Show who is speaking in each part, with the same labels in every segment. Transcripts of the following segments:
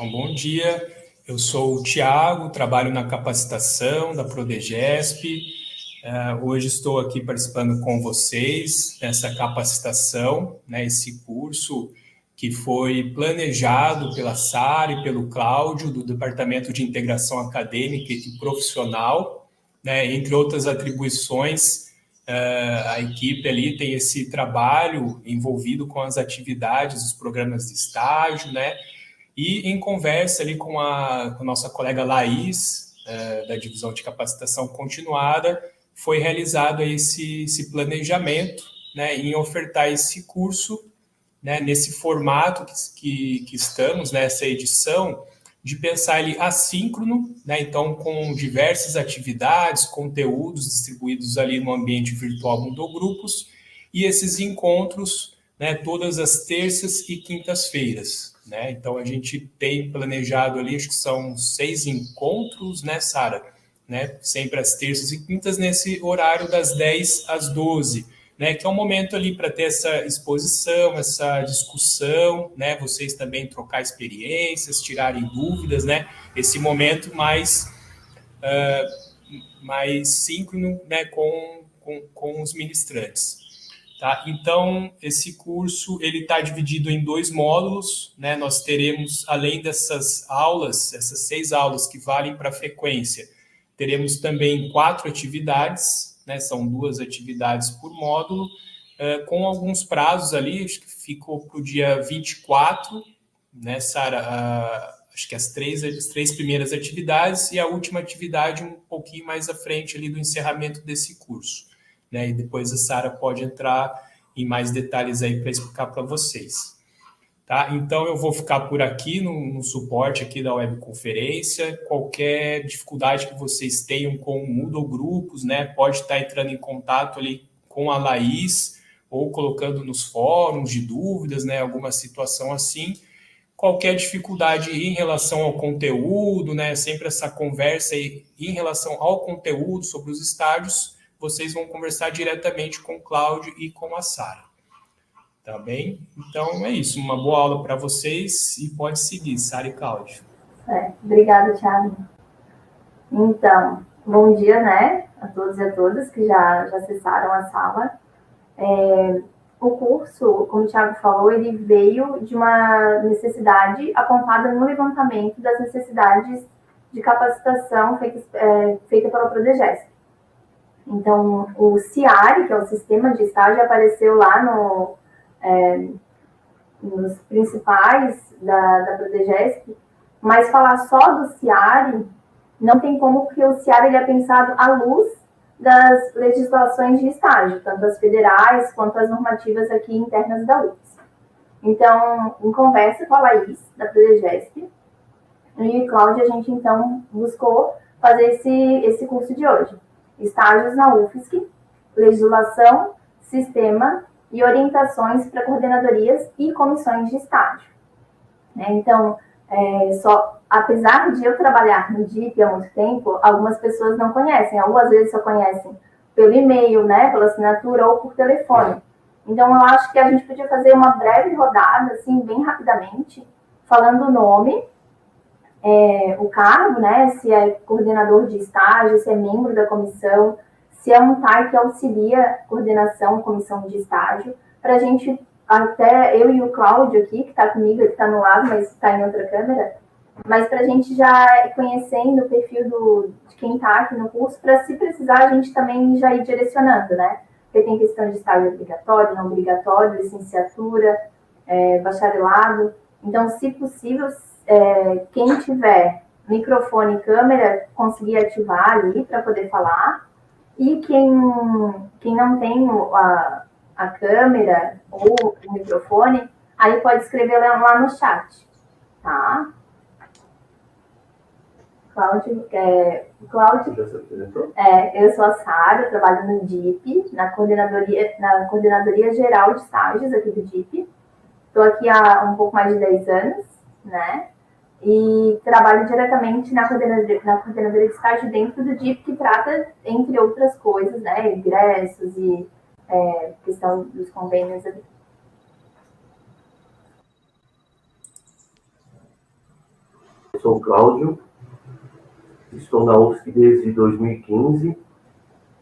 Speaker 1: Então, bom dia. Eu sou o Thiago, trabalho na capacitação da Prodegesp. Hoje estou aqui participando com vocês nessa capacitação, né, esse curso que foi planejado pela Sara e pelo Cláudio, do Departamento de Integração Acadêmica e Profissional, né, entre outras atribuições. A equipe ali tem esse trabalho envolvido com as atividades, os programas de estágio, né? E em conversa ali com a nossa colega Laís, da Divisão de Capacitação Continuada, foi realizado esse planejamento, né, em ofertar esse curso, né, nesse formato que estamos, nessa edição, de pensar ele assíncrono, né, então com diversas atividades, conteúdos distribuídos ali no ambiente virtual Moodle Grupos, e esses encontros, né, todas as terças e quintas-feiras. Né? Então, a gente tem planejado ali, acho que são 6 encontros, né, Sara? Né? Sempre às terças e quintas, nesse horário das 10 às 12, né? Que é um momento ali para ter essa exposição, essa discussão, né? Vocês também trocar experiências, tirarem dúvidas, né? Esse momento mais síncrono, né, com os ministrantes. Tá? Então, esse curso ele está dividido em 2 módulos, né? Nós teremos, além dessas aulas, essas 6 aulas que valem para a frequência, teremos também 4 atividades, né? São 2 atividades por módulo, com alguns prazos ali, acho que ficou para o dia 24, né, Sara? Acho que as três primeiras atividades e a última atividade um pouquinho mais à frente ali do encerramento desse curso. Né, e depois a Sara pode entrar em mais detalhes aí para explicar para vocês. Tá? Então, eu vou ficar por aqui no suporte aqui da webconferência. Qualquer dificuldade que vocês tenham com o Moodle Grupos, né, pode estar entrando em contato ali com a Laís ou colocando nos fóruns de dúvidas, né, alguma situação assim. Qualquer dificuldade em relação ao conteúdo, né, sempre essa conversa aí em relação ao conteúdo sobre os estágios, vocês vão conversar diretamente com o Cláudio e com a Sara. Tá bem? Então é isso. Uma boa aula para vocês e pode seguir, Sara e Cláudio.
Speaker 2: Obrigada, Thiago. Então, bom dia, né, a todos e a todas que já acessaram a sala. O curso, como o Thiago falou, ele veio de uma necessidade apontada no levantamento das necessidades de capacitação feita pela Prodegesp. Então, o CIARE, que é o Sistema de Estágio, apareceu lá nos principais da Prodegesp, mas falar só do CIARE não tem como, porque o CIARE ele é pensado à luz das legislações de estágio, tanto as federais quanto as normativas aqui internas da UFS. Então, em conversa com a Laís, da Prodegesp, e Cláudia, a gente então buscou fazer esse curso de hoje. Estágios na UFSC, legislação, sistema e orientações para coordenadorias e comissões de estágio. Então, apesar de eu trabalhar no DIP há muito tempo, algumas pessoas não conhecem, algumas vezes só conhecem pelo e-mail, né, pela assinatura ou por telefone. Então, eu acho que a gente podia fazer uma breve rodada, assim, bem rapidamente, falando o nome, o cargo, né, se é coordenador de estágio, se é membro da comissão, se é um TAI que auxilia coordenação, comissão de estágio, para a gente, até eu e o Cláudio aqui, que está comigo, ele está no lado, mas está em outra câmera, mas para a gente já ir conhecendo o perfil de quem está aqui no curso, para se precisar a gente também já ir direcionando, né? Porque tem questão de estágio obrigatório, não obrigatório, licenciatura, bacharelado. Então, se possível, quem tiver microfone e câmera, conseguir ativar ali para poder falar. E quem não tem a câmera ou o microfone, aí pode escrever lá no chat, tá? Cláudio, eu sou a Sara, eu trabalho no DIP, na Coordenadoria Geral de Estágios aqui do DIP. Estou aqui há um pouco mais de 10 anos, né? E trabalho diretamente na coordenadoria de estágio dentro do DIP, que trata, entre outras coisas, né, ingressos e questão dos convênios.
Speaker 3: sou o Cláudio, estou na UFSC desde 2015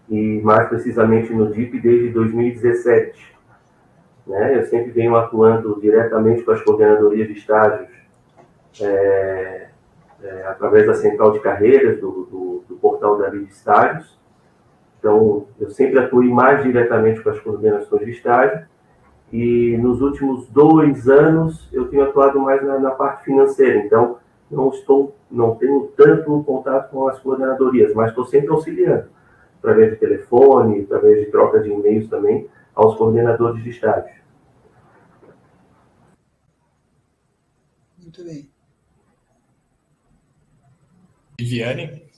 Speaker 3: e mais precisamente no DIP desde 2017. Né? Eu sempre venho atuando diretamente com as coordenadorias de estágios através da central de carreiras, do portal da Lei de Estágios. Então, eu sempre atuei mais diretamente com as coordenações de estágio e nos últimos 2 anos eu tenho atuado mais na parte financeira. Então, não tenho tanto contato com as coordenadorias, mas estou sempre auxiliando, através de telefone, através de troca de e-mails também, aos coordenadores de estágio.
Speaker 4: Muito bem.
Speaker 1: Viviane?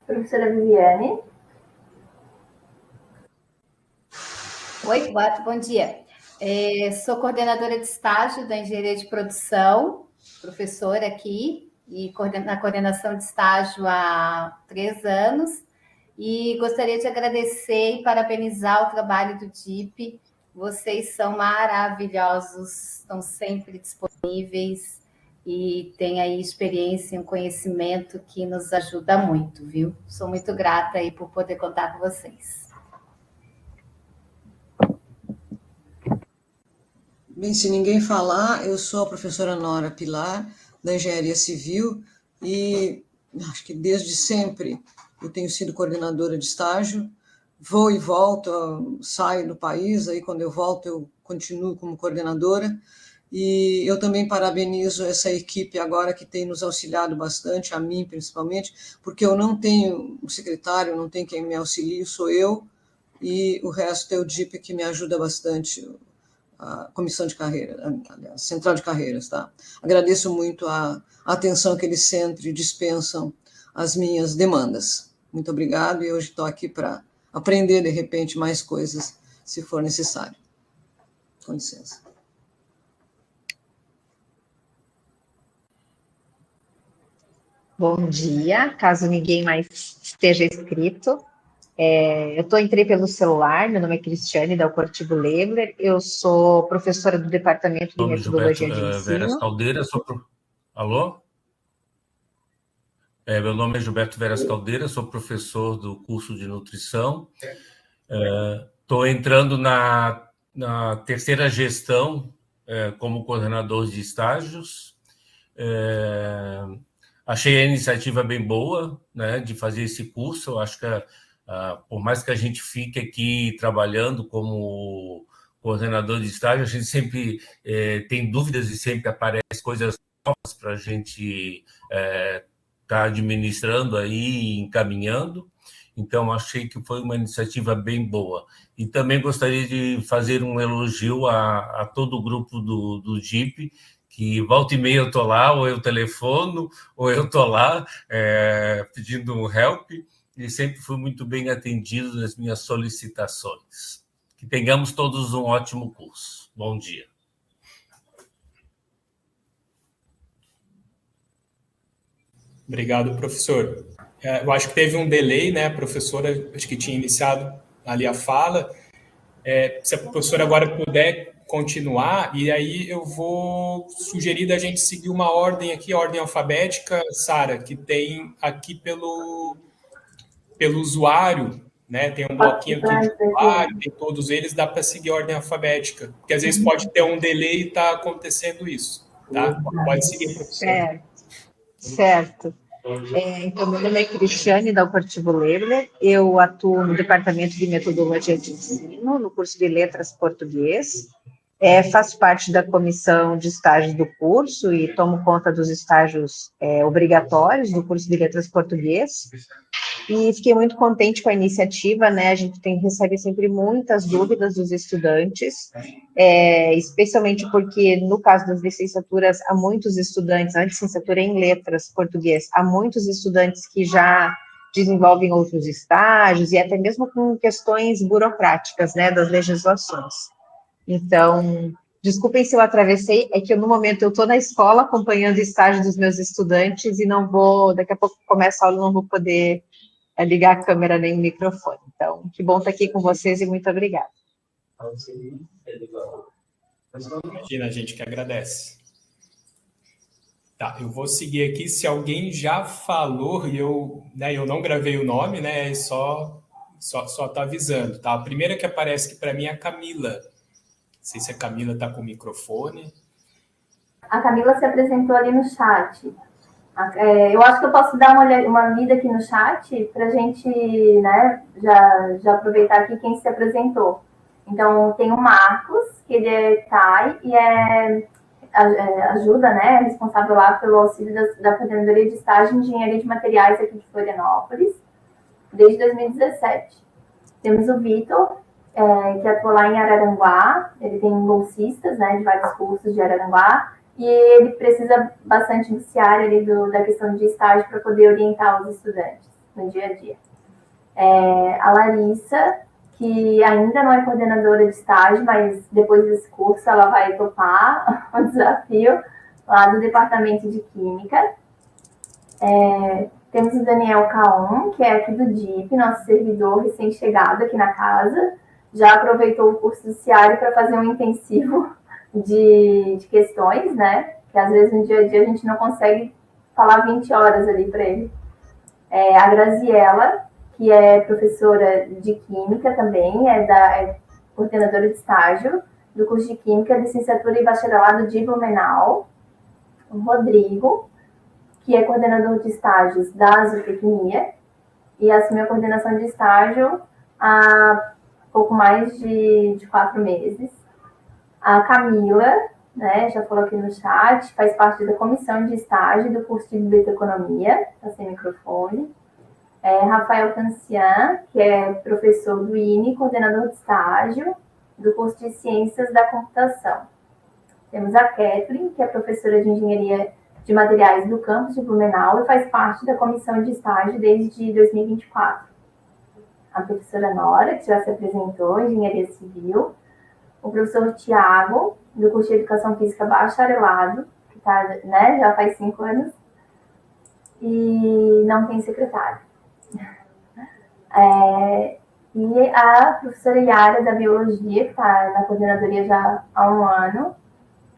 Speaker 2: Professora Viviane?
Speaker 5: Oi, bom dia. Sou coordenadora de estágio da Engenharia de Produção, professora aqui, e na coordenação de estágio há 3 anos, e gostaria de agradecer e parabenizar o trabalho do DIP. Vocês são maravilhosos, estão sempre disponíveis e têm aí experiência e um conhecimento que nos ajuda muito, viu? Sou muito grata aí por poder contar com vocês.
Speaker 4: Bem, se ninguém falar, eu sou a professora Nora Pilar, da Engenharia Civil, e acho que desde sempre eu tenho sido coordenadora de estágio, vou e volto, saio do país, aí quando eu volto eu continuo como coordenadora, e eu também parabenizo essa equipe agora que tem nos auxiliado bastante, a mim principalmente, porque eu não tenho um secretário, não tenho quem me auxilie, sou eu, e o resto é o DIP que me ajuda bastante, a comissão de carreira, a central de carreiras, tá? Agradeço muito a atenção que eles sempre dispensam às minhas demandas. Muito obrigado, e hoje estou aqui para aprender, de repente, mais coisas, se for necessário. Com licença.
Speaker 6: Bom dia, caso ninguém mais esteja inscrito. Entrei pelo celular, meu nome é Cristiane Dalcortivo Lebler, eu sou professora do Departamento de Metodologia de Ensino.
Speaker 7: Veras Caldeira, Alô? Meu nome é Gilberto Veras Caldeira, sou professor do curso de nutrição. Estou entrando na 3ª gestão como coordenador de estágios. Achei a iniciativa bem boa, né, de fazer esse curso. Eu acho que, por mais que a gente fique aqui trabalhando como coordenador de estágio, a gente sempre tem dúvidas e sempre aparecem coisas novas para a gente estar administrando aí e encaminhando. Então, achei que foi uma iniciativa bem boa. E também gostaria de fazer um elogio a todo o grupo do DIP, que volta e meia eu estou lá, ou eu telefono, ou eu estou lá pedindo um help, e sempre fui muito bem atendido nas minhas solicitações. Que tenhamos todos um ótimo curso. Bom dia.
Speaker 1: Obrigado, professor. Eu acho que teve um delay, né? A professora, acho que tinha iniciado ali a fala. Se a professora agora puder continuar, e aí eu vou sugerir da gente seguir uma ordem aqui, a ordem alfabética, Sara, que tem aqui pelo usuário, né? Tem um bloquinho aqui de usuário, tem todos eles, dá para seguir a ordem alfabética, porque às vezes pode ter um delay e está acontecendo isso, tá? Pode seguir, professora.
Speaker 6: Certo. Então, meu nome é Cristiane Dalcortivo Lebler, eu atuo no Departamento de Metodologia de Ensino, no curso de Letras Português, faço parte da comissão de estágios do curso e tomo conta dos estágios obrigatórios do curso de Letras Português, e fiquei muito contente com a iniciativa, né? A gente recebe sempre muitas dúvidas dos estudantes, especialmente porque, no caso das licenciaturas, há muitos estudantes, a licenciatura em letras português, há muitos estudantes que já desenvolvem outros estágios, e até mesmo com questões burocráticas, né, das legislações. Então, desculpem se eu atravessei, é que no momento eu estou na escola acompanhando o estágio dos meus estudantes e não vou, daqui a pouco começa a aula, não vou poder ligar a câmera nem o microfone. Então, que bom estar aqui com vocês e muito obrigada.
Speaker 1: Imagina, a gente que agradece. Tá, eu vou seguir aqui. Se alguém já falou e eu não gravei o nome, né? Só tá avisando, tá? A primeira que aparece aqui para mim é a Camila. Não sei se a Camila está com o microfone.
Speaker 2: A Camila se apresentou ali no chat. Eu acho que eu posso dar uma lida aqui no chat para a gente, né, já aproveitar aqui quem se apresentou. Então, tem o Marcos, que ele é TAI e ajuda, né, responsável lá pelo auxílio da Coordenadoria de Estágio em Engenharia de Materiais aqui de Florianópolis, desde 2017. Temos o Vitor, que atua lá em Araranguá, ele tem bolsistas, né, de vários cursos de Araranguá, e ele precisa bastante do CIAR ali da questão de estágio para poder orientar os estudantes no dia a dia. A Larissa, que ainda não é coordenadora de estágio, mas depois desse curso ela vai topar o desafio lá do Departamento de Química. Temos o Daniel Caon, que é aqui do DIP, nosso servidor recém-chegado aqui na casa. Já aproveitou o curso do CIAR para fazer um intensivo de questões, né? Que às vezes no dia a dia a gente não consegue falar 20 horas ali para ele. A Graziella, que é professora de Química também, é coordenadora de estágio do curso de Química, licenciatura e bacharelado de Blumenau. O Rodrigo, que é coordenador de estágios da zootecnia e assumiu a coordenação de estágio há pouco mais de 4 meses. A Camila, né, já falou aqui no chat, faz parte da comissão de estágio do curso de biblioteconomia, está sem microfone. Rafael Cancian, que é professor do INE, coordenador de estágio do curso de Ciências da Computação. Temos a Kathleen, que é professora de Engenharia de Materiais do campus de Blumenau e faz parte da comissão de estágio desde 2024. A professora Nora, que já se apresentou, Engenharia Civil. O professor Tiago, do curso de Educação Física Bacharelado, que tá, né, já faz 5 anos, e não tem secretário. E a professora Yara, da Biologia, que está na coordenadoria já há 1 ano,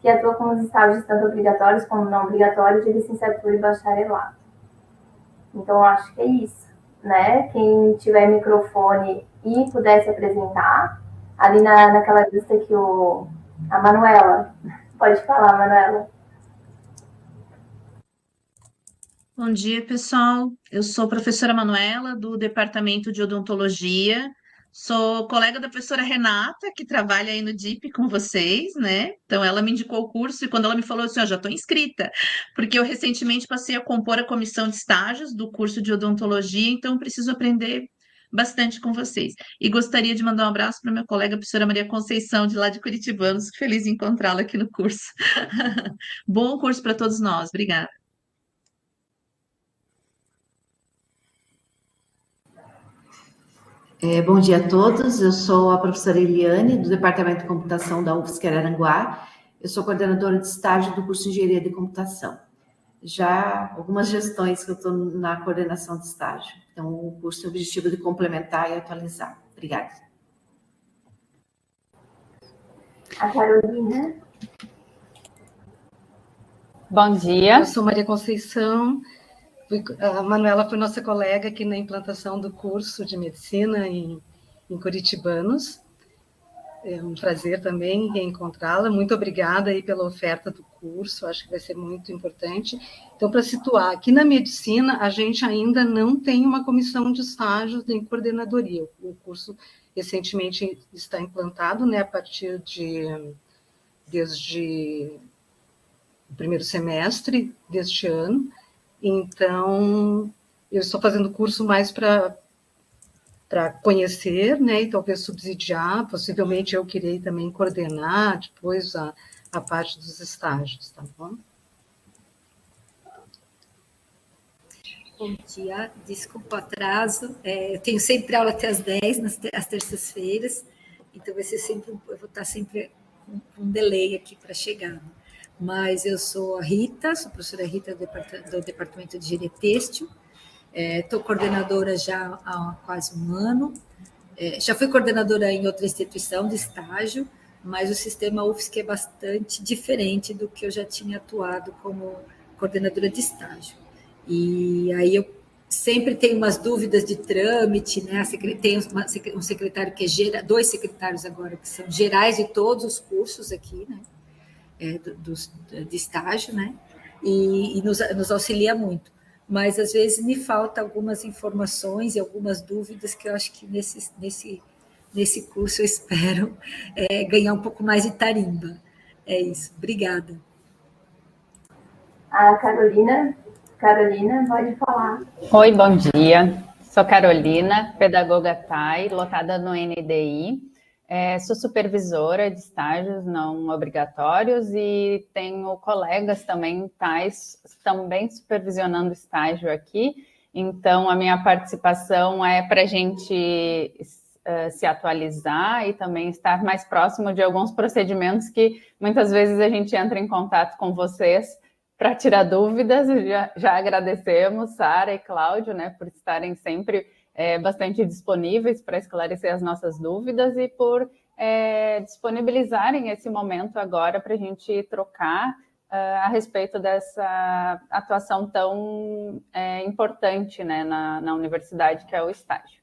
Speaker 2: que atua com os estágios tanto obrigatórios como não obrigatórios de licenciatura e bacharelado. Então, acho que é isso, né? Quem tiver microfone e puder se apresentar, ali naquela lista que a Manuela, pode falar, Manuela.
Speaker 8: Bom dia, pessoal. Eu sou a professora Manuela, do Departamento de Odontologia. Sou colega da professora Renata, que trabalha aí no DIP com vocês, né? Então, ela me indicou o curso e quando ela me falou assim, ó, já estou inscrita, porque eu recentemente passei a compor a comissão de estágios do curso de odontologia, então preciso aprender bastante com vocês. E gostaria de mandar um abraço para minha colega, a professora Maria Conceição, de lá de Curitibanos, feliz em encontrá-la aqui no curso. Bom curso para todos nós. Obrigada.
Speaker 9: Bom dia a todos, eu sou a professora Eliane, do Departamento de Computação da UFSC Araranguá. Eu sou coordenadora de estágio do curso de Engenharia de Computação. Já algumas gestões que eu estou na coordenação de estágio. Então, o curso tem o objetivo de complementar e atualizar. Obrigada.
Speaker 2: A Carolina.
Speaker 10: Bom dia.
Speaker 11: Eu sou Maria Conceição. A Manuela foi nossa colega aqui na implantação do curso de medicina em Curitibanos. É um prazer também reencontrá-la. Muito obrigada aí pela oferta do curso, acho que vai ser muito importante. Então, para situar, aqui na medicina, a gente ainda não tem uma comissão de estágios nem coordenadoria. O curso recentemente está implantado, né, a partir desde o primeiro semestre deste ano. Então, eu estou fazendo curso mais para conhecer, né, e talvez subsidiar, possivelmente eu queria também coordenar depois a parte dos estágios, tá bom?
Speaker 10: Bom dia, desculpa o atraso, eu tenho sempre aula até às 10, às terças-feiras, então vai ser sempre, eu vou estar sempre com um delay aqui para chegar. Mas eu sou a Rita, sou a professora Rita do Departamento de Engenharia Têxtil, Estou coordenadora já há quase um ano. Já fui coordenadora em outra instituição de estágio, mas o sistema UFSC é bastante diferente do que eu já tinha atuado como coordenadora de estágio. E aí eu sempre tenho umas dúvidas de trâmite, né? Tem um secretário que é dois secretários agora que são gerais de todos os cursos aqui, né? De estágio, né? E nos auxilia muito. Mas às vezes me falta algumas informações e algumas dúvidas que eu acho que nesse curso eu espero ganhar um pouco mais de tarimba. É isso. Obrigada.
Speaker 2: A Carolina, pode falar.
Speaker 12: Oi, bom dia. Sou Carolina, pedagoga TAI, lotada no NDI. Sou supervisora de estágios não obrigatórios e tenho colegas também TAIs também supervisionando estágio aqui. Então, a minha participação é para a gente se atualizar e também estar mais próximo de alguns procedimentos que muitas vezes a gente entra em contato com vocês para tirar dúvidas. Já agradecemos, Sara e Cláudio, né, por estarem sempre bastante disponíveis para esclarecer as nossas dúvidas e por disponibilizarem esse momento agora para a gente trocar a respeito dessa atuação tão importante, né, na universidade, que é o estágio.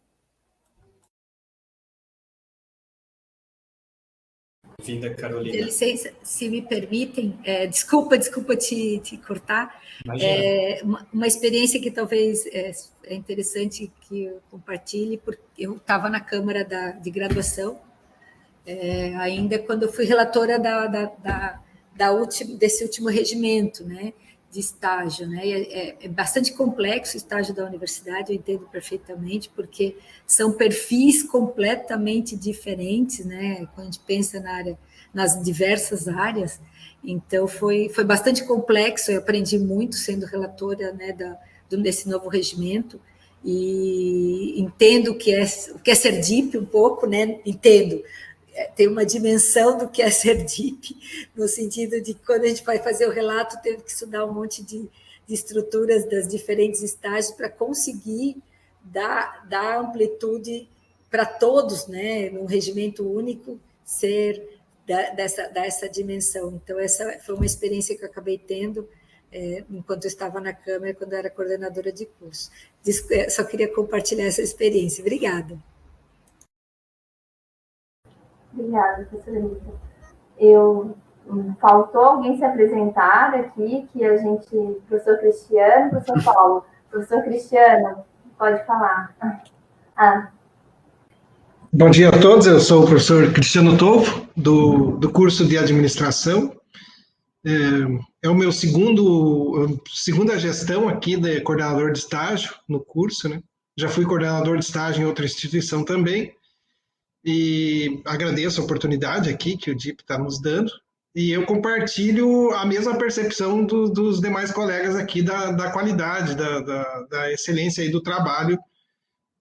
Speaker 1: Bem-vinda, Carolina.
Speaker 10: Licença, se me permitem, desculpa te cortar. Uma experiência que talvez é interessante que eu compartilhe, porque eu estava na Câmara de Graduação, ainda quando eu fui relatora desse último regimento, né, de estágio, né? É bastante complexo o estágio da universidade, eu entendo perfeitamente, porque são perfis completamente diferentes, né? Quando a gente pensa nas diversas áreas, então foi bastante complexo. Eu aprendi muito sendo relatora, né, desse novo regimento, e entendo o que é ser DIP um pouco, né? Entendo. Tem uma dimensão do que é ser DIP, no sentido de que quando a gente vai fazer o relato, teve que estudar um monte de estruturas das diferentes estágios para conseguir dar amplitude para todos, né, num regimento único, ser dessa dimensão. Então, essa foi uma experiência que eu acabei tendo enquanto eu estava na Câmara, quando eu era coordenadora de curso. Só queria compartilhar essa experiência. Obrigada.
Speaker 2: Obrigada, professora Rita. Faltou alguém se apresentar aqui, que a gente, professor Cristiano, professor Paulo. Professor Cristiano, pode falar.
Speaker 13: Bom dia a todos, eu sou o professor Cristiano Tolfo, do curso de administração. É o meu segunda gestão aqui de coordenador de estágio no curso, né? Já fui coordenador de estágio em outra instituição também. E agradeço a oportunidade aqui que o DIP está nos dando, e eu compartilho a mesma percepção dos demais colegas aqui da qualidade, da excelência aí do trabalho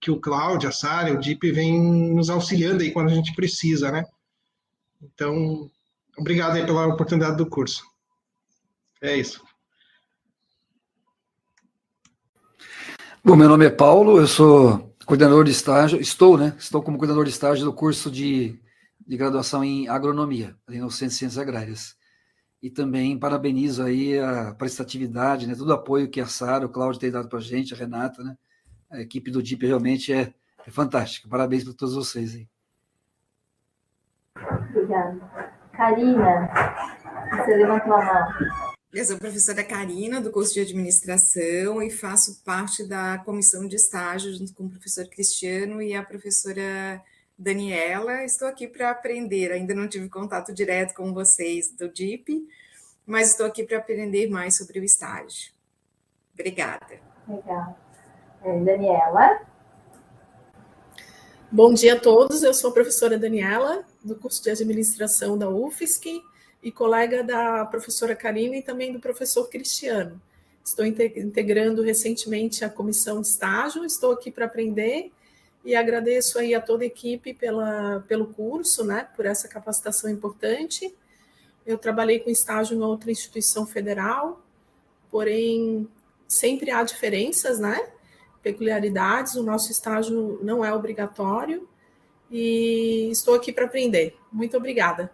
Speaker 13: que o Cláudio, a Sara, o DIP vem nos auxiliando aí quando a gente precisa, né? Então, obrigado aí pela oportunidade do curso. É isso.
Speaker 14: Bom, meu nome é Paulo, eu sou coordenador de estágio, estou como coordenador de estágio do curso de graduação em agronomia, em ciências agrárias. E também parabenizo aí a prestatividade, né, todo o apoio que a Sara, o Cláudio tem dado para a gente, a Renata, né, a equipe do DIP realmente é fantástica. Parabéns para todos vocês aí.
Speaker 2: Obrigada. Karina, você levantou a mão.
Speaker 15: Eu sou a professora Karina, do curso de administração, e faço parte da comissão de estágio, junto com o professor Cristiano e a professora Daniela. Estou aqui para aprender, ainda não tive contato direto com vocês do DIP, mas estou aqui para aprender mais sobre o estágio. Obrigada.
Speaker 2: Legal. Daniela?
Speaker 16: Bom dia a todos, eu sou a professora Daniela, do curso de administração da UFSC, e colega da professora Karina e também do professor Cristiano. Estou integrando recentemente a comissão de estágio, estou aqui para aprender e agradeço aí a toda a equipe pelo curso, né, por essa capacitação importante. Eu trabalhei com estágio em outra instituição federal, porém sempre há diferenças, né? peculiaridades, o nosso estágio não é obrigatório e estou aqui para aprender. Muito obrigada.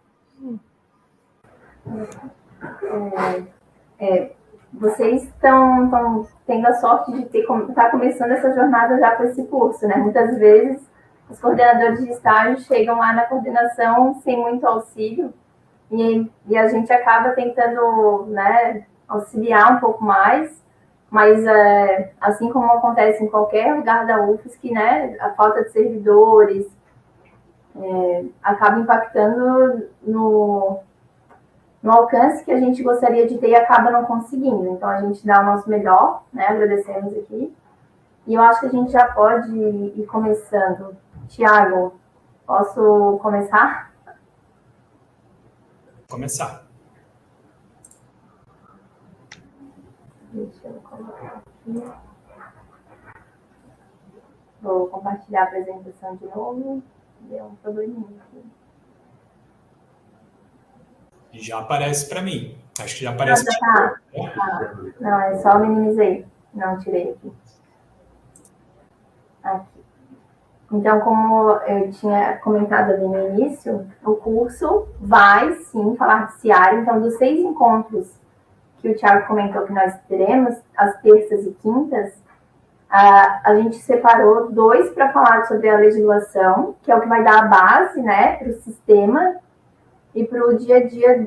Speaker 2: Vocês estão tendo a sorte de estar começando essa jornada já com esse curso, né? Muitas vezes os coordenadores de estágio chegam lá na coordenação sem muito auxílio e a gente acaba tentando, né, auxiliar um pouco mais, mas assim como acontece em qualquer lugar da UFSC, né, a falta de servidores acaba impactando no alcance que a gente gostaria de ter e acaba não conseguindo. Então, a gente dá o nosso melhor, né? Agradecemos aqui. E eu acho que a gente já pode ir começando. Tiago, posso começar?
Speaker 1: Começar.
Speaker 2: Deixa eu colocar aqui. Vou compartilhar a apresentação de novo. Deu um probleminha aqui.
Speaker 1: Já aparece para mim. Acho que já aparece.
Speaker 2: Não, é só minimizei. Não, tirei aqui. Então, como eu tinha comentado ali no início, o curso vai, sim, falar de CIAR. Então, dos 6 encontros que o Thiago comentou que nós teremos, às terças e quintas, a gente separou 2 para falar sobre a legislação, que é o que vai dar a base, né, para o sistema e para o dia a dia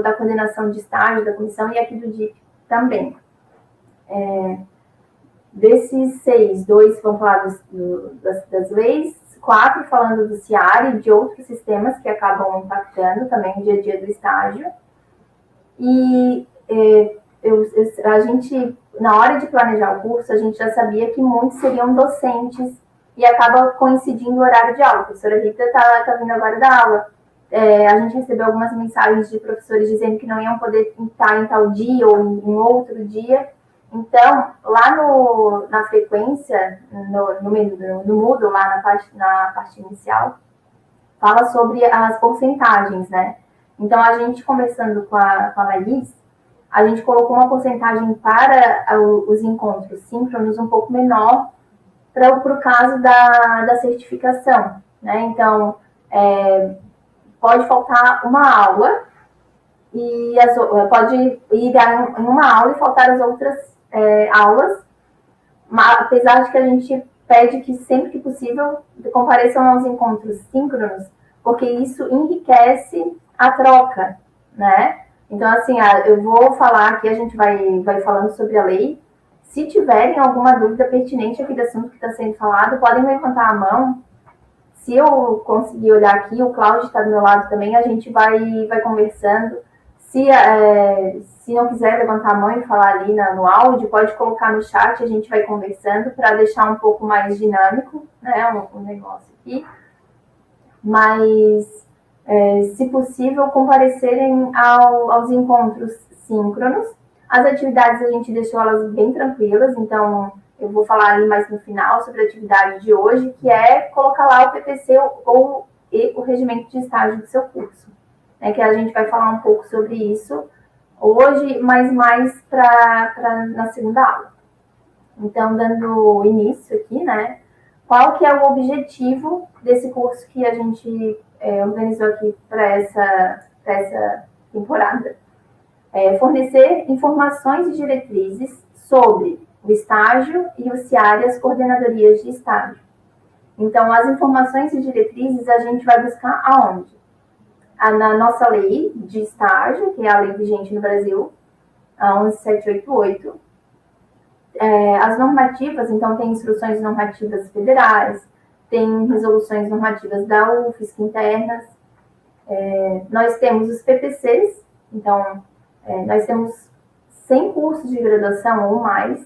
Speaker 2: da coordenação de estágio, da comissão e aqui do DIP também. Desses 6, 2 vão falar das leis, 4 falando do CIAR e de outros sistemas que acabam impactando também o dia a dia do estágio. E a gente, na hora de planejar o curso, a gente já sabia que muitos seriam docentes e acaba coincidindo o horário de aula. A professora Rita está vindo agora da aula. A gente recebeu algumas mensagens de professores dizendo que não iam poder estar em tal dia ou em outro dia. Então, lá na frequência, no Moodle, lá na parte inicial, fala sobre as porcentagens, né? Então, a gente, conversando com a Laís, a gente colocou uma porcentagem para os encontros síncronos um pouco menor para o caso da certificação, né? Então, pode faltar uma aula e pode ir em uma aula e faltar as outras aulas, mas, apesar de que a gente pede que sempre que possível compareçam aos encontros síncronos, porque isso enriquece a troca, né? Então, assim, eu vou falar aqui, a gente vai falando sobre a lei. Se tiverem alguma dúvida pertinente aqui do assunto que está sendo falado, podem levantar a mão. Se eu conseguir olhar aqui, o Cláudio está do meu lado também, a gente vai conversando. Se não quiser levantar a mão e falar ali no áudio, pode colocar no chat, a gente vai conversando para deixar um pouco mais dinâmico, né, o negócio aqui. Mas, se possível, comparecerem aos encontros síncronos. As atividades a gente deixou elas bem tranquilas, então eu vou falar ali mais no final sobre a atividade de hoje, que é colocar lá o PPC ou o regimento de estágio do seu curso. Que a gente vai falar um pouco sobre isso hoje, mas mais na segunda aula. Então, dando início aqui, né? Qual que é o objetivo desse curso que a gente organizou aqui para essa temporada? Fornecer informações e diretrizes sobre o estágio e o CIAR e as coordenadorias de estágio. Então, as informações e diretrizes a gente vai buscar aonde? Na nossa lei de estágio, que é a lei vigente no Brasil, a 11788. As normativas, então, tem instruções normativas federais, tem resoluções normativas da UFSC internas. Nós temos os PPCs, então, nós temos 100 cursos de graduação ou mais.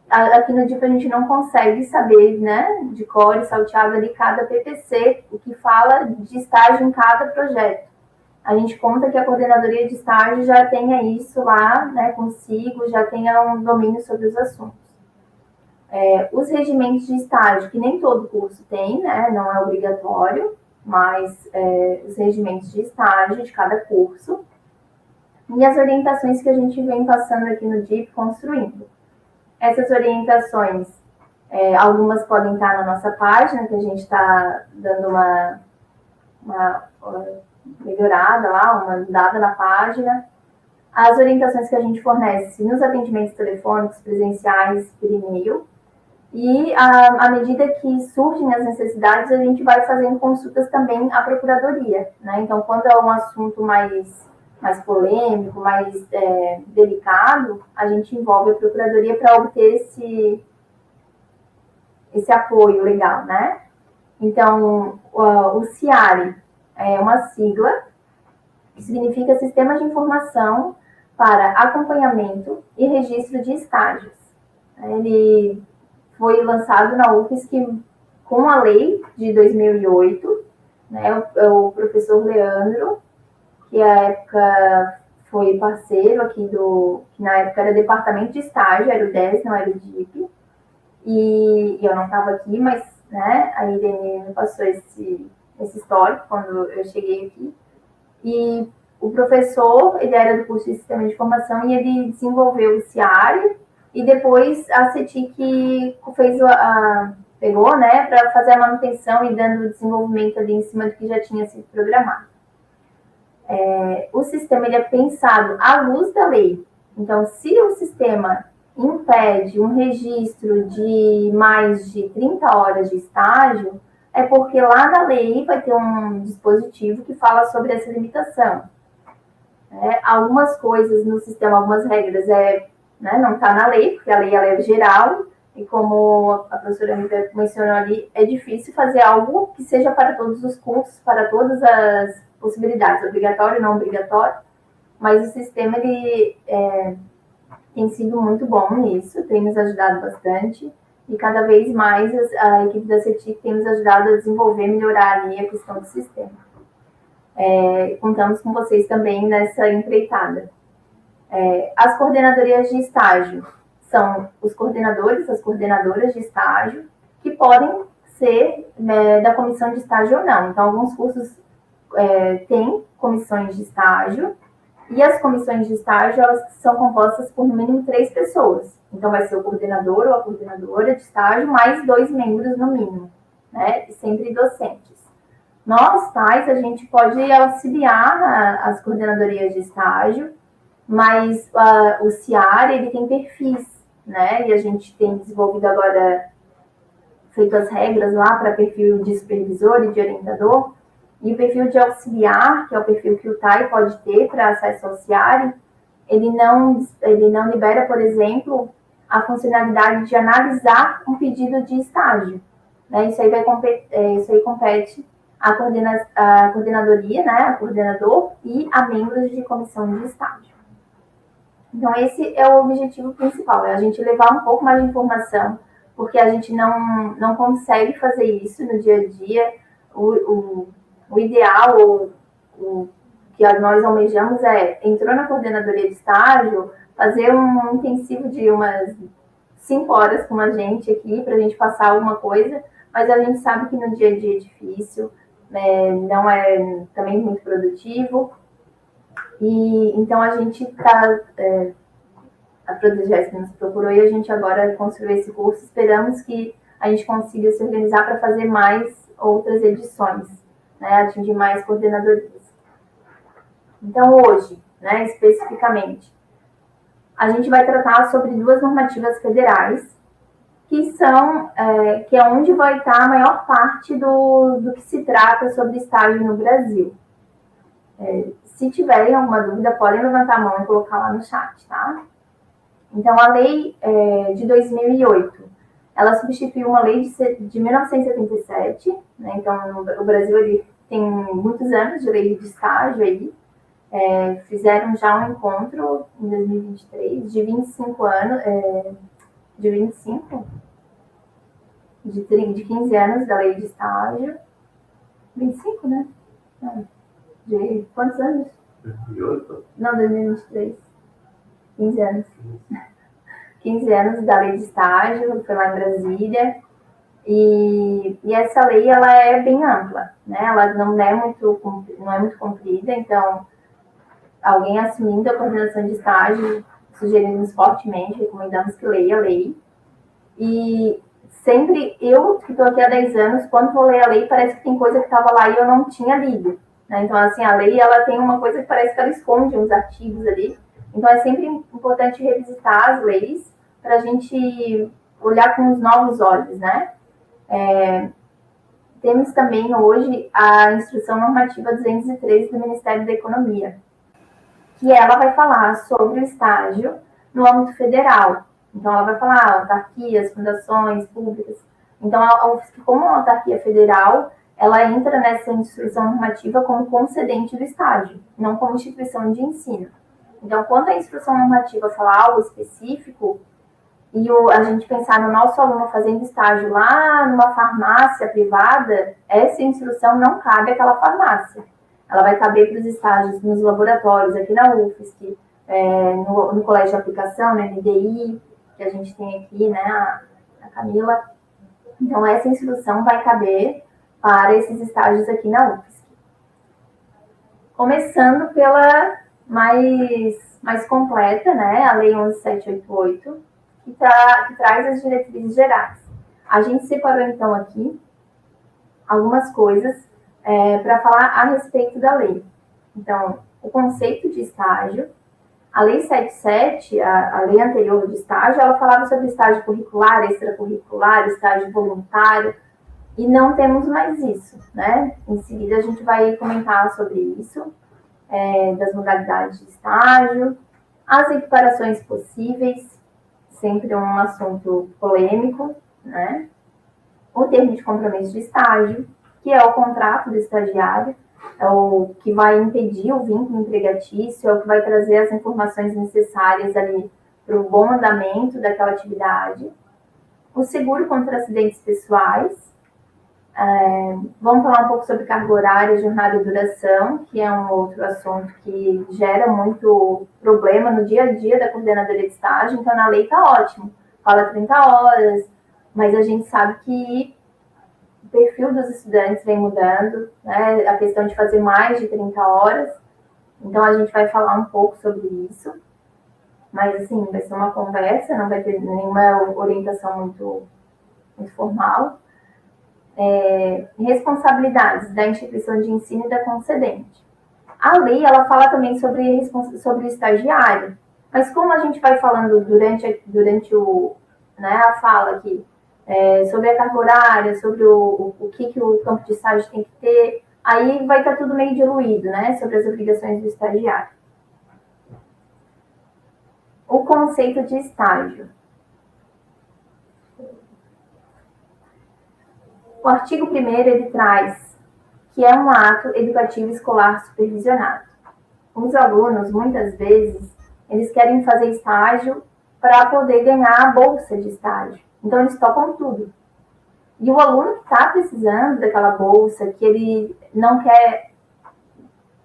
Speaker 2: Aqui no DIP a gente não consegue saber, né, de cor e salteado ali cada PPC, o que fala de estágio em cada projeto. A gente conta que a coordenadoria de estágio já tenha isso lá, né, consigo, já tenha um domínio sobre os assuntos. Os regimentos de estágio, que nem todo curso tem, né, não é obrigatório, mas os regimentos de estágio de cada curso. E as orientações que a gente vem passando aqui no DIP, construindo. Essas orientações Algumas podem estar na nossa página, que a gente está dando uma melhorada lá, uma mudada na página. As orientações que a gente fornece nos atendimentos telefônicos, presenciais, por e-mail. E, à medida que surgem as necessidades, a gente vai fazendo consultas também à procuradoria, né? Então, quando é um assunto mais polêmico, mais delicado, a gente envolve a procuradoria para obter esse apoio legal, né? Então, o CIARE é uma sigla, que significa Sistema de Informação para Acompanhamento e Registro de Estágios. Ele foi lançado na UFSC com a lei de 2008, né? O professor Leandro, que à época foi parceiro aqui que na época era departamento de estágio, era o DES, não era o DIP, e eu não estava aqui, mas, né, a Irene me passou esse histórico quando eu cheguei aqui. E o professor, ele era do curso de Sistema de Informação e ele desenvolveu o CIARE, e depois a CETIC pegou, né, para fazer a manutenção e dando desenvolvimento ali em cima do que já tinha sido programado. O sistema, ele é pensado à luz da lei. Então, se o sistema impede um registro de mais de 30 horas de estágio, é porque lá na lei vai ter um dispositivo que fala sobre essa limitação. Algumas coisas no sistema, algumas regras, não está na lei, porque a lei ela é geral, e como a professora Anitta mencionou ali, é difícil fazer algo que seja para todos os cursos, para todas as possibilidades, obrigatório e não obrigatório, mas o sistema ele tem sido muito bom nisso, tem nos ajudado bastante, e cada vez mais a equipe da CETIC tem nos ajudado a desenvolver, melhorar ali a questão do sistema. Contamos com vocês também nessa empreitada. As coordenadorias de estágio são os coordenadores, as coordenadoras de estágio, que podem ser da comissão de estágio ou não. Então, alguns cursos têm comissões de estágio, e as comissões de estágio, elas são compostas por no mínimo 3 pessoas. Então, vai ser o coordenador ou a coordenadora de estágio, mais 2 membros no mínimo, né? E sempre docentes. Nós, pais, a gente pode auxiliar as coordenadorias de estágio, mas o CIAR, ele tem perfis, né? E a gente tem desenvolvido agora, feito as regras lá para perfil de supervisor e de orientador, e o perfil de auxiliar, que é o perfil que o TAI pode ter para acesso ao CIAR, ele não libera, por exemplo, a funcionalidade de analisar um pedido de estágio, né? Isso aí compete a coordenadoria, né? A coordenador e a membros de comissão de estágio. Então, esse é o objetivo principal, é a gente levar um pouco mais de informação, porque a gente não consegue fazer isso no dia a dia. O ideal, o que nós almejamos entrou na coordenadoria de estágio, fazer um intensivo de umas 5 horas com a gente aqui, para a gente passar alguma coisa, mas a gente sabe que no dia a dia é difícil, não é também muito produtivo, e então a gente está, a Prodegesp nos procurou e a gente agora construiu esse curso, esperamos que a gente consiga se organizar para fazer mais outras edições, né, atingir mais coordenadorias. Então, hoje, né, especificamente, a gente vai tratar sobre 2 normativas federais, que é onde vai estar a maior parte do que se trata sobre estágio no Brasil. Se tiverem alguma dúvida, podem levantar a mão e colocar lá no chat, tá? Então, a lei de 2008, ela substituiu uma lei de 1977, né? Então, o Brasil ele tem muitos anos de lei de estágio aí. Fizeram já um encontro em 2023 de 25 anos, de 15 anos da lei de estágio. 25, né? De quantos anos?
Speaker 3: 2008?
Speaker 2: Não, 2023. 15 anos. 15 anos da lei de estágio, foi lá em Brasília. E essa lei, ela é bem ampla, né? Ela não é muito comprida, então alguém assumindo a coordenação de estágio, sugerimos fortemente, recomendamos que leia a lei. E sempre, eu que estou aqui há 10 anos, quando vou ler a lei, parece que tem coisa que estava lá e eu não tinha lido. Né? Então, assim, a lei, ela tem uma coisa que parece que ela esconde uns artigos ali. Então, é sempre importante revisitar as leis para a gente olhar com os novos olhos, né? Temos também hoje a Instrução Normativa 213 do Ministério da Economia, que ela vai falar sobre o estágio no âmbito federal. Então, ela vai falar autarquias, fundações públicas. Então, a UFSC, como uma autarquia federal, ela entra nessa instrução normativa como concedente do estágio, não como instituição de ensino. Então, quando a instrução normativa fala algo específico, e a gente pensar no nosso aluno fazendo estágio lá numa farmácia privada, essa instrução não cabe àquela farmácia. Ela vai caber para os estágios nos laboratórios, aqui na UFSC, no colégio de aplicação, na NDI, que a gente tem aqui, né, a Camila. Então, essa instrução vai caber para esses estágios aqui na UFSC. Começando pela mais completa, né, a Lei 11.788, que traz as diretrizes gerais. A gente separou, então, aqui algumas coisas para falar a respeito da lei. Então, o conceito de estágio. A Lei 77, a lei anterior de estágio, ela falava sobre estágio curricular, extracurricular, estágio voluntário, e não temos mais isso, né? Em seguida, a gente vai comentar sobre isso, das modalidades de estágio, as equiparações possíveis, sempre um assunto polêmico, né? O termo de compromisso de estágio, que é o contrato do estagiário, é o que vai impedir o vínculo empregatício, é o que vai trazer as informações necessárias ali para o bom andamento daquela atividade. O seguro contra acidentes pessoais. Vamos falar um pouco sobre carga horária, jornada e duração, que é um outro assunto que gera muito problema no dia a dia da coordenadora de estágio. Então, na lei está ótimo, fala 30 horas, mas a gente sabe que o perfil dos estudantes vem mudando, né? A questão de fazer mais de 30 horas. Então, a gente vai falar um pouco sobre isso. Mas, assim, vai ser uma conversa, não vai ter nenhuma orientação muito formal. Responsabilidades da instituição de ensino e da concedente. A lei, ela fala também sobre o estagiário. Mas como a gente vai falando durante a fala aqui, sobre a carga horária, sobre o que o campo de estágio tem que ter, aí vai estar tudo meio diluído, né, sobre as obrigações do estagiário. O conceito de estágio. O artigo 1º, ele traz que é um ato educativo escolar supervisionado. Os alunos, muitas vezes, eles querem fazer estágio para poder ganhar a bolsa de estágio. Então, eles topam tudo. E o aluno que está precisando daquela bolsa, que ele não quer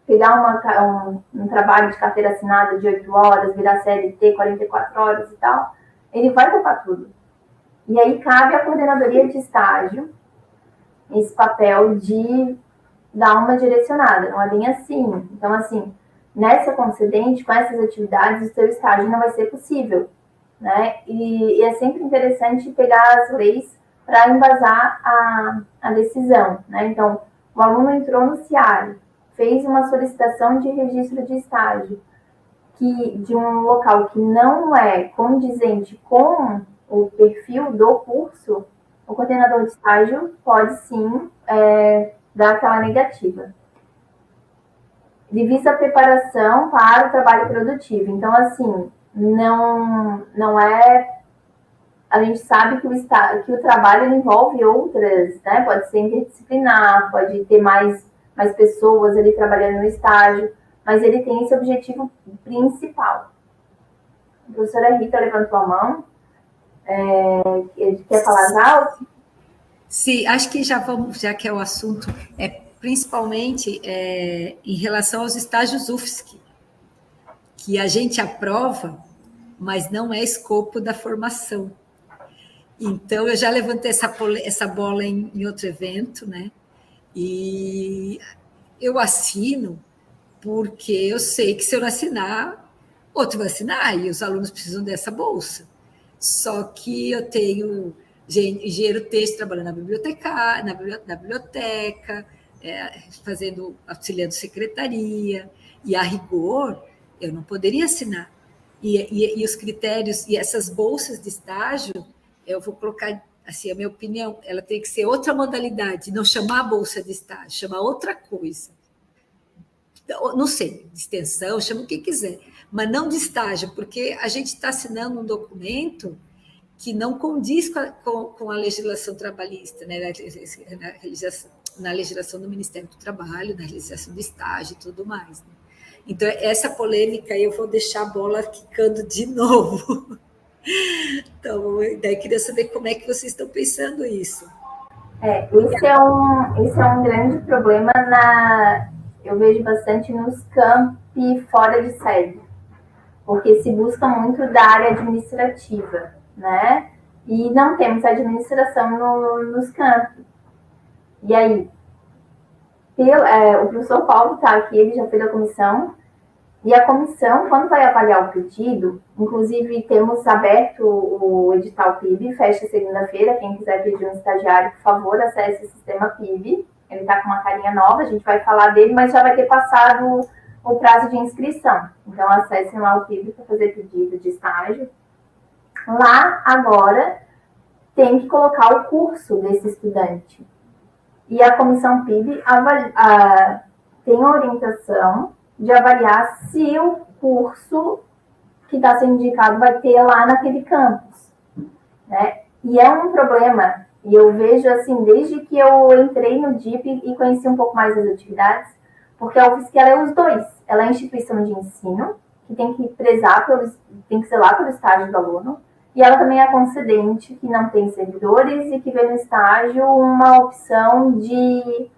Speaker 2: pegar um trabalho de carteira assinada de 8 horas, virar CLT, 44 horas e tal, ele vai topar tudo. E aí cabe à coordenadoria de estágio esse papel de dar uma direcionada, não é bem assim. Então, assim, nessa concedente, com essas atividades, o seu estágio não vai ser possível. Né? E é sempre interessante pegar as leis para embasar a decisão. Né? Então, o aluno entrou no CIARE, fez uma solicitação de registro de estágio de um local que não é condizente com o perfil do curso, o coordenador de estágio pode sim dar aquela negativa. Ele visa a preparação para o trabalho produtivo. Então, assim, não é... A gente sabe que o trabalho envolve outras, né? Pode ser interdisciplinar, pode ter mais pessoas ali trabalhando no estágio, mas ele tem esse objetivo principal. A professora Rita levantou a mão. Quer falar algo?
Speaker 10: Sim, acho que já que é o assunto, principalmente em relação aos estágios UFSC, que a gente aprova, mas não é escopo da formação. Então, eu já levantei essa bola em outro evento, né? E eu assino porque eu sei que se eu não assinar, outro vai assinar, e os alunos precisam dessa bolsa. Só que eu tenho engenheiro texto trabalhando na biblioteca, auxiliando secretaria, e a rigor eu não poderia assinar. E os critérios, e essas bolsas de estágio, eu vou colocar, assim, a minha opinião, ela tem que ser outra modalidade, não chamar bolsa de estágio, chamar outra coisa. Não sei, de extensão, chama o que quiser, mas não de estágio, porque a gente está assinando um documento que não condiz com a legislação trabalhista, né? Na legislação do Ministério do Trabalho, na legislação do estágio e tudo mais. Né? Então, essa polêmica eu vou deixar a bola quicando de novo. Então, daí queria saber como é que vocês estão pensando isso.
Speaker 2: Esse é um grande problema eu vejo bastante nos campi fora de sede, porque se busca muito da área administrativa, né? E não temos administração nos campi. E aí, o professor Paulo está aqui, ele já fez a comissão, e a comissão, quando vai avaliar o pedido, inclusive temos aberto o edital PIB, fecha segunda-feira, quem quiser pedir um estagiário, por favor, acesse o sistema PIB, ele está com uma carinha nova, a gente vai falar dele, mas já vai ter passado o prazo de inscrição. Então, acessem lá o PIB para fazer pedido de estágio. Lá, agora, tem que colocar o curso desse estudante. E a comissão PIB tem a orientação de avaliar se o curso que está sendo indicado vai ter lá naquele campus, né? E é um problema, e eu vejo assim, desde que eu entrei no DIP e conheci um pouco mais das atividades, porque a UFSC ela é os dois. Ela é a instituição de ensino, que tem que tem que zelar pelo estágio do aluno, e ela também é a concedente, que não tem servidores e que vê no estágio uma opção de...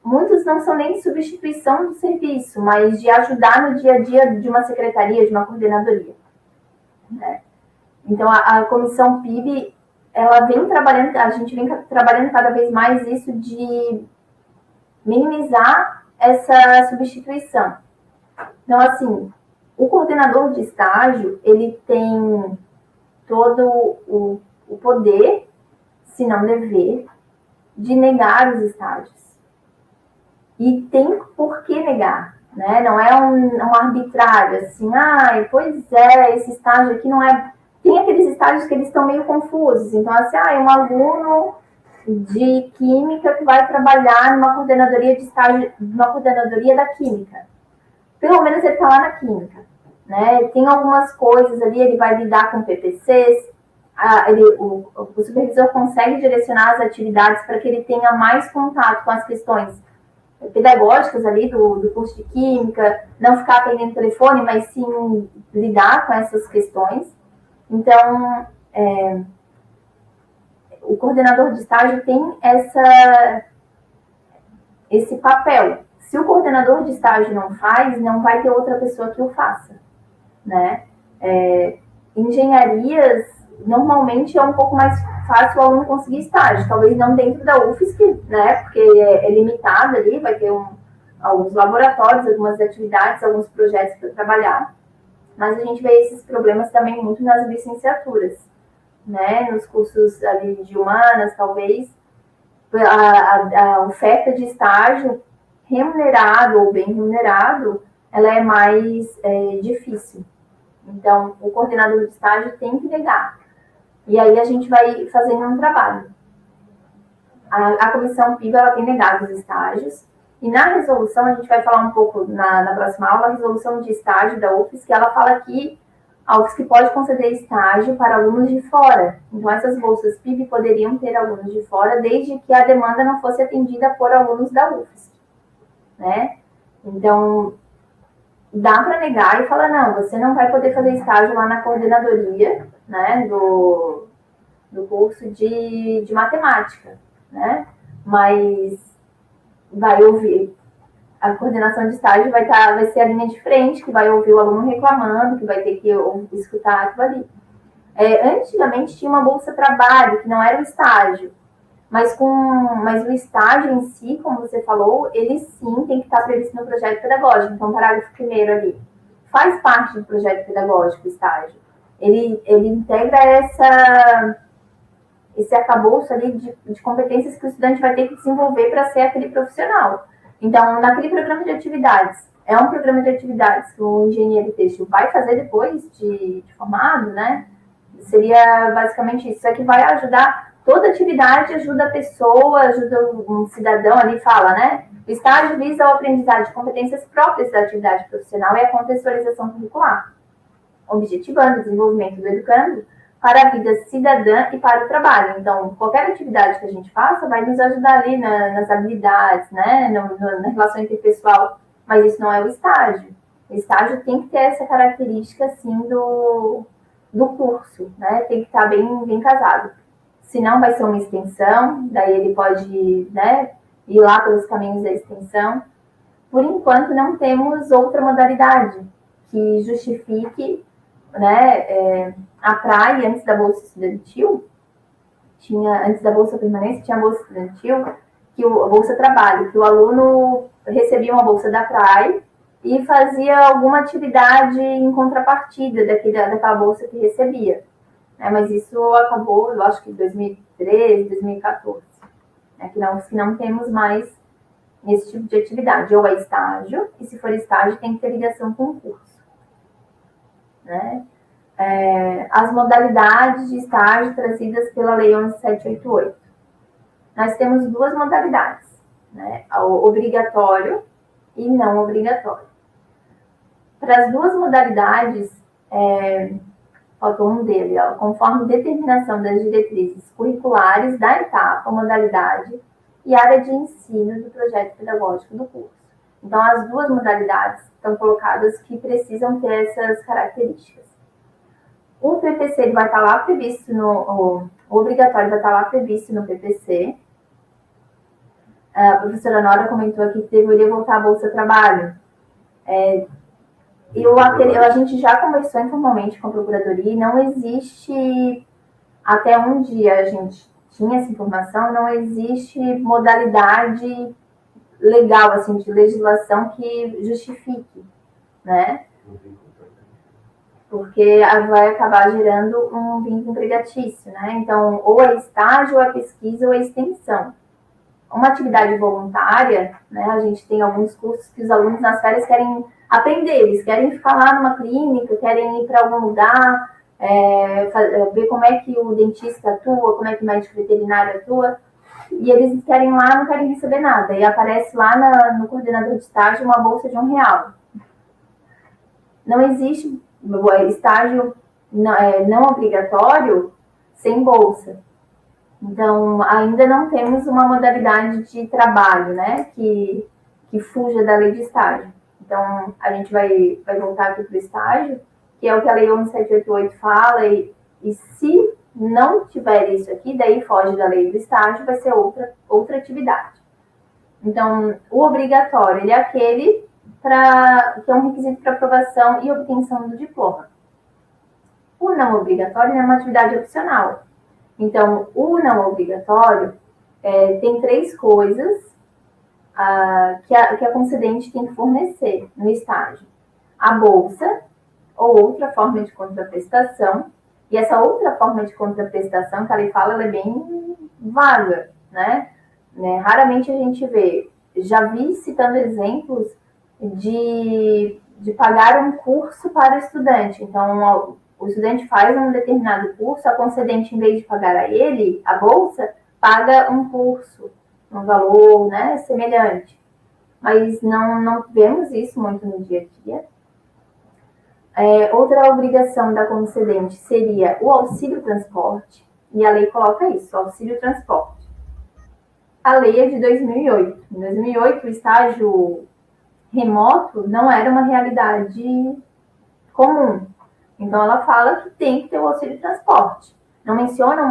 Speaker 2: Muitos não são nem de substituição do serviço, mas de ajudar no dia a dia de uma secretaria, de uma coordenadoria. Né? Então, a comissão PIB, ela vem trabalhando, a gente vem trabalhando cada vez mais isso de minimizar essa substituição. Então, assim, o coordenador de estágio, ele tem todo o poder, se não dever, de negar os estágios. E tem por que negar, né? Não é um arbitrário, assim, pois é, esse estágio aqui não é... Tem aqueles estágios que eles estão meio confusos. Então, assim, é um aluno de química que vai trabalhar numa coordenadoria de estágio, numa coordenadoria da química. Pelo menos ele está lá na química, né? Tem algumas coisas ali, ele vai lidar com PPCs, o supervisor consegue direcionar as atividades para que ele tenha mais contato com as questões pedagógicas ali do curso de química, não ficar atendendo telefone, mas sim lidar com essas questões. Então, o coordenador de estágio tem esse papel. Se o coordenador de estágio não faz, não vai ter outra pessoa que o faça, né? Engenharias, normalmente é um pouco mais fácil o aluno conseguir estágio, talvez não dentro da UFSC, né? Porque é limitado ali, vai ter alguns laboratórios, algumas atividades, alguns projetos para trabalhar, mas a gente vê esses problemas também muito nas licenciaturas, né? Nos cursos ali de humanas, talvez, a oferta de estágio remunerado ou bem remunerado, ela é mais difícil. Então, o coordenador de estágio tem que negar. E aí a gente vai fazendo um trabalho. A comissão PIB, ela tem negado os estágios. E na resolução, a gente vai falar um pouco na próxima aula, a resolução de estágio da UFSC, que ela fala que a UFSC pode conceder estágio para alunos de fora. Então, essas bolsas PIB poderiam ter alunos de fora, desde que a demanda não fosse atendida por alunos da UFSC, né? Então, dá para negar e falar, não, você não vai poder fazer estágio lá na coordenadoria, né, do curso de matemática, né? Mas vai ouvir, a coordenação de estágio vai ser a linha de frente, que vai ouvir o aluno reclamando, que vai ter que escutar aquilo ali. Antigamente tinha uma bolsa trabalho, que não era um estágio, mas o estágio em si, como você falou, ele sim tem que estar previsto no projeto pedagógico. Então, parágrafo 1º ali, faz parte do projeto pedagógico o estágio. Ele integra esse arcabouço ali de competências que o estudante vai ter que desenvolver para ser aquele profissional. Então, naquele programa de atividades, é um programa de atividades que o engenheiro têxtil vai fazer depois de formado, né? Seria basicamente isso. Isso aqui vai ajudar, toda atividade ajuda a pessoa, ajuda um cidadão ali, fala, né? O estágio visa o aprendizado de competências próprias da atividade profissional e a contextualização curricular, objetivando o desenvolvimento do educando para a vida cidadã e para o trabalho. Então, qualquer atividade que a gente faça vai nos ajudar ali nas habilidades, né? Na relação interpessoal, mas isso não é o estágio. O estágio tem que ter essa característica, assim, do curso, né? Tem que estar bem casado. Senão vai ser uma extensão, daí ele pode, né, ir lá pelos caminhos da extensão. Por enquanto, não temos outra modalidade que justifique, né, a praia antes da Bolsa Estudantil, antes da Bolsa Permanência, tinha a Bolsa Estudantil, a Bolsa Trabalho, que o aluno recebia uma bolsa da praia e fazia alguma atividade em contrapartida daquela bolsa que recebia. Mas isso acabou, eu acho que em 2013, 2014. Que não temos mais esse tipo de atividade. Ou é estágio, e se for estágio tem que ter ligação com o curso. Né? As modalidades de estágio trazidas pela Lei 11.788. Nós temos duas modalidades, né? O obrigatório e não obrigatório. Para as duas modalidades, faltou um dele, conforme determinação das diretrizes curriculares da etapa, modalidade e área de ensino do projeto pedagógico do curso. Então, as duas modalidades estão colocadas que precisam ter essas características. O PPC ele vai estar lá previsto o obrigatório vai estar lá previsto no PPC. A professora Nora comentou aqui que deveria voltar a Bolsa Trabalho. A gente já conversou informalmente com a Procuradoria e não existe, até um dia a gente tinha essa informação, não existe modalidade legal, assim, de legislação que justifique, né? Porque vai acabar gerando um vínculo empregatício, né? Então, ou é estágio, ou é pesquisa, ou é extensão. Uma atividade voluntária, né? A gente tem alguns cursos que os alunos nas férias querem aprender, eles querem ficar lá numa clínica, querem ir para algum lugar, ver como é que o dentista atua, como é que o médico veterinário atua, e eles querem lá, não querem receber nada, e aparece lá no coordenador de estágio uma bolsa de R$1. Não existe estágio não obrigatório sem bolsa. Então, ainda não temos uma modalidade de trabalho, né, que fuja da lei de estágio. Então, a gente vai voltar aqui para o estágio, que é o que a Lei 11.788 fala, e se não tiver isso aqui, daí foge da lei do estágio, vai ser outra atividade. Então, o obrigatório, ele é aquele que é um requisito para aprovação e obtenção do diploma. O não obrigatório é uma atividade opcional. Então, o não obrigatório tem 3 coisas que a concedente tem que fornecer no estágio. A bolsa, ou outra forma de contraprestação, e essa outra forma de contraprestação que a lei fala, ela é bem vaga, né? Raramente a gente vê, já vi citando exemplos de pagar um curso para o estudante. Então, o estudante faz um determinado curso, a concedente, em vez de pagar a ele a bolsa, paga um curso, um valor, né, semelhante. Mas não vemos isso muito no dia a dia. Outra obrigação da concedente seria o auxílio transporte, e a lei coloca isso, auxílio transporte. A lei é de 2008. Em 2008, o estágio remoto não era uma realidade comum. Então, ela fala que tem que ter o auxílio transporte. Não menciona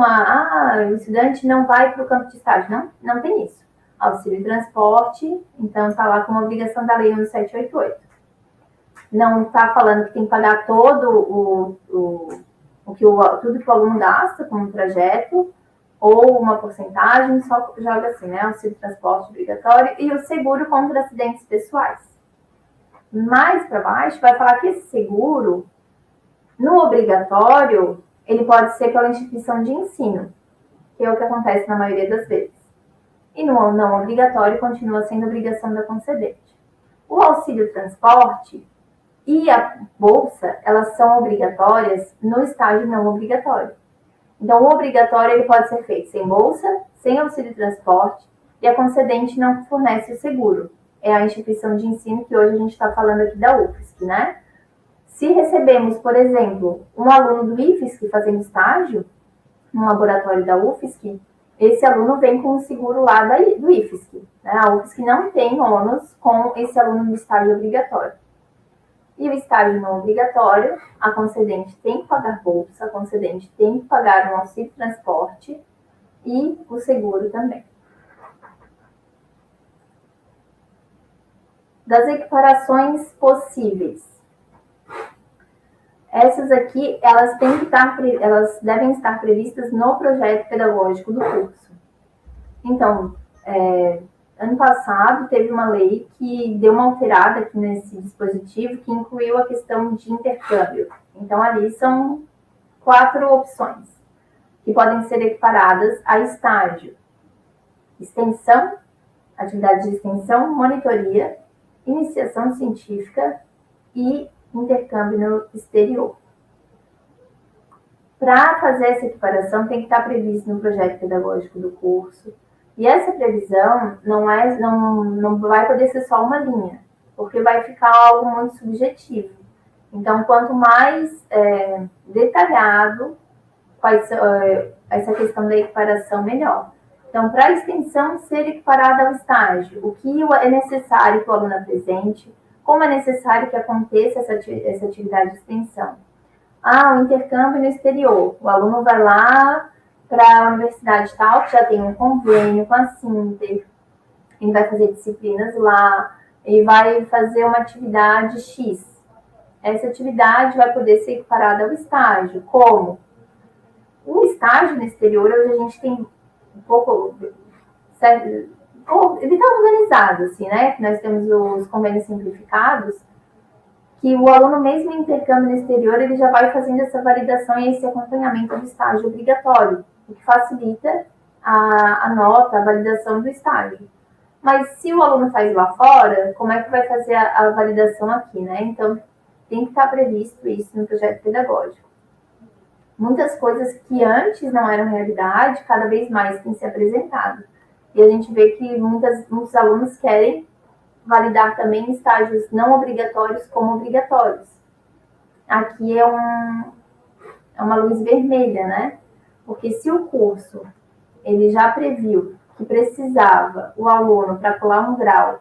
Speaker 2: o estudante não vai para o campo de estágio. Não tem isso. Auxílio transporte, então está lá como obrigação da lei 11.788. Não está falando que tem que pagar todo tudo que o aluno gasta como projeto, ou uma porcentagem, só joga assim, né? Auxílio transporte obrigatório e o seguro contra acidentes pessoais. Mais para baixo, vai falar que esse seguro, no obrigatório, ele pode ser pela instituição de ensino. que é o que acontece na maioria das vezes. E no não obrigatório, continua sendo obrigação da concedente. O auxílio transporte e a bolsa, elas são obrigatórias no estágio não obrigatório. Então, o obrigatório ele pode ser feito sem bolsa, sem auxílio transporte, e a concedente não fornece o seguro. É a instituição de ensino que hoje a gente está falando aqui da UFSC, né? Se recebemos, por exemplo, um aluno do IFSC fazendo estágio no laboratório da UFSC, esse aluno vem com o seguro lá do IFSC. Né? A UFSC não tem ônus com esse aluno do estágio obrigatório. E o estágio não obrigatório, a concedente tem que pagar bolsa, a concedente tem que pagar um auxílio transporte e o seguro também. Das equiparações possíveis. Essas aqui, elas devem estar previstas no projeto pedagógico do curso. Então, ano passado teve uma lei que deu uma alterada aqui nesse dispositivo, que incluiu a questão de intercâmbio. Então, ali são 4 opções, que podem ser equiparadas a estágio: extensão, atividade de extensão, monitoria, iniciação científica e intercâmbio no exterior. Para fazer essa equiparação, tem que estar previsto no projeto pedagógico do curso. E essa previsão não vai poder ser só uma linha, porque vai ficar algo muito subjetivo. Então, quanto mais detalhado essa questão da equiparação, melhor. Então, para a extensão ser equiparada ao estágio, o que é necessário que o aluno apresente, como é necessário que aconteça essa atividade de extensão. O intercâmbio no exterior. O aluno vai lá para a universidade tal, que já tem um convênio com a Sinter, ele vai fazer disciplinas lá, ele vai fazer uma atividade X. Essa atividade vai poder ser equiparada ao estágio. Como? O estágio no exterior, hoje a gente tem um pouco... Ele está organizado, assim, né? Nós temos os convênios simplificados, que o aluno, mesmo em intercâmbio no exterior, ele já vai fazendo essa validação e esse acompanhamento do estágio obrigatório, o que facilita a nota, a validação do estágio. Mas se o aluno faz lá fora, como é que vai fazer a validação aqui, né? Então, tem que estar previsto isso no projeto pedagógico. Muitas coisas que antes não eram realidade, cada vez mais têm se apresentado. E a gente vê que muitos alunos querem validar também estágios não obrigatórios como obrigatórios. Aqui é uma luz vermelha, né? Porque se o curso ele já previu que precisava o aluno, para colar um grau,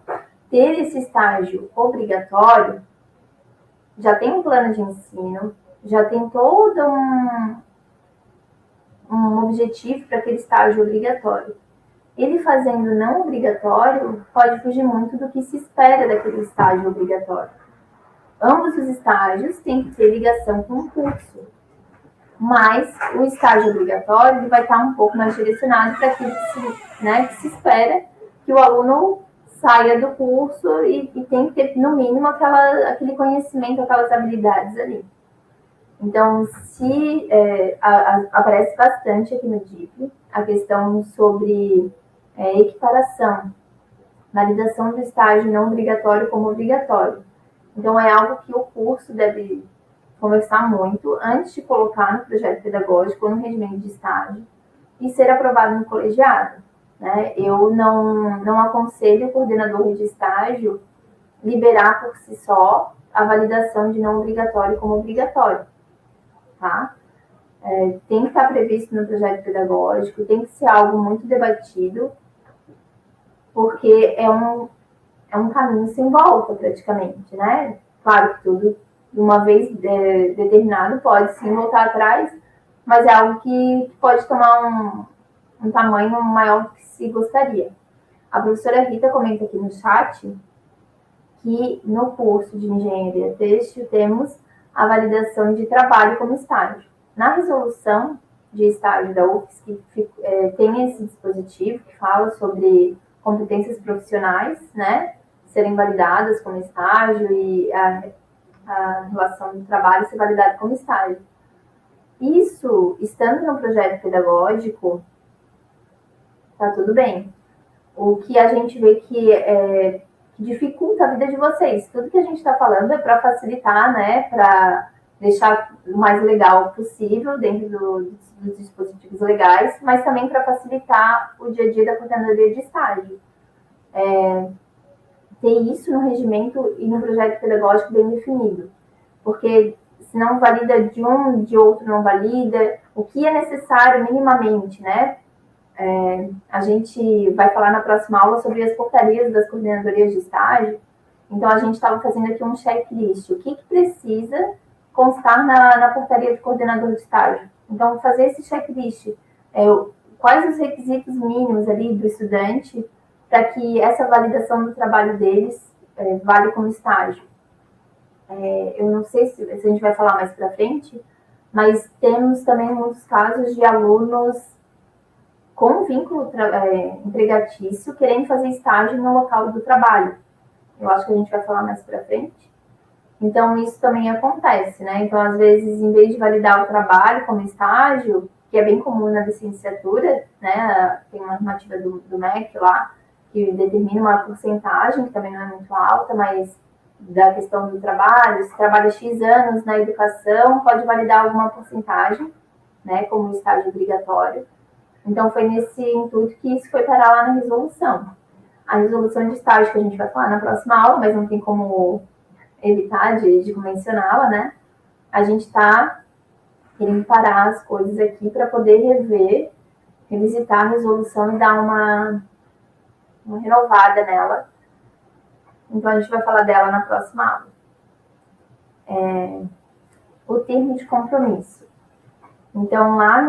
Speaker 2: ter esse estágio obrigatório, já tem um plano de ensino, já tem todo um objetivo para aquele estágio obrigatório. Ele fazendo não obrigatório pode fugir muito do que se espera daquele estágio obrigatório. Ambos os estágios têm que ter ligação com o curso, mas o estágio obrigatório ele vai estar um pouco mais direcionado para aquilo que se espera que o aluno saia do curso e tem que ter, no mínimo, aquele conhecimento, aquelas habilidades ali. Então, aparece bastante aqui no DIP a questão sobre equiparação, validação do estágio não obrigatório como obrigatório. Então, é algo que o curso deve conversar muito antes de colocar no projeto pedagógico ou no regimento de estágio e ser aprovado no colegiado. Né? Eu não aconselho o coordenador de estágio liberar por si só a validação de não obrigatório como obrigatório. Tá? Tem que estar previsto no projeto pedagógico, tem que ser algo muito debatido, porque é um caminho sem volta, praticamente, né? Claro que tudo, uma vez determinado, pode sim voltar atrás, mas é algo que pode tomar um tamanho maior do que se gostaria. A professora Rita comenta aqui no chat que no curso de engenharia têxtil temos a validação de trabalho como estágio. Na resolução de estágio da UFSC, tem esse dispositivo que fala sobre competências profissionais, né, serem validadas como estágio e a relação do trabalho ser validada como estágio. Isso, estando no projeto pedagógico, tá tudo bem. O que a gente vê que dificulta a vida de vocês. Tudo que a gente está falando é para facilitar, né, para deixar o mais legal possível dentro dos dispositivos legais, mas também para facilitar o dia a dia da coordenadoria de estágio. Ter isso no regimento e no projeto pedagógico bem definido, porque se não valida de um, de outro não valida, o que é necessário minimamente, né? A gente vai falar na próxima aula sobre as portarias das coordenadorias de estágio, então a gente estava fazendo aqui um checklist, o que precisa constar na portaria do coordenador de estágio. Então, fazer esse checklist, quais os requisitos mínimos ali do estudante para que essa validação do trabalho deles vale como estágio. Eu não sei se a gente vai falar mais para frente, mas temos também muitos casos de alunos com vínculo empregatício querendo fazer estágio no local do trabalho. Eu acho que a gente vai falar mais para frente. Então, isso também acontece, né? Então, às vezes, em vez de validar o trabalho como estágio, que é bem comum na licenciatura, né? Tem uma normativa do MEC lá, que determina uma porcentagem, que também não é muito alta, mas da questão do trabalho, se trabalha X anos na educação, pode validar alguma porcentagem, né? Como estágio obrigatório. Então, foi nesse intuito que isso foi parar lá na resolução. A resolução de estágio que a gente vai falar na próxima aula, mas não tem como evitar de mencioná-la, né? A gente está querendo parar as coisas aqui para poder revisitar a resolução e dar uma renovada nela. Então, a gente vai falar dela na próxima aula. O termo de compromisso. Então, lá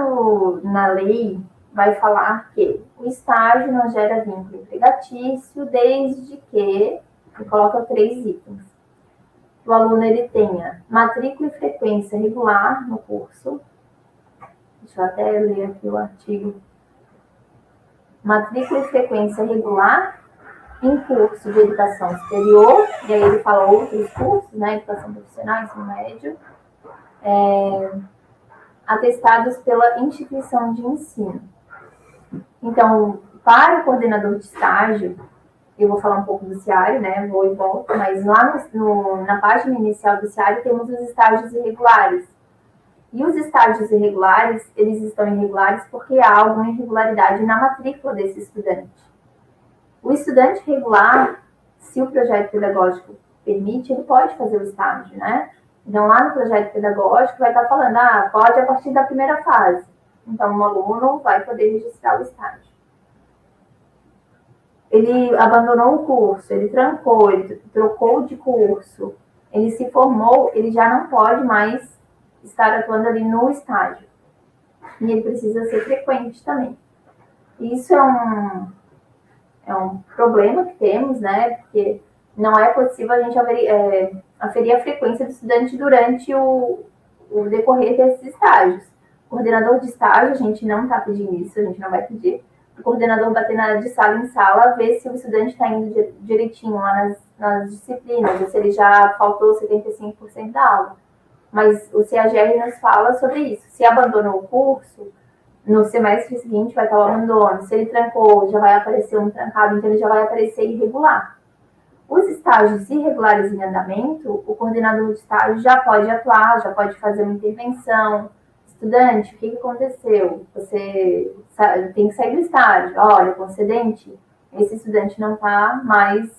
Speaker 2: na lei, vai falar que o estágio não gera vínculo empregatício desde que, e coloca 3 itens. O aluno ele tenha matrícula e frequência regular no curso. Deixa eu até ler aqui o artigo. Matrícula e frequência regular em curso de educação superior, e aí ele fala outros cursos, né, educação profissional, ensino médio, atestados pela instituição de ensino. Então, para o coordenador de estágio, eu vou falar um pouco do CIARE, né, vou e volto, mas lá na página inicial do CIARE temos os estágios irregulares. E os estágios irregulares, eles estão irregulares porque há alguma irregularidade na matrícula desse estudante. O estudante regular, se o projeto pedagógico permite, ele pode fazer o estágio, né? Então, lá no projeto pedagógico vai estar falando, pode a partir da primeira fase. Então, o aluno vai poder registrar o estágio. Ele abandonou o curso, ele trancou, ele trocou de curso, ele se formou, ele já não pode mais estar atuando ali no estágio. E ele precisa ser frequente também. Isso é um problema que temos, né? Porque não é possível a gente aferir a frequência do estudante durante o decorrer desses estágios. O coordenador de estágio, a gente não está pedindo isso, a gente não vai pedir. O coordenador bater de sala em sala, ver se o estudante está indo direitinho lá nas disciplinas, ou se ele já faltou 75% da aula. Mas o CAGR nos fala sobre isso. Se abandonou o curso, no semestre seguinte vai estar o abandono. Se ele trancou, já vai aparecer um trancado, então ele já vai aparecer irregular. Os estágios irregulares em andamento, o coordenador de estágio já pode atuar, já pode fazer uma intervenção. Estudante, o que aconteceu? Você tem que sair do estágio. Olha, concedente, esse estudante não está mais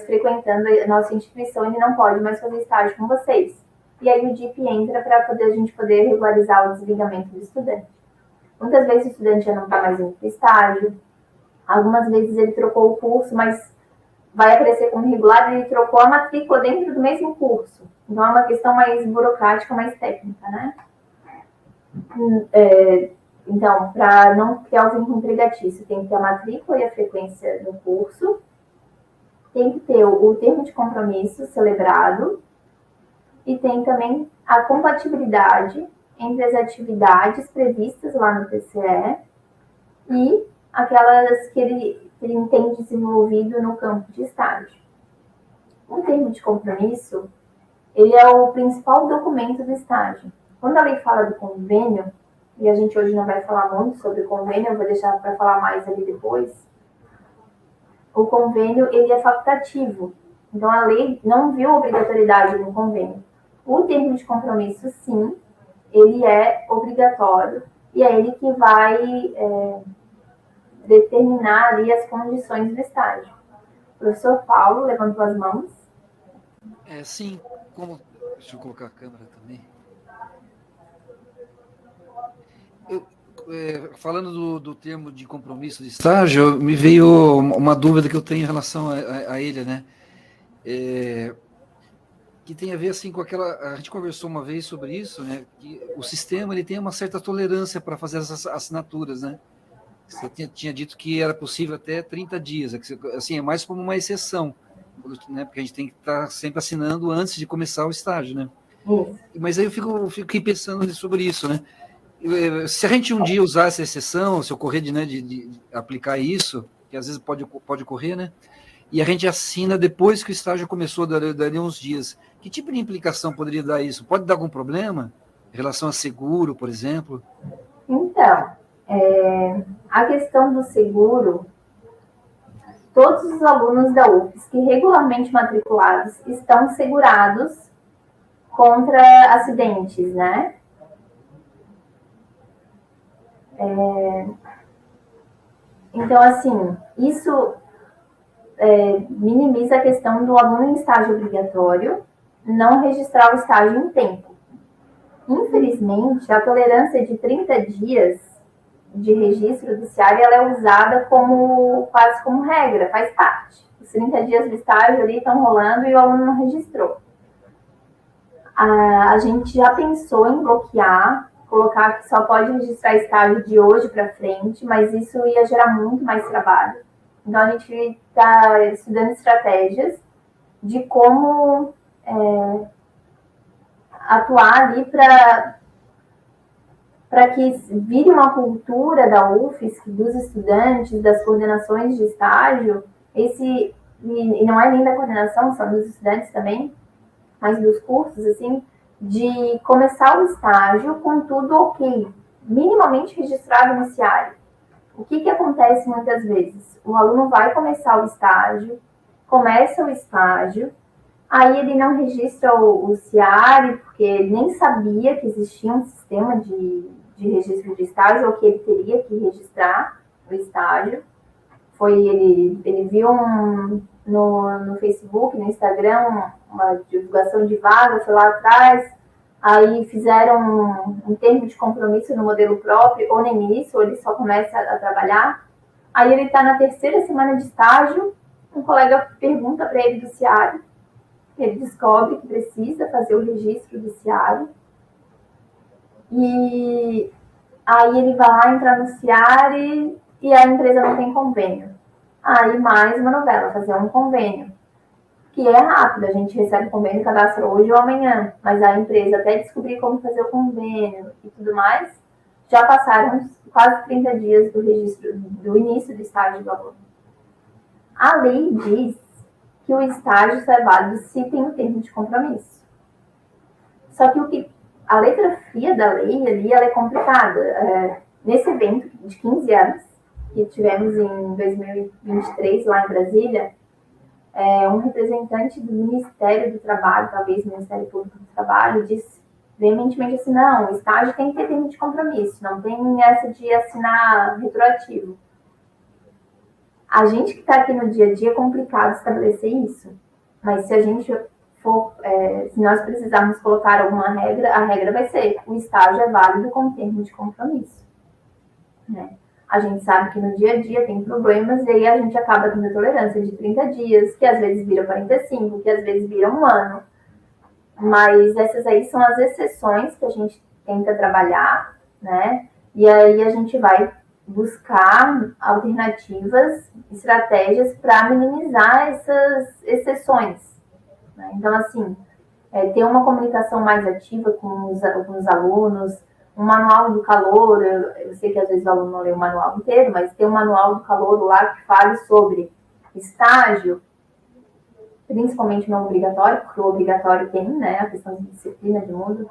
Speaker 2: frequentando a nossa instituição, ele não pode mais fazer estágio com vocês. E aí o DIP entra para a gente poder regularizar o desligamento do estudante. Muitas vezes o estudante já não está mais indo para o estágio, algumas vezes ele trocou o curso, mas vai aparecer como irregular e ele trocou a matrícula dentro do mesmo curso. Então é uma questão mais burocrática, mais técnica, né? Então, para não criar o vínculo empregatício, tem que ter a matrícula e a frequência no curso, tem que ter o termo de compromisso celebrado e tem também a compatibilidade entre as atividades previstas lá no TCE e aquelas que ele tem desenvolvido no campo de estágio. O termo de compromisso, ele é o principal documento do estágio. Quando a lei fala do convênio, e a gente hoje não vai falar muito sobre o convênio, eu vou deixar para falar mais ali depois, o convênio ele é facultativo. Então, a lei não viu obrigatoriedade no convênio. O termo de compromisso, sim, ele é obrigatório e é ele que vai determinar ali as condições do estágio. O professor Paulo levantou as mãos.
Speaker 14: Sim, deixa eu colocar a câmera também. Falando do termo de compromisso de estágio, me veio uma dúvida que eu tenho em relação a ele, né? Que tem a ver assim com a gente conversou uma vez sobre isso, né? Que o sistema ele tem uma certa tolerância para fazer essas assinaturas, né? Você tinha dito que era possível até 30 dias, assim, é mais como uma exceção, né? Porque a gente tem que estar sempre assinando antes de começar o estágio, né? Mas aí eu fiquei pensando sobre isso, né? Se a gente um dia usar essa exceção, se ocorrer de aplicar isso, que às vezes pode ocorrer, né? E a gente assina depois que o estágio começou, dali uns dias. Que tipo de implicação poderia dar isso? Pode dar algum problema em relação a seguro, por exemplo?
Speaker 2: Então, a questão do seguro, todos os alunos da UFSC regularmente matriculados estão segurados contra acidentes, né? Então, assim, isso minimiza a questão do aluno em estágio obrigatório não registrar o estágio em tempo. Infelizmente, a tolerância de 30 dias de registro do CIARE ela é usada quase como regra, faz parte. Os 30 dias do estágio ali estão rolando e o aluno não registrou. A gente já pensou em bloquear, colocar que só pode registrar estágio de hoje para frente, mas isso ia gerar muito mais trabalho. Então, a gente está estudando estratégias de como atuar ali para que vire uma cultura da UFSC, dos estudantes, das coordenações de estágio, e não é nem da coordenação, são dos estudantes também, mas dos cursos, assim, de começar o estágio com tudo ok, minimamente registrado no CIARE. O que acontece muitas vezes? O aluno vai começar o estágio, começa o estágio, aí ele não registra o CIARE, porque ele nem sabia que existia um sistema de registro de estágio, ou que ele teria que registrar o estágio. Ele viu no Facebook, no Instagram, uma divulgação de vaga, foi lá atrás, aí fizeram um termo de compromisso no modelo próprio, ou nem isso, ou ele só começa a trabalhar. Aí ele está na 3ª semana de estágio, um colega pergunta para ele do CIARE, ele descobre que precisa fazer o registro do CIARE, e aí ele vai lá entrar no CIARE e a empresa não tem convênio. Aí mais uma novela, fazer um convênio, que é rápido, a gente recebe o convênio e cadastra hoje ou amanhã, mas a empresa até descobrir como fazer o convênio e tudo mais, já passaram quase 30 dias do registro, do início do estágio do aluno. A lei diz que o estágio só é válido se tem um termo de compromisso. Só que a letra fria da lei ali, ela é complicada. Nesse evento de 15 anos, que tivemos em 2023 lá em Brasília, um representante do Ministério do Trabalho, talvez Ministério Público do Trabalho, disse veementemente assim, não, o estágio tem que ter termo de compromisso, não tem essa de assinar retroativo. A gente que está aqui no dia a dia é complicado estabelecer isso, mas se a gente se nós precisarmos colocar alguma regra, a regra vai ser, o estágio é válido com termo de compromisso, né? A gente sabe que no dia a dia tem problemas e aí a gente acaba tendo tolerância de 30 dias, que às vezes vira 45, que às vezes vira um ano. Mas essas aí são as exceções que a gente tenta trabalhar, né? E aí a gente vai buscar alternativas, estratégias para minimizar essas exceções, né? Então, assim, ter uma comunicação mais ativa com os alunos, um manual do calouro, eu sei que às vezes o aluno não lê o manual inteiro, mas tem um manual do calouro lá que fale sobre estágio, principalmente no obrigatório, porque o obrigatório tem, né, a questão de disciplina de mundo,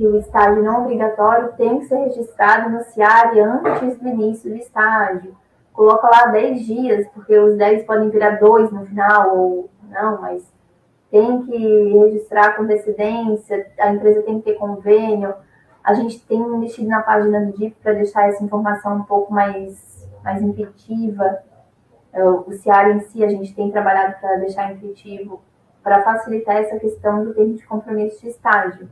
Speaker 2: que o estágio não obrigatório tem que ser registrado no CIARI antes do início do estágio. Coloca lá 10 dias, porque os 10 podem virar 2 no final, ou não, mas tem que registrar com antecedência, a empresa tem que ter convênio. A gente tem mexido na página do DIP para deixar essa informação um pouco mais intuitiva. O CIARI em si, a gente tem trabalhado para deixar intuitivo, para facilitar essa questão do termo de compromisso de estágio.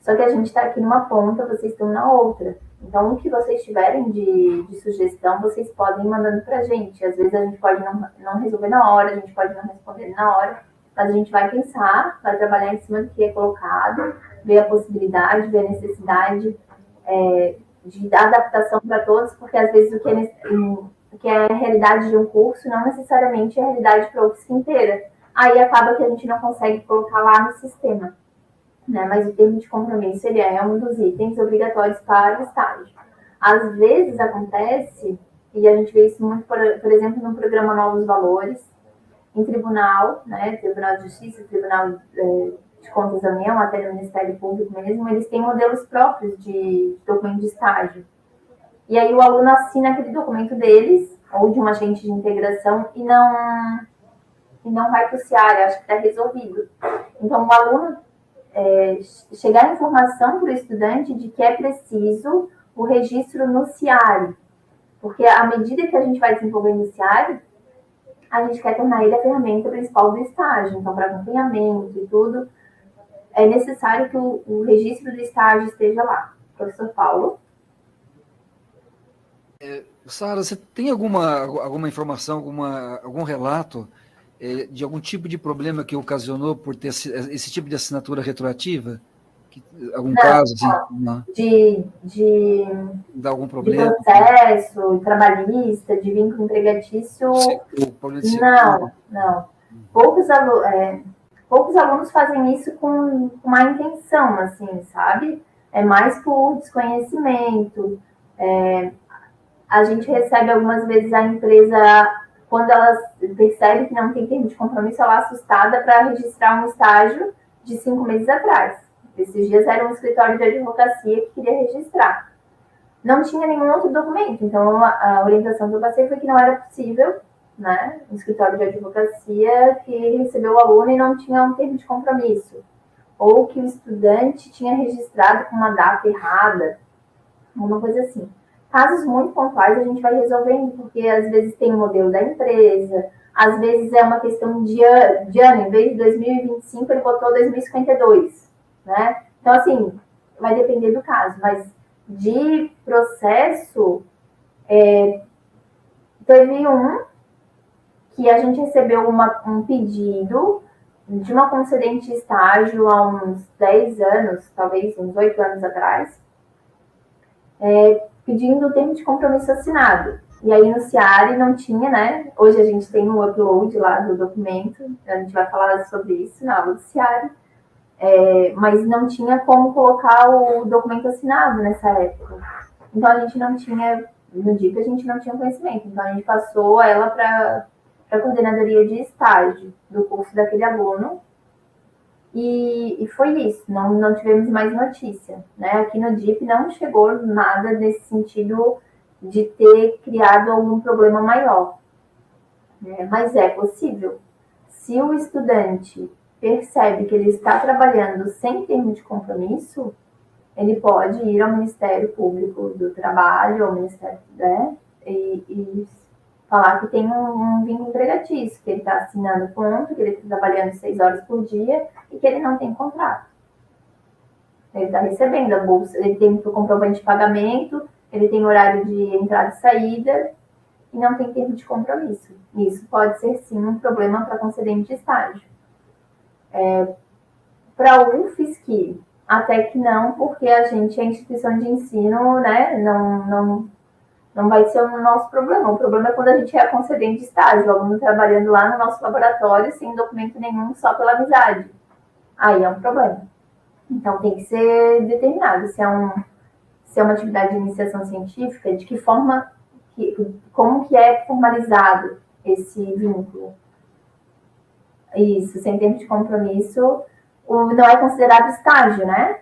Speaker 2: Só que a gente está aqui numa ponta, vocês estão na outra. Então, o que vocês tiverem de sugestão, vocês podem ir mandando para a gente. Às vezes a gente pode não resolver na hora, a gente pode não responder na hora, mas a gente vai pensar, vai trabalhar em cima do que é colocado, ver a possibilidade, ver a necessidade de dar adaptação para todos, porque às vezes o que é a realidade de um curso não necessariamente é a realidade para a UFSC inteira. Aí acaba que a gente não consegue colocar lá no sistema. Né? Mas o termo de compromisso ele é um dos itens obrigatórios para o estágio. Às vezes acontece, e a gente vê isso muito, por exemplo, no programa Novos Valores, em tribunal, né, Tribunal de Justiça, Tribunal de Contas da União, até no Ministério Público mesmo, eles têm modelos próprios de documento de estágio. E aí o aluno assina aquele documento deles, ou de um agente de integração, e não vai para o CIARI, acho que está resolvido. Então, o aluno chegar a informação para o estudante de que é preciso o registro no CIARI, porque à medida que a gente vai desenvolvendo o CIARI, a gente quer tornar ele a ferramenta principal do estágio. Então, para acompanhamento e tudo, é necessário que o registro do estágio esteja lá. Professor Paulo?
Speaker 14: Sara, você tem alguma informação, algum relato de algum tipo de problema que ocasionou por ter esse tipo de assinatura retroativa? Algum caso? Assim, dá algum problema?
Speaker 2: De processo trabalhista, de vínculo empregatício? Não. Poucos alunos fazem isso com má intenção, assim, sabe? É mais por desconhecimento. A gente recebe algumas vezes a empresa, quando ela percebe que não tem termo de compromisso, ela é assustada para registrar um estágio de 5 meses atrás. Esses dias era um escritório de advocacia que queria registrar. Não tinha nenhum outro documento, então a orientação que eu passei foi que não era possível, né? Um escritório de advocacia que recebeu o aluno e não tinha um termo de compromisso. Ou que o estudante tinha registrado com uma data errada, uma coisa assim. Casos muito pontuais a gente vai resolvendo, porque às vezes tem o modelo da empresa, às vezes é uma questão de ano, em vez de 2025 ele botou 2052, né? Então, assim, vai depender do caso, mas de processo, teve um que a gente recebeu um pedido de uma concedente de estágio há uns 10 anos, talvez uns 8 anos atrás, pedindo o termo de compromisso assinado. E aí no CIARI não tinha, né? Hoje a gente tem um upload lá do documento, a gente vai falar sobre isso na aula do CIARI, mas não tinha como colocar o documento assinado nessa época. Então a gente não tinha, no DIP a gente não tinha conhecimento, então a gente passou ela para a coordenadoria de estágio do curso daquele aluno, e foi isso, não tivemos mais notícia, né? Aqui no DIP não chegou nada nesse sentido de ter criado algum problema maior, né? Mas é possível. Se o estudante percebe que ele está trabalhando sem termo de compromisso, ele pode ir ao Ministério Público do Trabalho, ao Ministério, né? E falar que tem um vínculo empregatício, que ele está assinando ponto, que ele está trabalhando 6 horas por dia e que ele não tem contrato. Ele está recebendo a bolsa, ele tem o comprovante de pagamento, ele tem horário de entrada e saída e não tem termo de compromisso. Isso pode ser, sim, um problema para concedente de estágio. Para a UFSC, até que não, porque a gente é instituição de ensino, né, não vai ser o nosso problema. O problema é quando a gente é concedente de estágio, o aluno trabalhando lá no nosso laboratório sem documento nenhum, só pela amizade. Aí é um problema. Então tem que ser determinado se é uma atividade de iniciação científica, de que forma, como que é formalizado esse vínculo. Isso, sem termo de compromisso, não é considerado estágio, né?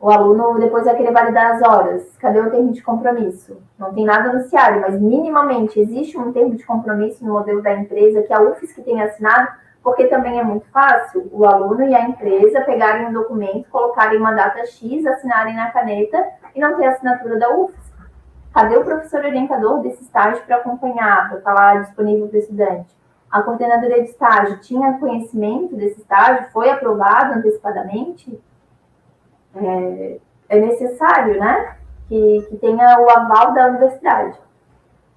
Speaker 2: O aluno depois vai querer validar as horas. Cadê o termo de compromisso? Não tem nada no CIARE, mas minimamente existe um termo de compromisso no modelo da empresa que a UFSC tem assinado, porque também é muito fácil o aluno e a empresa pegarem um documento, colocarem uma data X, assinarem na caneta e não ter a assinatura da UFSC. Cadê o professor orientador desse estágio para acompanhar, para estar lá disponível para o estudante? A coordenadoria de estágio tinha conhecimento desse estágio? Foi aprovado antecipadamente? É necessário, né, que tenha o aval da universidade.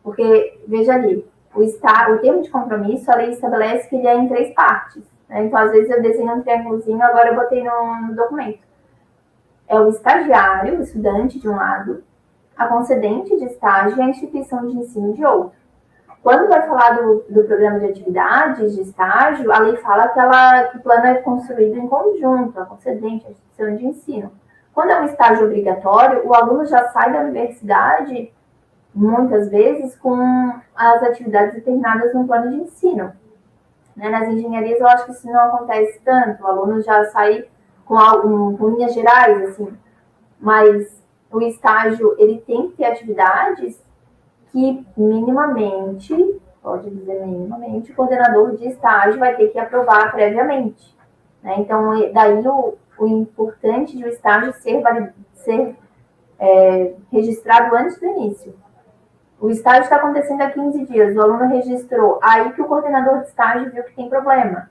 Speaker 2: Porque, veja ali, o termo de compromisso, a lei estabelece que ele é em 3 partes. Né? Então, às vezes, eu desenho um triângulozinho, agora eu botei no documento. É o estagiário, o estudante de um lado, a concedente de estágio e a instituição de ensino de outro. Quando vai falar do programa de atividades de estágio, a lei fala que o plano é construído em conjunto, a concedente, a instituição de ensino. Quando é um estágio obrigatório, o aluno já sai da universidade, muitas vezes, com as atividades determinadas no plano de ensino. Né? Nas engenharias, eu acho que isso não acontece tanto, o aluno já sai com linhas gerais, assim, mas o estágio, ele tem que ter atividades que minimamente, pode dizer minimamente, o coordenador de estágio vai ter que aprovar previamente. Né? Então, daí o importante de o estágio ser registrado antes do início. O estágio está acontecendo há 15 dias, o aluno registrou, aí que o coordenador de estágio viu que tem problema.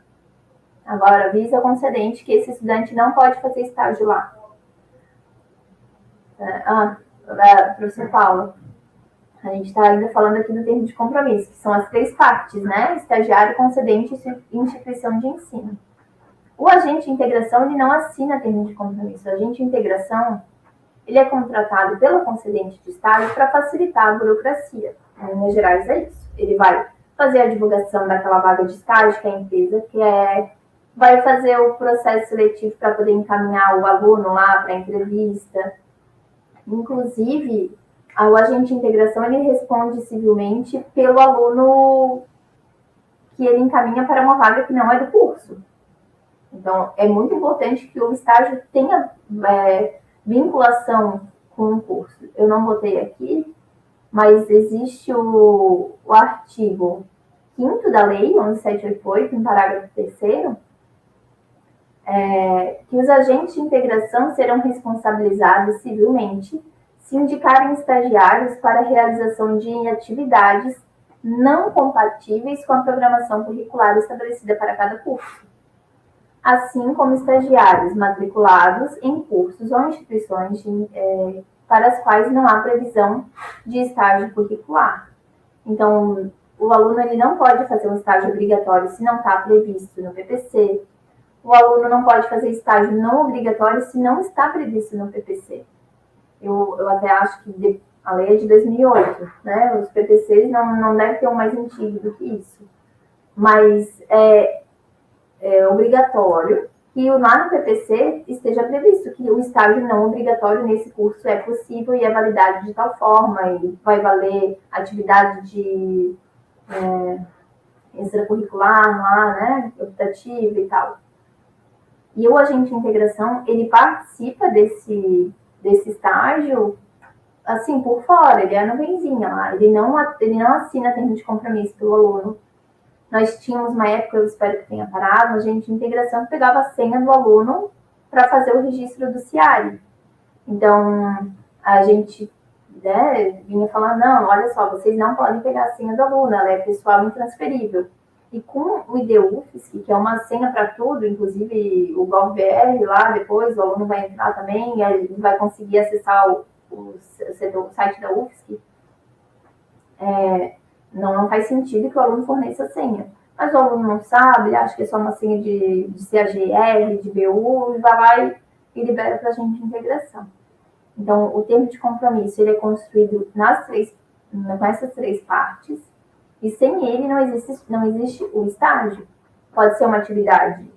Speaker 2: Agora, avisa o concedente que esse estudante não pode fazer estágio lá. Professor Paula, a gente está ainda falando aqui do termo de compromisso, que são as 3 partes, né? Estagiário, concedente e instituição de ensino. O agente de integração, ele não assina termo de compromisso. O agente de integração, ele é contratado pela concedente de estágio para facilitar a burocracia. Em linhas gerais, é isso. Ele vai fazer a divulgação daquela vaga de estágio que a empresa quer, vai fazer o processo seletivo para poder encaminhar o aluno lá para a entrevista. Inclusive, o agente de integração, ele responde civilmente pelo aluno que ele encaminha para uma vaga que não é do curso. Então, é muito importante que o estágio tenha vinculação com o curso. Eu não botei aqui, mas existe o artigo 5º da lei, 11788, em parágrafo 3º, que os agentes de integração serão responsabilizados civilmente se indicarem estagiários para a realização de atividades não compatíveis com a programação curricular estabelecida para cada curso, assim como estagiários matriculados em cursos ou instituições para as quais não há previsão de estágio curricular. Então, o aluno ele não pode fazer um estágio obrigatório se não está previsto no PPC. O aluno não pode fazer estágio não obrigatório se não está previsto no PPC. Eu até acho que a lei é de 2008, né? Os PPCs não devem ter um mais antigo do que isso. Mas é obrigatório que lá no PPC esteja previsto que o estágio não obrigatório nesse curso é possível e é validado de tal forma, e vai valer atividade de extracurricular lá, né? Optativa e tal. E o agente de integração, ele participa desse estágio, assim, por fora, ele é a nuvenzinha lá, ele não assina termo de compromisso pelo aluno. Nós tínhamos uma época, eu espero que tenha parado, a agente de integração que pegava a senha do aluno para fazer o registro do CIARE. Então, a gente vinha falando, não, olha só, vocês não podem pegar a senha do aluno, ela é pessoal intransferível. E com o IDUFSC, que é uma senha para tudo, inclusive o GovBR lá depois, o aluno vai entrar também, e ele vai conseguir acessar o site da UFSC, não faz sentido que o aluno forneça a senha. Mas o aluno não sabe, ele acha que é só uma senha de CAGR, de BU, e vai lá e libera para a gente de integração. Então, o termo de compromisso ele é construído com essas 3 partes, e sem ele não existe o estágio. Pode ser uma atividade,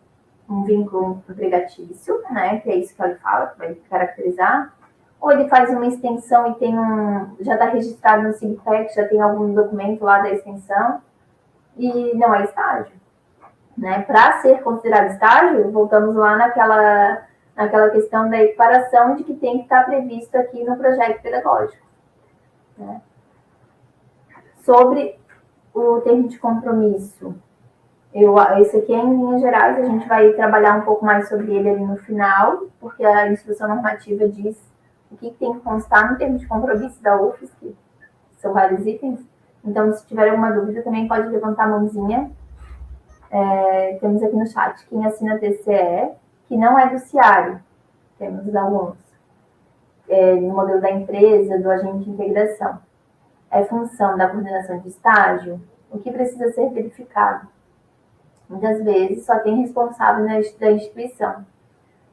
Speaker 2: um vínculo empregatício, né, que é isso que ele fala, que vai caracterizar, ou ele faz uma extensão e já está registrado no SIGPEC, já tem algum documento lá da extensão, e não é estágio. Né? Para ser considerado estágio, voltamos lá naquela questão da equiparação de que tem que estar previsto aqui no projeto pedagógico. Né? Sobre o termo de compromisso, esse aqui é em linhas gerais, a gente vai trabalhar um pouco mais sobre ele ali no final, porque a instrução normativa diz o que tem que constar no termo de compromisso da UFSC, são vários itens. Então, se tiver alguma dúvida, também pode levantar a mãozinha. Temos aqui no chat quem assina TCE, que não é do CIARI, temos alguns. No modelo da empresa, do agente de integração. É função da coordenação de estágio, o que precisa ser verificado. Muitas vezes só tem responsável da instituição.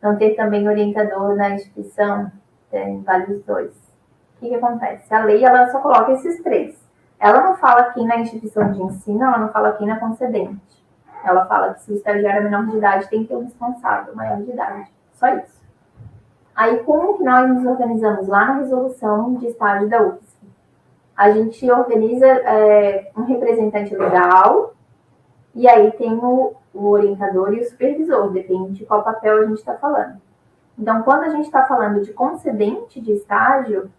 Speaker 2: Não ter também orientador na instituição, tem vários dois. O que acontece? A lei ela só coloca esses 3. Ela não fala quem na instituição de ensino, ela não fala quem na concedente. Ela fala que se o estagiário é menor de idade, tem que ter um responsável maior de idade. Só isso. Aí, como que nós nos organizamos lá na resolução de estágio da UFSC? A gente organiza um representante legal, e aí tem o orientador e o supervisor, depende de qual papel a gente está falando. Então, quando a gente está falando de concedente de estágio,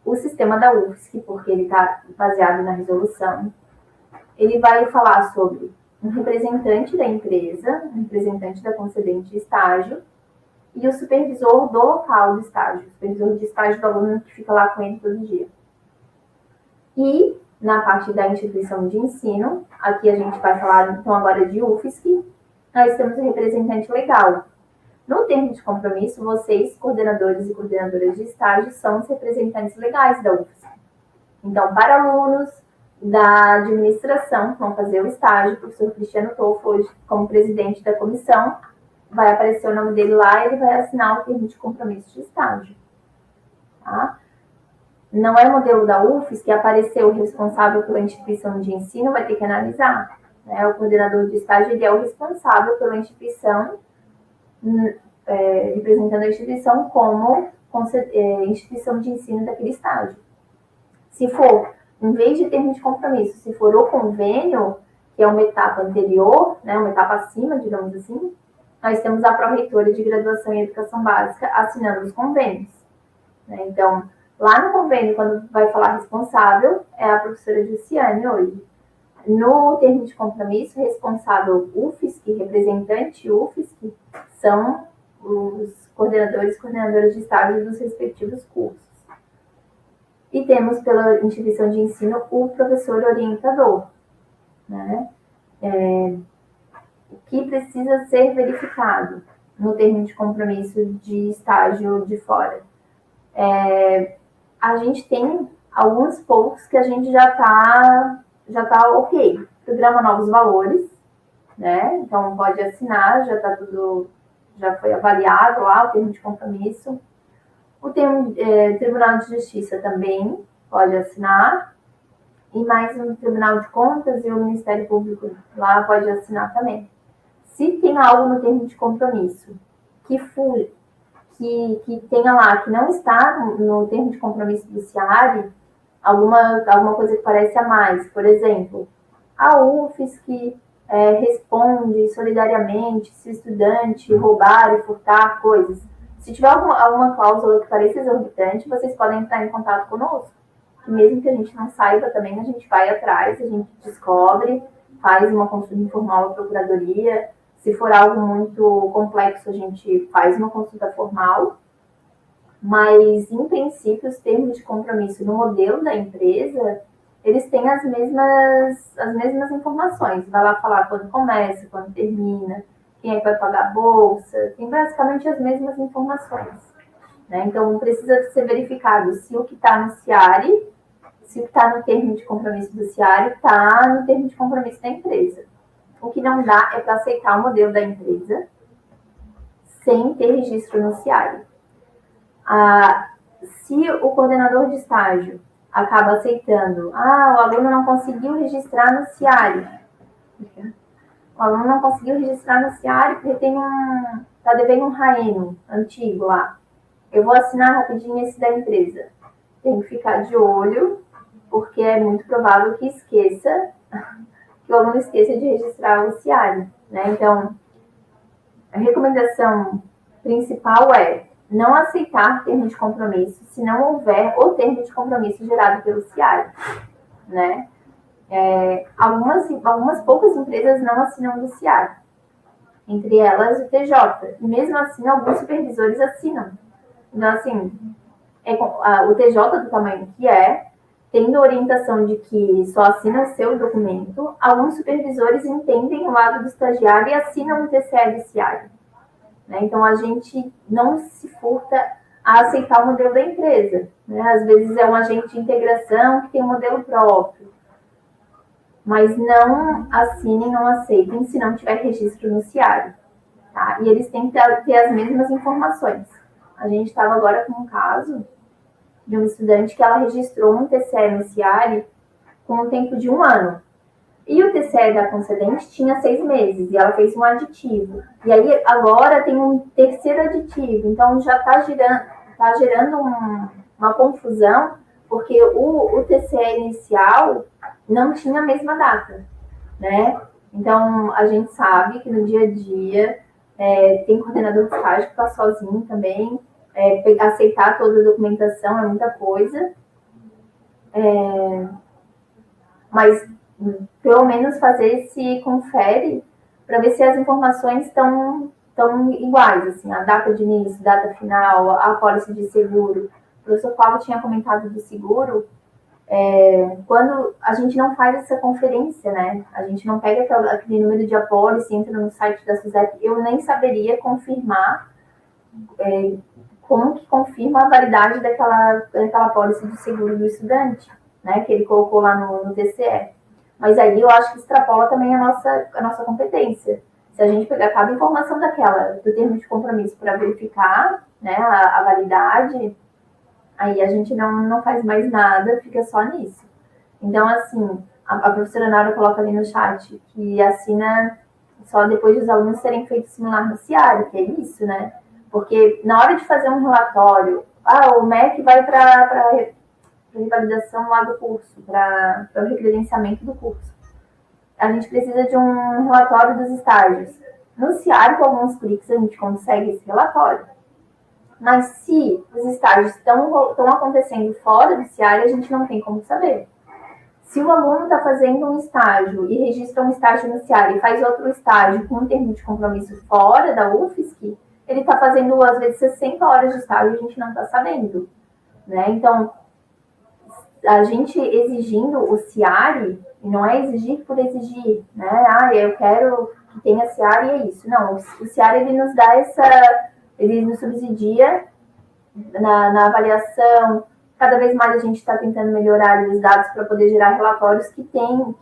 Speaker 2: o sistema da UFSC, porque ele está baseado na resolução, ele vai falar sobre um representante da empresa, um representante da concedente de estágio, e o supervisor do local do estágio, o supervisor de estágio do aluno que fica lá com ele todo dia. E, na parte da instituição de ensino, aqui a gente vai falar, então, agora de UFSC, nós temos o representante legal. No termo de compromisso, vocês, coordenadores e coordenadoras de estágio, são os representantes legais da UFSC. Então, para alunos da administração que vão fazer o estágio, o professor Cristiano Tolfo, hoje, como presidente da comissão, vai aparecer o nome dele lá e ele vai assinar o termo de compromisso de estágio. Tá? Não é modelo da UFSC que apareceu o responsável pela instituição de ensino, vai ter que analisar. Né? O coordenador de estágio ele é o responsável pela instituição, representando a instituição como instituição de ensino daquele estágio. Se for, em vez de termo de compromisso, se for o convênio, que é uma etapa anterior, né, uma etapa acima, digamos assim, nós temos a pró-reitora de graduação em educação básica assinando os convênios. Né? Então, lá no convênio, quando vai falar responsável, é a professora Jussiane hoje. No termo de compromisso, responsável UFSC, representante UFSC, são os coordenadores e coordenadoras de estágio dos respectivos cursos. E temos, pela instituição de ensino, o professor orientador. Né? O que precisa ser verificado no termo de compromisso de estágio de fora? A gente tem alguns poucos que a gente já tá ok. Programa Novos Valores, né? Então pode assinar, já tá tudo, já foi avaliado lá o termo de compromisso. O Tribunal de Justiça também pode assinar. E mais o Tribunal de Contas e o Ministério Público lá pode assinar também. Se tem algo no termo de compromisso que tenha lá, que não está no termo de compromisso do CIARI, alguma coisa que parece a mais, por exemplo, a UFSC responde solidariamente se o estudante roubar e furtar coisas. Se tiver alguma cláusula que pareça exorbitante, vocês podem entrar em contato conosco. Que mesmo que a gente não saiba também, a gente vai atrás, a gente descobre, faz uma consulta informal à procuradoria. Se for algo muito complexo, a gente faz uma consulta formal. Mas, em princípio, os termos de compromisso no modelo da empresa, eles têm as mesmas informações. Vai lá falar quando começa, quando termina, quem é que vai pagar a bolsa, tem basicamente as mesmas informações. Né? Então, precisa ser verificado se o que está no CIARI, se o que está no termo de compromisso do CIARI está no termo de compromisso da empresa. O que não dá é para aceitar o modelo da empresa sem ter registro no CIARI. Se o coordenador de estágio acaba aceitando, o aluno não conseguiu registrar no CIARI. O aluno não conseguiu registrar no CIARI porque está devendo um RAENO antigo lá. Eu vou assinar rapidinho esse da empresa. Tem que ficar de olho, porque é muito provável que o aluno esqueça de registrar o CIARI. Né? Então, a recomendação principal é não aceitar termo de compromisso se não houver o termo de compromisso gerado pelo CIARI, né? Algumas poucas empresas não assinam do CIARI, entre elas o TJ, e mesmo assim alguns supervisores assinam. Então, assim, o TJ do tamanho que tendo a orientação de que só assina o seu documento, alguns supervisores entendem o lado do estagiário e assinam o TCE do CIARI. Né? Então, a gente não se furta a aceitar o modelo da empresa. Né? Às vezes é um agente de integração que tem um modelo próprio. Mas não assinem, não aceitem se não tiver registro no CIARI. Tá? E eles têm que ter as mesmas informações. A gente estava agora com um caso de uma estudante que ela registrou um TCE no CIARI com um tempo de 1 ano. E o TCE da concedente tinha 6 meses, e ela fez um aditivo. E aí, agora tem um terceiro aditivo. Então, já está gerando uma confusão, porque o TCE inicial não tinha a mesma data, né? Então, a gente sabe que no dia a dia tem coordenador de estágio que está sozinho também, aceitar toda a documentação é muita coisa, mas pelo menos fazer esse confere para ver se as informações estão iguais, assim, a data de início, data final, a pólice de seguro. O professor Paulo tinha comentado do seguro, quando a gente não faz essa conferência, né? A gente não pega aquele número de apólice, entra no site da SUSEP, eu nem saberia confirmar como que confirma a validade daquela apólice de seguro do estudante, né? Que ele colocou lá no TCE. Mas aí eu acho que extrapola também a nossa competência. Se a gente pegar cada informação do termo de compromisso para verificar, né, a validade, aí a gente não faz mais nada, fica só nisso. Então, assim, a professora Nara coloca ali no chat que assina só depois dos alunos terem feito simular no CIARI, que é isso, né? Porque na hora de fazer um relatório, o MEC vai para revalidação lá do curso, para o recredenciamento do curso. A gente precisa de um relatório dos estágios. No CIARI, com alguns cliques, a gente consegue esse relatório. Mas se os estágios estão acontecendo fora do CIARI, a gente não tem como saber. Se o aluno está fazendo um estágio e registra um estágio no CIARI e faz outro estágio com um termo de compromisso fora da UFSC, ele está fazendo, às vezes, 60 horas de estágio e a gente não está sabendo. Né? Então, a gente exigindo o CIARI, não é exigir por exigir, né? Eu quero que tenha CIARI e é isso. Não, o CIARI, ele nos dá ele nos subsidia na avaliação. Cada vez mais a gente está tentando melhorar os dados para poder gerar relatórios que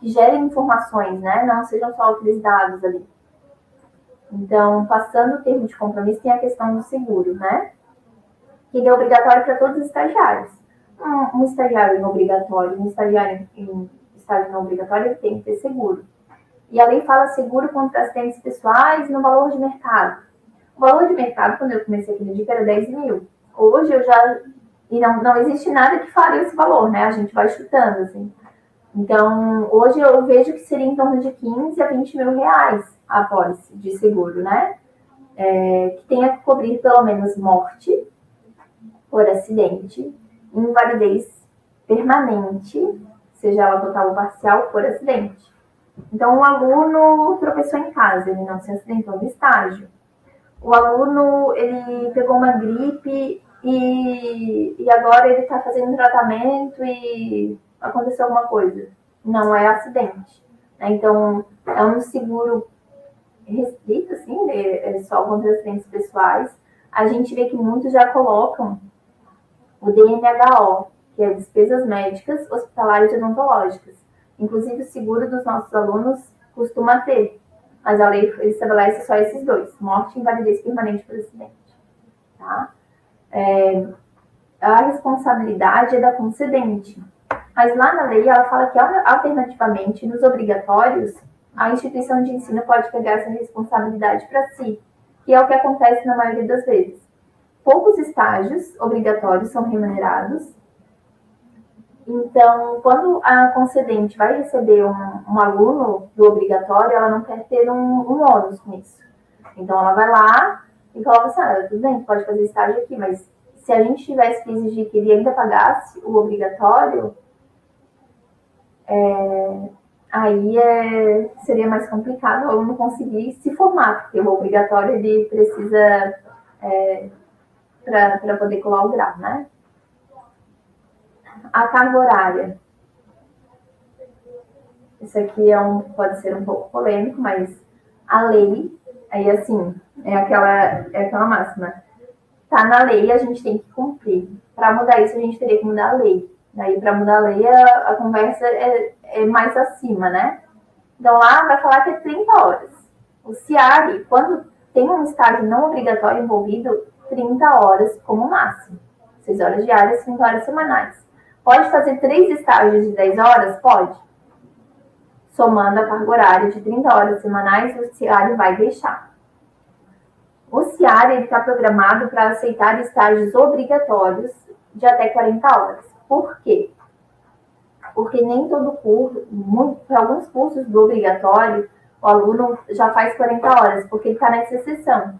Speaker 2: gerem informações, né? Não sejam só aqueles dados ali. Então, passando o termo de compromisso, tem a questão do seguro, né? Que é obrigatório para todos os estagiários. Um estagiário em obrigatório, um estagiário em estágio não obrigatório, ele tem que ter seguro. E a lei fala seguro contra acidentes pessoais no valor de mercado. O valor de mercado, quando eu comecei aqui no DIP, era 10 mil. Hoje eu já... E não existe nada que fale esse valor, né? A gente vai chutando, assim. Então, hoje eu vejo que seria em torno de 15 a 20 mil reais a apólice de seguro, né? Que tenha que cobrir pelo menos morte por acidente, invalidez permanente, seja ela total ou parcial, por acidente. Então, o aluno tropeçou em casa, ele não se acidentou no estágio. O aluno, ele pegou uma gripe e agora ele está fazendo tratamento e aconteceu alguma coisa. Não é acidente. Então, é um seguro restrito, assim, é só contra acidentes pessoais. A gente vê que muitos já colocam o DMHO, que é despesas médicas, hospitalares e odontológicas. Inclusive, o seguro dos nossos alunos costuma ter, mas a lei estabelece só esses dois, morte e invalidez permanente por acidente. Tá? A responsabilidade é da concedente, mas lá na lei ela fala que, alternativamente, nos obrigatórios, a instituição de ensino pode pegar essa responsabilidade para si, que é o que acontece na maioria das vezes. Poucos estágios obrigatórios são remunerados. Então, quando a concedente vai receber um aluno do obrigatório, ela não quer ter um ônus com isso. Então, ela vai lá, e falava assim, tudo bem, pode fazer estágio aqui, mas se a gente tivesse que exigir que ele ainda pagasse o obrigatório, aí seria mais complicado o aluno conseguir se formar, porque o obrigatório ele precisa para poder colar o grau, né? A carga horária. Isso aqui pode ser um pouco polêmico, mas a lei, aí assim, é aquela máxima. Tá na lei, a gente tem que cumprir. Para mudar isso, a gente teria que mudar a lei. Daí, para mudar a lei, a conversa é mais acima, né? Então, lá vai falar que é 30 horas. O CIARI, quando tem um estágio não obrigatório envolvido, 30 horas como máximo. 6 horas diárias, 5 horas semanais. Pode fazer 3 estágios de 10 horas? Pode. Somando a carga horária de 30 horas semanais, o CIARI vai deixar. O CIARI está programado para aceitar estágios obrigatórios de até 40 horas. Por quê? Porque nem todo curso, para alguns cursos do obrigatório, o aluno já faz 40 horas, porque ele está nessa exceção.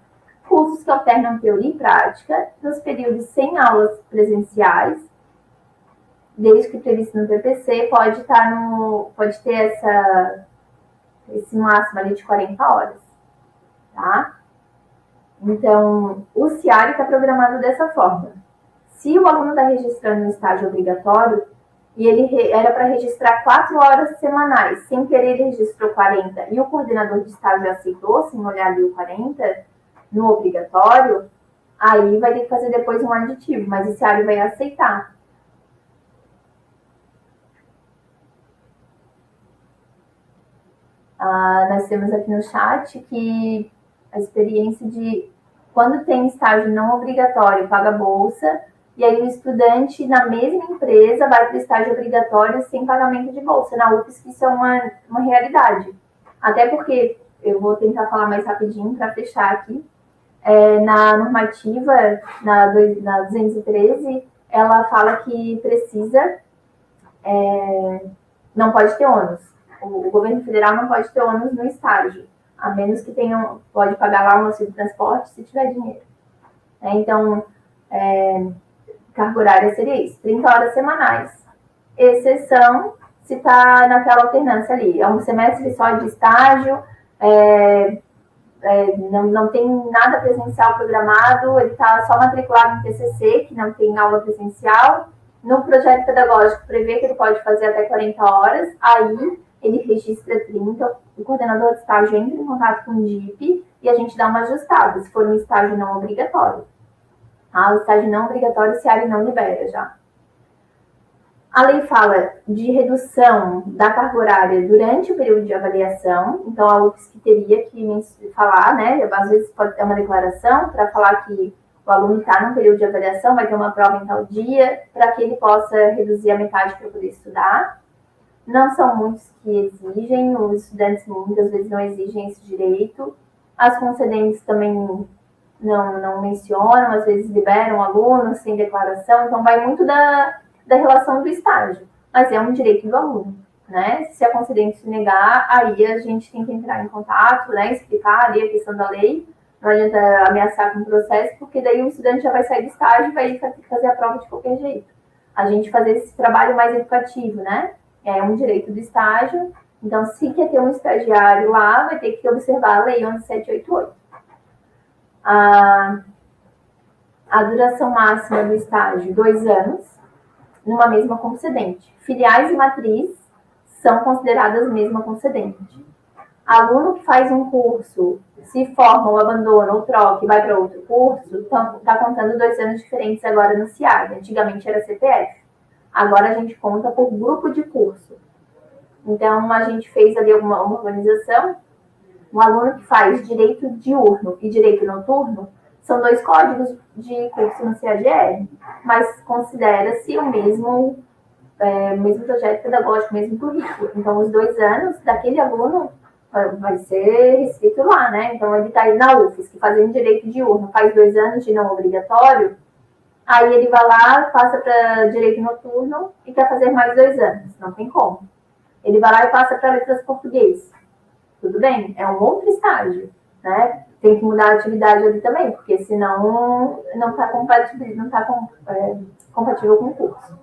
Speaker 2: Cursos que alternam teoria e prática, nos períodos sem aulas presenciais, desde que previsto no PPC, pode ter esse máximo ali de 40 horas, tá? Então, o CIARI está programado dessa forma. Se o aluno está registrando um estágio obrigatório, e ele era para registrar 4 horas semanais, sem querer ele registrou 40, e o coordenador de estágio aceitou, sem olhar ali o 40, no obrigatório, aí vai ter que fazer depois um aditivo, mas o CIARI vai aceitar. Nós temos aqui no chat que a experiência de quando tem estágio não obrigatório, paga bolsa, e aí o estudante na mesma empresa vai para o estágio obrigatório sem pagamento de bolsa. Na UFSC isso é uma realidade. Até porque, eu vou tentar falar mais rapidinho para fechar aqui, na normativa, na 213, ela fala que precisa, não pode ter ônus. O governo federal não pode ter ônus no estágio, a menos que pode pagar lá o auxílio de transporte se tiver dinheiro. Então, carga horária seria isso, 30 horas semanais. Exceção se está naquela alternância ali. É um semestre só de estágio, não tem nada presencial programado, ele está só matriculado em TCC, que não tem aula presencial. No projeto pedagógico prevê que ele pode fazer até 40 horas, aí ele registra 30, o coordenador de estágio entra em contato com o DIP e a gente dá uma ajustada, se for um estágio não obrigatório. O estágio não obrigatório, o CIARI não libera já. A lei fala de redução da carga horária durante o período de avaliação, então a UFSC teria que falar, né, às vezes pode ter uma declaração para falar que o aluno está no período de avaliação, vai ter uma prova em tal dia, para que ele possa reduzir a metade para poder estudar. Não são muitos que exigem, os estudantes muitas vezes não exigem esse direito. As concedentes também não mencionam, às vezes liberam o aluno sem declaração, então vai muito da relação do estágio, mas é um direito do aluno, né? Se a concedente se negar, aí a gente tem que entrar em contato, né, explicar ali a questão da lei, não adianta ameaçar com o processo, porque daí o estudante já vai sair do estágio e vai ter que fazer a prova de qualquer jeito. A gente fazer esse trabalho mais educativo, né? É um direito do estágio, então se quer ter um estagiário lá, vai ter que observar a lei 11788. A duração máxima do estágio, 2 anos, numa mesma concedente. Filiais e matriz são consideradas mesma concedente. Aluno que faz um curso, se forma ou abandona ou troca e vai para outro curso, está contando 2 anos diferentes agora no CIARI. Antigamente era CPF. Agora a gente conta por grupo de curso. Então, a gente fez ali uma organização. Um aluno que faz direito diurno e direito noturno são 2 códigos de curso no CAGR, mas considera-se o mesmo projeto pedagógico, o mesmo currículo. Então, os 2 anos daquele aluno vai ser restrito lá, né? Então, ele está aí na UFSC, fazendo direito diurno, faz 2 anos de não obrigatório, aí ele vai lá, passa para direito noturno e quer fazer mais 2 anos. Não tem como. Ele vai lá e passa para letras português. Tudo bem, é um outro estágio, né? tem que mudar a atividade ali também, porque senão não está compatível com o curso.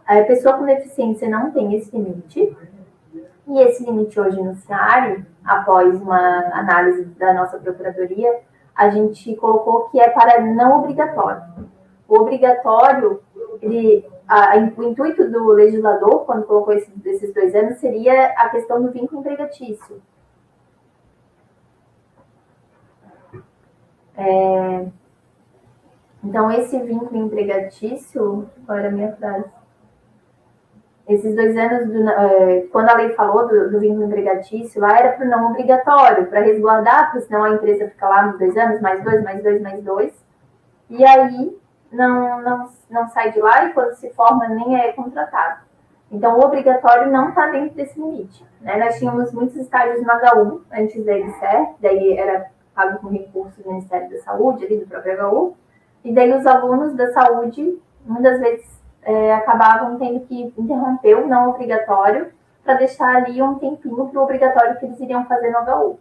Speaker 2: A pessoa com deficiência não tem esse limite, e esse limite hoje no CIARI, após uma análise da nossa procuradoria, a gente colocou que é para não obrigatório. O obrigatório, o intuito do legislador, quando colocou esses 2 anos, seria a questão do vínculo empregatício. Então, esse vínculo empregatício, qual era a minha frase? Esses 2 anos, quando a lei falou do vínculo empregatício, lá era para o não obrigatório, para resguardar, porque senão a empresa fica lá nos 2 anos, mais 2, mais 2, mais 2, e aí não sai de lá e quando se forma nem é contratado. Então, o obrigatório não está dentro desse limite. Né? Nós tínhamos muitos estágios no HU, antes da EBSER, daí era pago com recursos do Ministério da Saúde, ali do próprio HU, e daí os alunos da saúde, muitas vezes, acabavam tendo que interromper o não obrigatório para deixar ali um tempinho para o obrigatório que eles iriam fazer no HU.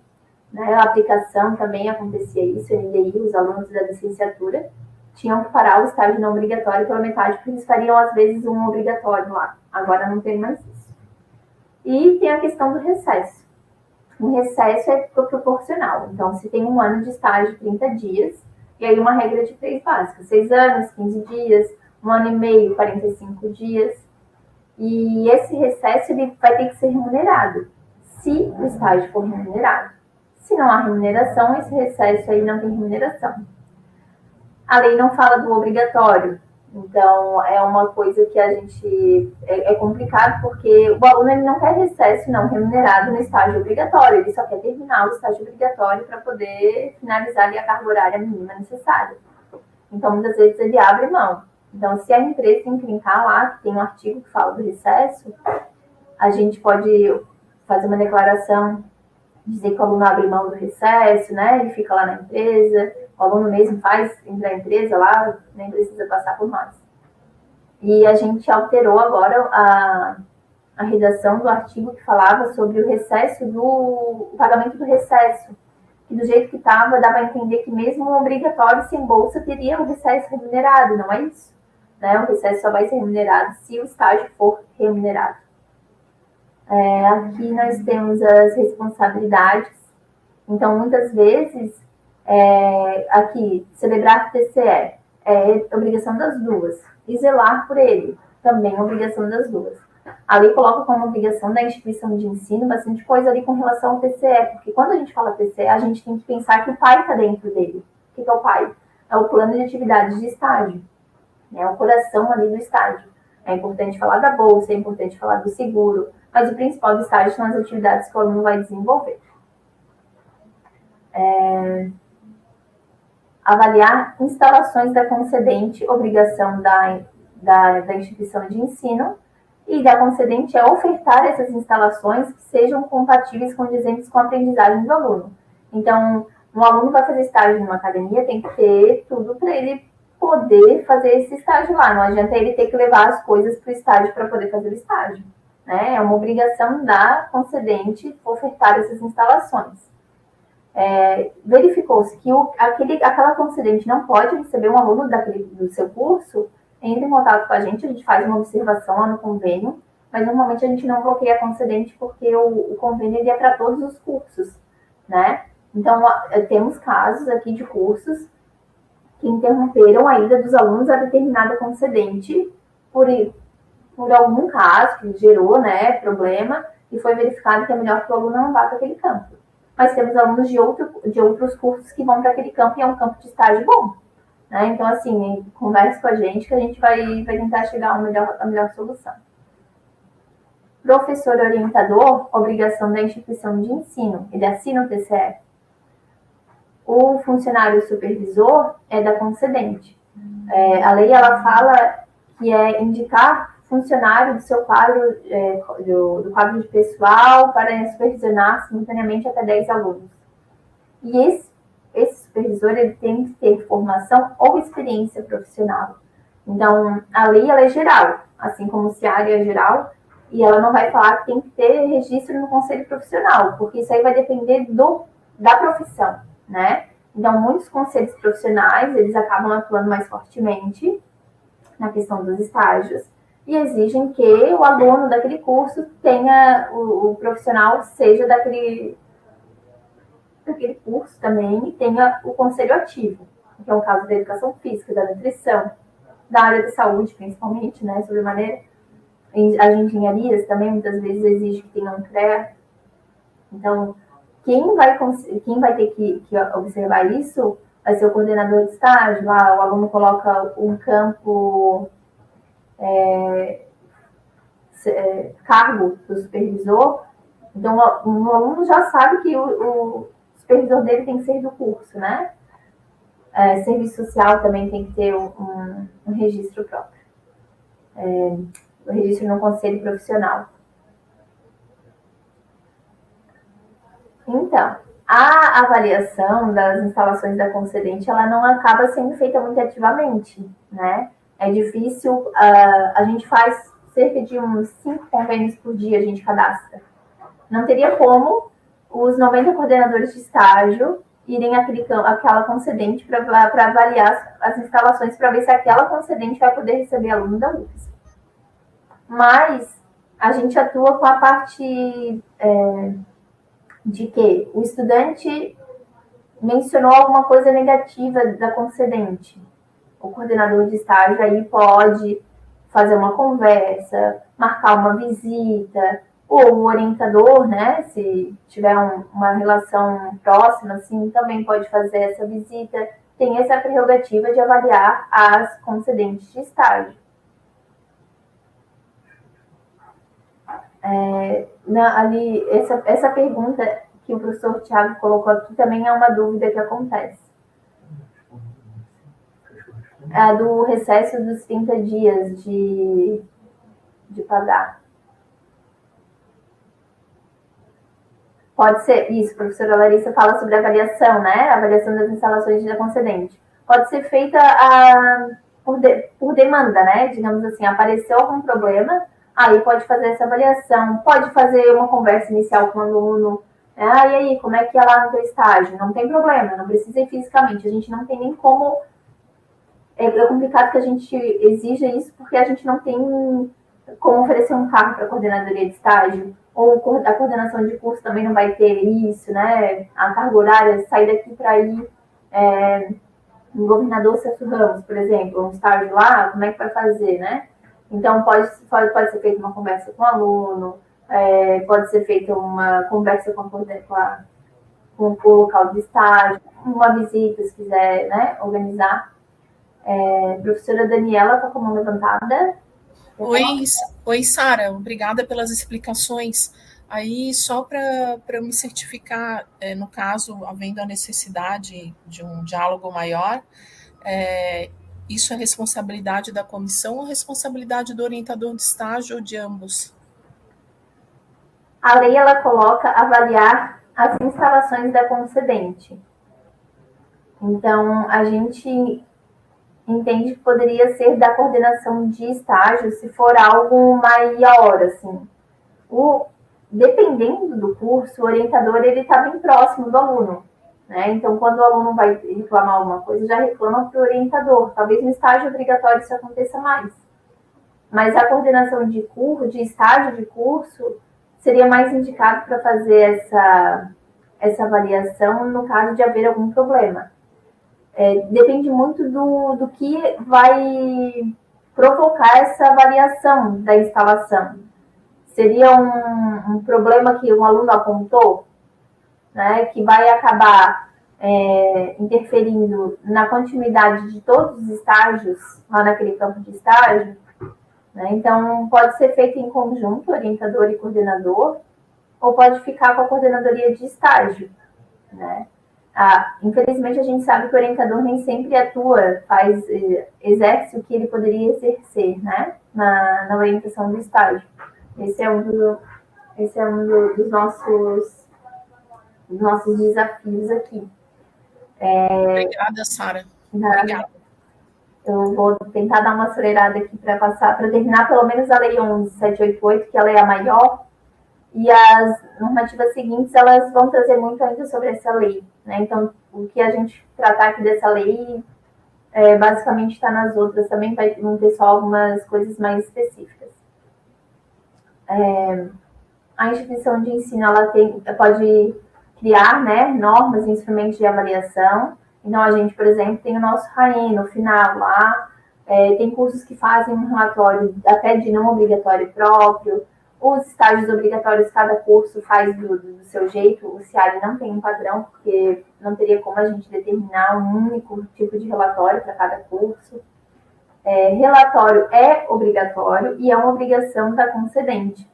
Speaker 2: Né? A aplicação também acontecia isso, NDI, os alunos da licenciatura tinham que parar o estágio não obrigatório pela metade, porque eles fariam, às vezes, um obrigatório lá. Agora não tem mais isso. E tem a questão do recesso. O recesso é proporcional. Então, se tem 1 ano de estágio, 30 dias, e aí uma regra de 3 básicas, 6 anos, 15 dias, 1 ano e meio, 45 dias. E esse recesso ele vai ter que ser remunerado, se o estágio for remunerado. Se não há remuneração, esse recesso aí não tem remuneração. A lei não fala do obrigatório, então é uma coisa que a gente é complicado, porque o aluno ele não quer recesso não remunerado no estágio obrigatório, ele só quer terminar o estágio obrigatório para poder finalizar ali a carga horária mínima necessária. Então, muitas vezes ele abre mão. Então, se a empresa encrencar lá, que tem um artigo que fala do recesso, a gente pode fazer uma declaração, dizer que o aluno abre mão do recesso, né? Ele fica lá na empresa, o aluno mesmo faz entrar na empresa lá, nem precisa passar por nós. E a gente alterou agora a redação do artigo que falava sobre o recesso, o pagamento do recesso. E do jeito que estava, dava a entender que mesmo o obrigatório sem bolsa teria um recesso remunerado, não é isso? Né? O recesso só vai ser remunerado se o estágio for remunerado. Aqui nós temos as responsabilidades. Então, muitas vezes, aqui, celebrar TCE é obrigação das duas. E zelar por ele, também é obrigação das duas. A lei coloca como obrigação da instituição de ensino bastante coisa ali com relação ao TCE, porque quando a gente fala TCE, a gente tem que pensar que o pai está dentro dele. O que é o pai? É o plano de atividades de estágio. É o coração ali do estágio. É importante falar da bolsa, é importante falar do seguro, mas o principal do estágio são as atividades que o aluno vai desenvolver. Avaliar instalações da concedente, obrigação da instituição de ensino, e da concedente é ofertar essas instalações que sejam compatíveis, condizentes com a aprendizagem do aluno. Então, um aluno vai fazer estágio numa academia, tem que ter tudo para ele poder fazer esse estágio lá. Não adianta ele ter que levar as coisas para o estágio para poder fazer o estágio. Né? É uma obrigação da concedente ofertar essas instalações. Verificou-se que aquela concedente não pode receber um aluno do seu curso, entre em contato com a gente faz uma observação lá no convênio, mas normalmente a gente não bloqueia a concedente porque o convênio ele é para todos os cursos, né? Então, temos casos aqui de cursos que interromperam a ida dos alunos a determinada concedente por algum caso que gerou, né, problema, e foi verificado que é melhor que o aluno não vá para aquele campo. Mas temos alunos de outros cursos que vão para aquele campo e é um campo de estágio bom. Né? Então, assim, converse com a gente que a gente vai tentar chegar à melhor solução. Professor orientador, obrigação da instituição de ensino. Ele assina o TCE. O funcionário supervisor é da concedente. A lei ela fala que é indicar funcionário do seu quadro, do quadro de pessoal para supervisionar simultaneamente até 10 alunos. E esse supervisor ele tem que ter formação ou experiência profissional. Então, a lei ela é geral, assim como o CIARI é geral, e ela não vai falar que tem que ter registro no conselho profissional, porque isso aí vai depender da profissão. né? Então, muitos conselhos profissionais, eles acabam atuando mais fortemente na questão dos estágios e exigem que o aluno daquele curso tenha, o profissional seja daquele curso também e tenha o conselho ativo, que é o caso da educação física, da nutrição, da área de saúde, principalmente, né, sobremaneira. As engenharias também, muitas vezes, exigem que tenha um CREA. Então, quem vai ter que observar isso vai ser o coordenador de estágio. Lá, o aluno coloca um campo cargo do supervisor. Então, o aluno já sabe que o supervisor dele tem que ser do curso, né? Serviço social também tem que ter um registro próprio. O registro no conselho profissional. Então, a avaliação das instalações da concedente, ela não acaba sendo feita muito ativamente, né? É difícil, a gente faz cerca de uns 5 convênios por dia, a gente cadastra. Não teria como os 90 coordenadores de estágio irem àquela concedente para avaliar as instalações, para ver se aquela concedente vai poder receber aluno da UFSC. Mas a gente atua com a parte de que o estudante mencionou alguma coisa negativa da concedente. O coordenador de estágio aí pode fazer uma conversa, marcar uma visita, ou o orientador, né, se tiver uma relação próxima, assim, também pode fazer essa visita. Tem essa prerrogativa de avaliar as concedentes de estágio. Essa pergunta que o professor Thiago colocou aqui também é uma dúvida que acontece. A do recesso dos 30 dias de pagar. Pode ser, isso, a professora Larissa fala sobre a avaliação, né? A avaliação das instalações da concedente. Pode ser feita por demanda, né? Digamos assim, apareceu algum problema, aí pode fazer essa avaliação, pode fazer uma conversa inicial com o aluno. E aí, como é que é lá no teu estágio? Não tem problema, não precisa ir fisicamente, a gente não tem nem como... É complicado que a gente exija isso, porque a gente não tem como oferecer um carro para a coordenadoria de estágio, ou a coordenação de curso também não vai ter isso, né? A carga horária, sair daqui para ir no Governador Celso Ramos, por exemplo, um estágio lá, como é que vai fazer, né? Então, pode ser feita uma conversa com o aluno, pode ser feita uma conversa com o local de estágio, uma visita, se quiser, né, organizar. Professora Daniela está com a mão levantada.
Speaker 16: Oi, Sara, obrigada pelas explicações. Aí, só para me certificar, no caso, havendo a necessidade de um diálogo maior, isso é responsabilidade da comissão ou responsabilidade do orientador de estágio ou de ambos?
Speaker 2: A lei, ela coloca avaliar as instalações da concedente. Então, a gente entende que poderia ser da coordenação de estágio, se for algo maior, assim. Dependendo do curso, o orientador, ele está bem próximo do aluno, né? Então, quando o aluno vai reclamar alguma coisa, já reclama para o orientador. Talvez no estágio obrigatório isso aconteça mais. Mas a coordenação de estágio de curso, seria mais indicado para fazer essa avaliação no caso de haver algum problema. Depende muito do que vai provocar essa avaliação da instalação. Seria um problema que um aluno apontou, né, que vai acabar interferindo na continuidade de todos os estágios lá naquele campo de estágio, né? Então, pode ser feito em conjunto, orientador e coordenador, ou pode ficar com a coordenadoria de estágio, né? Infelizmente, a gente sabe que o orientador nem sempre atua, exerce o que ele poderia exercer, né, na orientação do estágio. Esse é um dos nossos desafios aqui.
Speaker 16: Obrigada, Sara. Obrigada.
Speaker 2: Eu vou tentar dar uma acelerada aqui para terminar pelo menos a Lei 11.788, que ela é a maior, E as normativas seguintes, elas vão trazer muito ainda sobre essa lei, né? Então, o que a gente tratar aqui dessa lei, basicamente está nas outras, também vão ter só algumas coisas mais específicas. A instituição de ensino, ela pode criar, né, normas e instrumentos de avaliação. Então, a gente, por exemplo, tem o nosso RAEN no final lá, tem cursos que fazem um relatório até de não obrigatório próprio. Os estágios obrigatórios, cada curso faz do seu jeito. O CIARI não tem um padrão, porque não teria como a gente determinar um único tipo de relatório para cada curso. Relatório é obrigatório e é uma obrigação da concedente.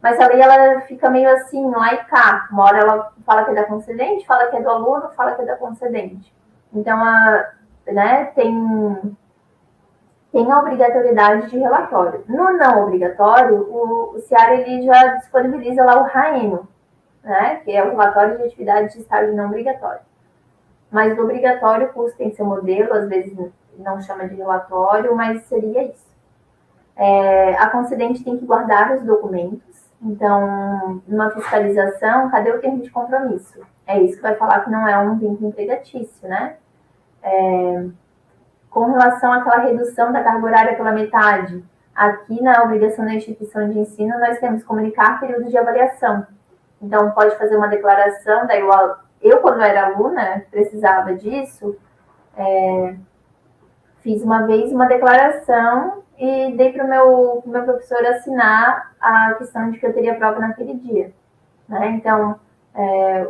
Speaker 2: Mas a lei, ela fica meio assim, lá e cá. Uma hora ela fala que é da concedente, fala que é do aluno, fala que é da concedente. Então, né, tem a obrigatoriedade de relatório. No não obrigatório, o CIARI, ele já disponibiliza lá o RAENO, né, que é o relatório de atividade de estágio não obrigatório. Mas no obrigatório, o curso tem seu modelo, às vezes não chama de relatório, mas seria isso. A concedente tem que guardar os documentos. Então, numa fiscalização, cadê o termo de compromisso? É isso que vai falar que não é um vínculo empregatício, né? Com relação àquela redução da carga horária pela metade, aqui na obrigação da instituição de ensino, nós temos que comunicar períodos de avaliação. Então, pode fazer uma declaração, daí eu quando era aluna, precisava disso, fiz uma vez uma declaração e dei para o meu professor assinar a questão de que eu teria prova naquele dia, né? Então,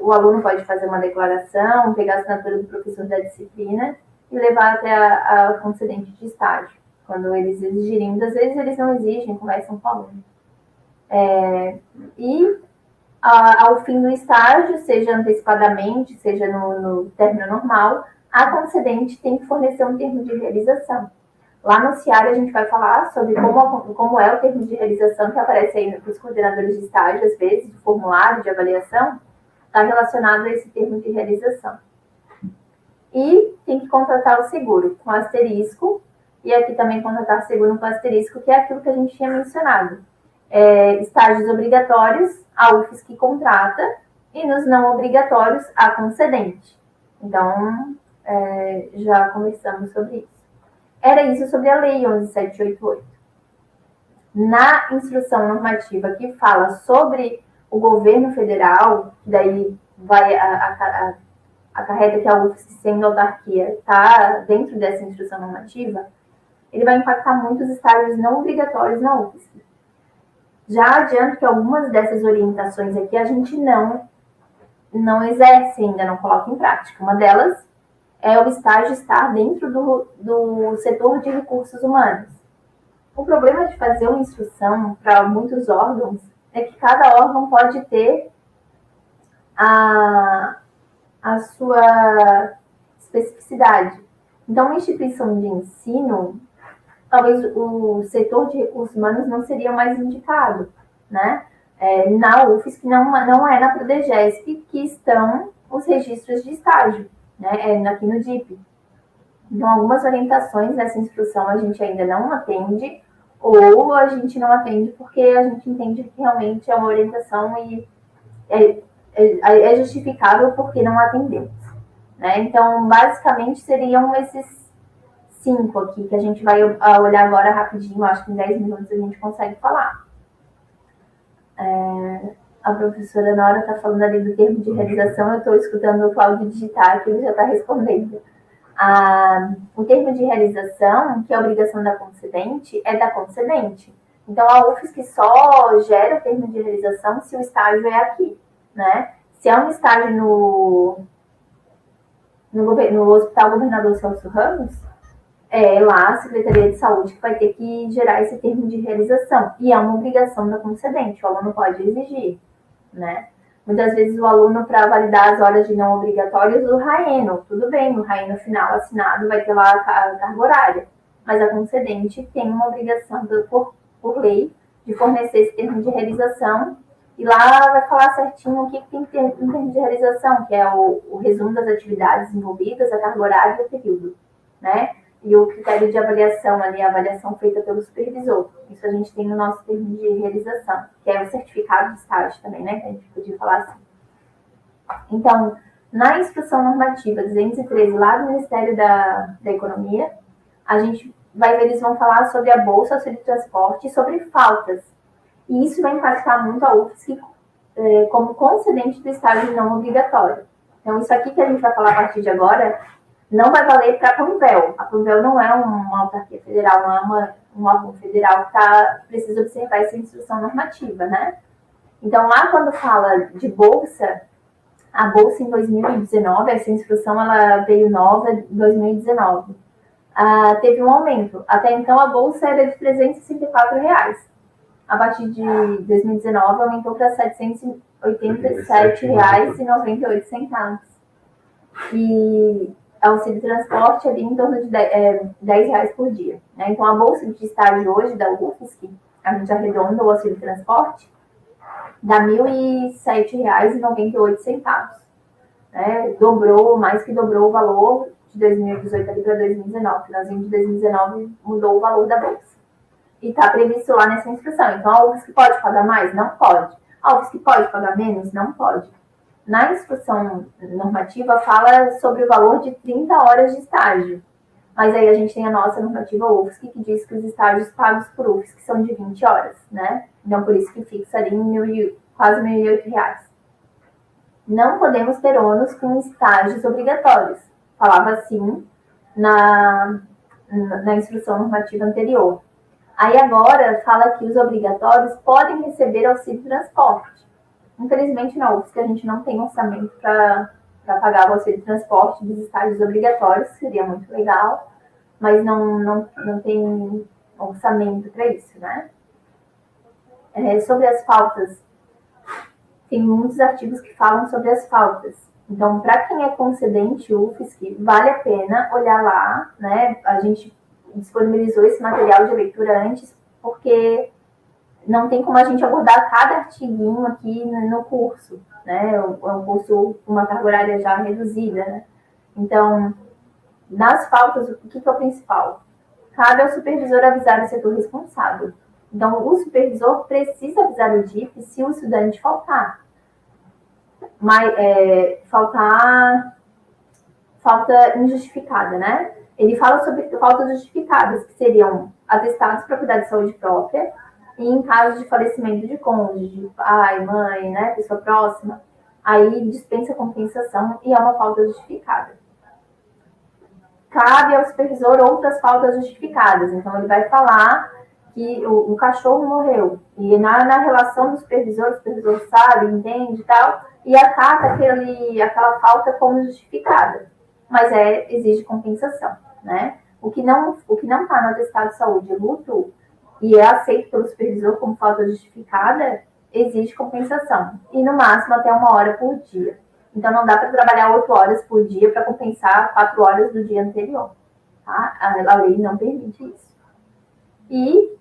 Speaker 2: o aluno pode fazer uma declaração, pegar a assinatura do professor da disciplina e levar até a concedente de estágio, quando eles exigirem. Muitas vezes eles não exigem, conversam com o aluno. Ao fim do estágio, seja antecipadamente, seja no término normal, a concedente tem que fornecer um termo de realização. Lá no CIARI a gente vai falar sobre como é o termo de realização que aparece aí para os coordenadores de estágio, às vezes, o formulário de avaliação, está relacionado a esse termo de realização. E tem que contratar o seguro com asterisco, e aqui também contratar seguro com asterisco, que é aquilo que a gente tinha mencionado. Estágios obrigatórios, a UFSC contrata, e nos não obrigatórios, a concedente. Então, já conversamos sobre isso. Era isso sobre a Lei 11.788. Na instrução normativa que fala sobre o governo federal, daí vai acarreta que a UFSC, sendo autarquia, está dentro dessa instrução normativa, ele vai impactar muitos estágios não obrigatórios na UFSC. Já adianto que algumas dessas orientações aqui a gente não exerce ainda, não coloca em prática. Uma delas é o estágio estar dentro do setor de recursos humanos. O problema de fazer uma instrução para muitos órgãos é que cada órgão pode ter a sua especificidade. Então, uma instituição de ensino, talvez o setor de recursos humanos não seria o mais indicado, né? Na UFSC, não é na Prodegesp que estão os registros de estágio, né? Aqui no DIP. Então, algumas orientações nessa instrução a gente ainda não atende, ou a gente não atende porque a gente entende que realmente é uma orientação e é justificável porque não atendemos, né? Então, basicamente, seriam esses 5 aqui, que a gente vai olhar agora rapidinho, acho que em 10 minutos a gente consegue falar. A professora Nora está falando ali do termo de realização, eu estou escutando o Cláudio digitar, que ele já está respondendo. O termo de realização, que é a obrigação da concedente, é da concedente. Então, a UFSC só gera o termo de realização se o estágio é aqui, né? Se é um estágio no Hospital Governador Celso Ramos, é lá a Secretaria de Saúde que vai ter que gerar esse termo de realização. E é uma obrigação da concedente, o aluno pode exigir, né? Muitas vezes o aluno, para validar as horas de não obrigatórias, o RAENO, tudo bem, o RAENO final assinado vai ter lá a carga horária, mas a concedente tem uma obrigação por lei de fornecer esse termo de realização, e lá vai falar certinho o que tem que ter no termo de realização, que é o resumo das atividades envolvidas, a carga horária e o período, né? e o critério de avaliação ali, a avaliação feita pelo supervisor. Isso a gente tem no nosso termo de realização, que é o certificado de estágio também, né? Que a gente podia falar assim. Então, na instrução normativa 213, lá do Ministério da Economia, a gente vai ver, eles vão falar sobre a bolsa, auxílio de transporte e sobre faltas. E isso vai impactar muito a UFSC como concedente do estágio não obrigatório. Então, isso aqui que a gente vai falar a partir de agora não vai valer para a Panvel. A Panvel não é uma autarquia federal, não é um órgão federal que precisa observar essa instrução normativa, né? Então, lá quando fala de bolsa, a bolsa em 2019, essa instrução ela veio nova em 2019, teve um aumento. Até então, a bolsa era de R$ 364. A partir de 2019, aumentou para R$ 787,98. E auxílio transporte ali em torno de R$ 10 por dia. Né? Então, a bolsa de estágio hoje da UFSC, a gente arredonda o auxílio transporte, dá R$ 1.007,98. Né? Mais que dobrou o valor de 2018 ali para 2019. Finalzinho de 2019 mudou o valor da bolsa. E está previsto lá nessa instrução. Então, a UFSC pode pagar mais? Não pode. A UFSC pode pagar menos? Não pode. Na instrução normativa, fala sobre o valor de 30 horas de estágio. Mas aí a gente tem a nossa normativa UFSC, que diz que os estágios pagos por UFSC são de 20 horas, né? Então, por isso que fixa ali em quase R$ 1.008. Não podemos ter ônus com estágios obrigatórios. Falava assim na instrução normativa anterior. Aí agora fala que os obrigatórios podem receber auxílio transporte. Infelizmente, na UFSC, a gente não tem orçamento para pagar o auxílio transporte dos estágios obrigatórios, seria muito legal, mas não tem orçamento para isso, né? Sobre as faltas, tem muitos artigos que falam sobre as faltas. Então, para quem é concedente UFSC, vale a pena olhar lá, né? A gente disponibilizou esse material de leitura antes, porque não tem como a gente abordar cada artiguinho aqui no curso, né? É um curso com uma carga horária já reduzida, né? Então, nas faltas, o que é o principal? Cabe ao supervisor avisar o setor responsável. Então, o supervisor precisa avisar o DIP se o estudante faltar. Mas, falta injustificada, né? Ele fala sobre faltas justificadas, que seriam atestados para cuidar de saúde própria, e em caso de falecimento de cônjuge, pai, mãe, né, pessoa próxima, aí dispensa compensação e é uma falta justificada. Cabe ao supervisor outras faltas justificadas. Então, ele vai falar que o cachorro morreu. E na relação do supervisor, o supervisor sabe, entende e tal, e acata aquela falta como justificada. Mas exige compensação, né? O que não está no atestado de saúde, luto, e é aceito pelo supervisor como falta justificada, exige compensação. E no máximo até 1 hora por dia. Então não dá para trabalhar 8 horas por dia para compensar 4 horas do dia anterior. Tá? A lei não permite isso. E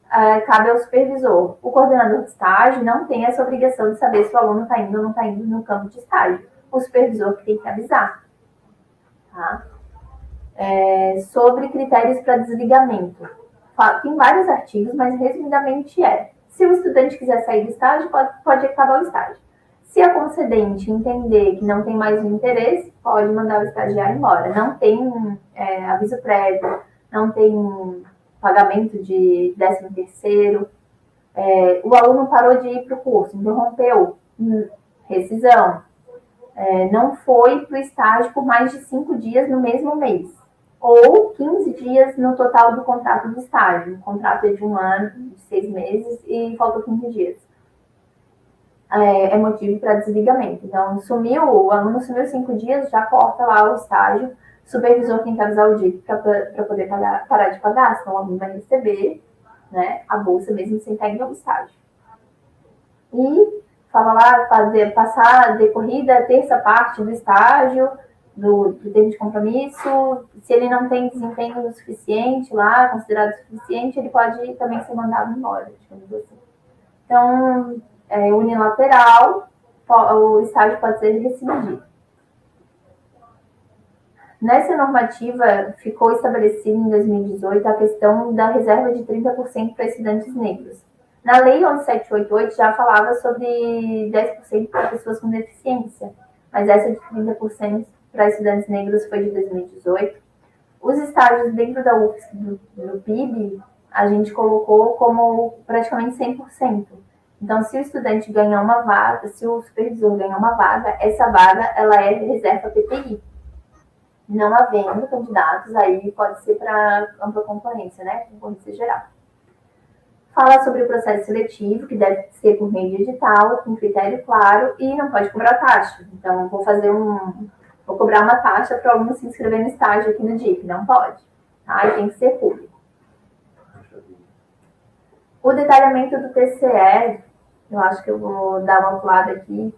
Speaker 2: cabe ao supervisor. O coordenador de estágio não tem essa obrigação de saber se o aluno está indo ou não está indo no campo de estágio. O supervisor que tem que avisar. Tá? Sobre critérios para desligamento. Tem vários artigos, mas resumidamente se o estudante quiser sair do estágio, pode acabar o estágio. Se a concedente entender que não tem mais um interesse, pode mandar o estagiário embora. Não tem aviso prévio, não tem pagamento de 13º. O aluno parou de ir para o curso, interrompeu, rescisão. Não foi para o estágio por mais de 5 dias no mesmo mês. Ou 15 dias no total do contrato de estágio. O contrato é de 1 ano, de 6 meses, e faltam 15 dias. É motivo para desligamento. Então, o aluno sumiu 5 dias, já corta lá o estágio. O supervisor tem que avisar o DIP para poder parar de pagar, senão o aluno vai receber, né, a bolsa mesmo sem estar indo ao estágio. E fala lá, passar decorrida a terça parte do estágio, do termo de compromisso. Se ele não tem desempenho suficiente lá, considerado suficiente, ele pode também ser mandado embora, digamos assim. Então, unilateral, o estágio pode ser rescindido. Nessa normativa, ficou estabelecida em 2018 a questão da reserva de 30% para estudantes negros. Na Lei 11788 já falava sobre 10% para pessoas com deficiência, mas essa de 30% para estudantes negros foi de 2018. Os estágios dentro da UFSC do PIB, a gente colocou como praticamente 100%. Então, se o estudante ganhar uma vaga, se o supervisor ganhar uma vaga, essa vaga ela é reserva PPI. Não havendo candidatos, aí pode ser para ampla concorrência, né? Concorrência geral. Fala sobre o processo seletivo, que deve ser por meio de edital, com critério claro, e não pode cobrar taxa. Então, vou cobrar uma taxa para o aluno se inscrever no estágio aqui no DIP. Não pode. Tá? E tem que ser público. O detalhamento do TCE, eu acho que eu vou dar uma pulada aqui.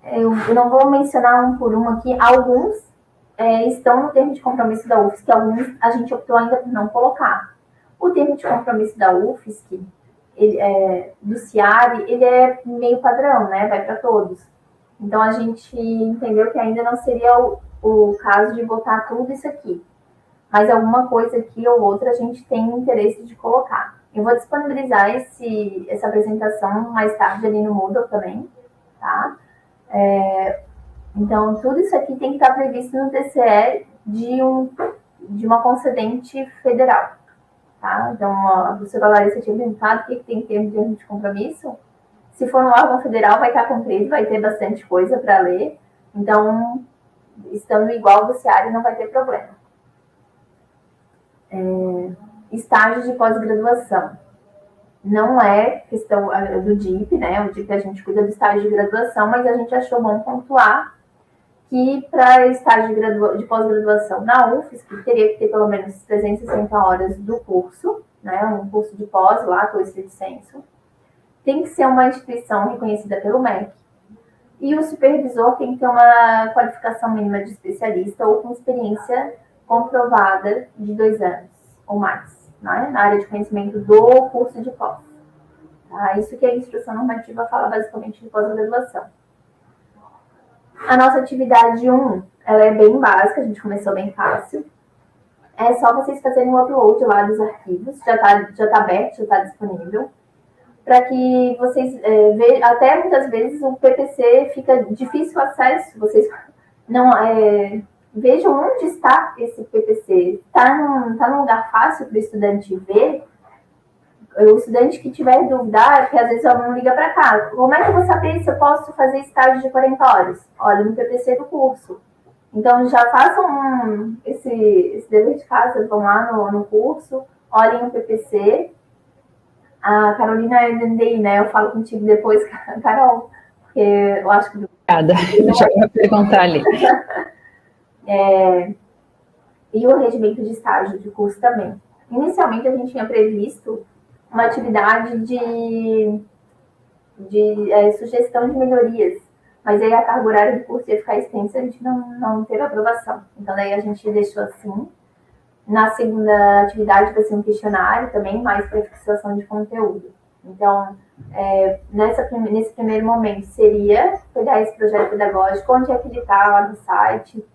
Speaker 2: Eu não vou mencionar um por um aqui. Alguns estão no termo de compromisso da UFSC, que alguns a gente optou ainda por não colocar. O termo de compromisso da UFSC, do CIARE, ele é meio padrão, né? Vai para todos. Então, a gente entendeu que ainda não seria o caso de botar tudo isso aqui. Mas alguma coisa aqui ou outra a gente tem interesse de colocar. Eu vou disponibilizar essa apresentação mais tarde ali no Moodle também, tá? Então, tudo isso aqui tem que estar previsto no TCE de uma concedente federal, tá? Então, a professora Larissa tinha perguntado o que tem em termos de compromisso. Se for no órgão federal, vai estar comprido, vai ter bastante coisa para ler. Então, estando igual do CIARE, não vai ter problema. Estágio de pós-graduação. Não é questão do DIP, né? O DIP a gente cuida do estágio de graduação, mas a gente achou bom pontuar que para estágio de pós-graduação na UFSC, teria que ter pelo menos 360 horas do curso, né? Um curso de pós lá, com esse licença. Tem que ser uma instituição reconhecida pelo MEC. E o supervisor tem que ter uma qualificação mínima de especialista ou com experiência comprovada de 2 anos ou mais, né? Na área de conhecimento do curso de pós. Tá? Isso que a instrução normativa fala basicamente de pós-graduação. A nossa atividade 1, ela é bem básica, a gente começou bem fácil. É só vocês fazerem o upload lá dos arquivos, já tá aberto, já está disponível. Para que vocês vejam, até muitas vezes o PPC fica difícil o acesso, vocês não vejam onde está esse PPC. Está num lugar fácil para o estudante ver. O estudante que tiver dúvida, que às vezes o aluno liga para cá, como é que eu vou saber se eu posso fazer estágio de 40 horas? Olha, no PPC do curso. Então, já façam esse dever de casa, vão lá no curso, olhem o PPC. A Carolina é do NDI, né? Eu falo contigo depois, Carol, porque eu acho que...
Speaker 12: Obrigada, já ia perguntar ali.
Speaker 2: E o regimento de estágio de curso também. Inicialmente, a gente tinha previsto uma atividade de sugestão de melhorias, mas aí a carga horária do curso ia ficar extensa, a gente não teve aprovação. Então, daí a gente deixou assim. Na segunda atividade vai ser um questionário também, mais para fixação de conteúdo. Então, nesse primeiro momento, seria pegar esse projeto pedagógico, onde é que ele está lá no site,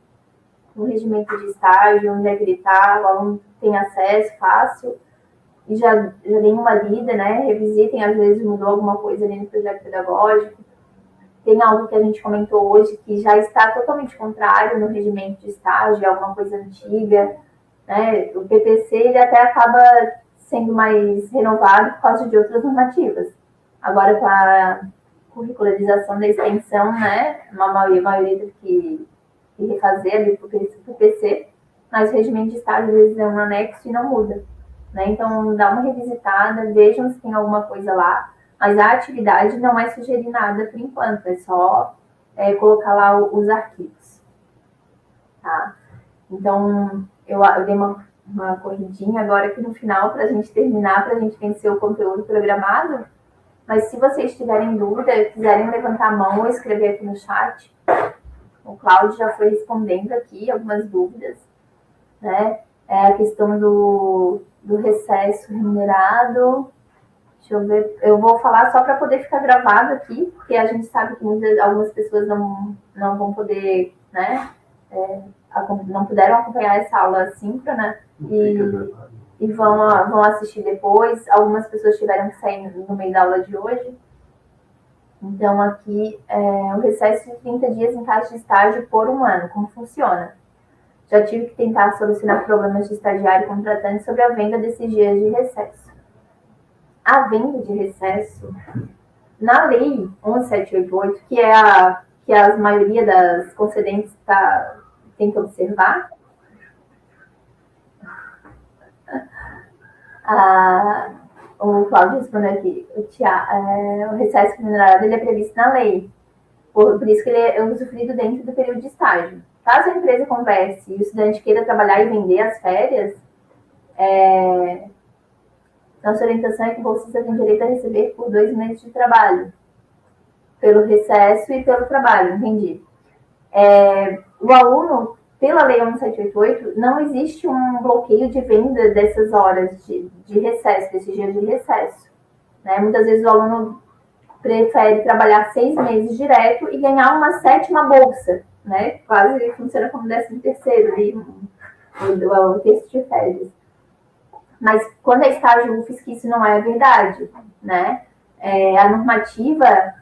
Speaker 2: no regimento de estágio, onde é que ele está, o aluno tem acesso fácil, e já deem uma lida, né? Revisitem, às vezes mudou alguma coisa ali no projeto pedagógico. Tem algo que a gente comentou hoje que já está totalmente contrário no regimento de estágio, alguma coisa antiga, né? O PPC ele até acaba sendo mais renovado por causa de outras normativas. Agora, com a curricularização da extensão, né? A maioria teve que refazer ali para o PPC, mas o regimento de estágio, às vezes, é um anexo e não muda. Né? Então, dá uma revisitada, vejam se tem alguma coisa lá, mas a atividade não é sugerir nada por enquanto, é só colocar lá os arquivos. Tá? Então, eu dei uma corridinha agora aqui no final para a gente terminar, para a gente vencer o conteúdo programado, mas se vocês tiverem dúvida, quiserem levantar a mão ou escrever aqui no chat, o Cláudio já foi respondendo aqui algumas dúvidas, né? A questão do recesso remunerado. Deixa eu ver. Eu vou falar só para poder ficar gravado aqui, porque a gente sabe que algumas pessoas não vão poder, né, não puderam acompanhar essa aula síncrona e vão assistir depois. Algumas pessoas tiveram que sair no meio da aula de hoje. Então, aqui, o recesso de 30 dias em caso de estágio por um ano. Como funciona? Já tive que tentar solucionar problemas de estagiário e contratante sobre a venda desses dias de recesso. A venda de recesso, na lei 11788, que a maioria das concedentes tem que observar, o Cláudio respondeu aqui, o recesso remunerado ele é previsto na lei, por isso que ele é usufruído dentro do período de estágio. Caso a empresa converse e o estudante queira trabalhar e vender as férias, nossa orientação é que o bolsista tem direito a receber por 2 meses de trabalho, pelo recesso e pelo trabalho, entendi. O aluno, pela lei 1788, não existe um bloqueio de venda dessas horas de recesso, desses dias de recesso. Né? Muitas vezes o aluno prefere trabalhar 6 meses direto e ganhar uma 7ª bolsa, né? Quase funciona como 13º, o texto de férias. Mas quando é estágio UFSC, isso não é verdade, né? A normativa,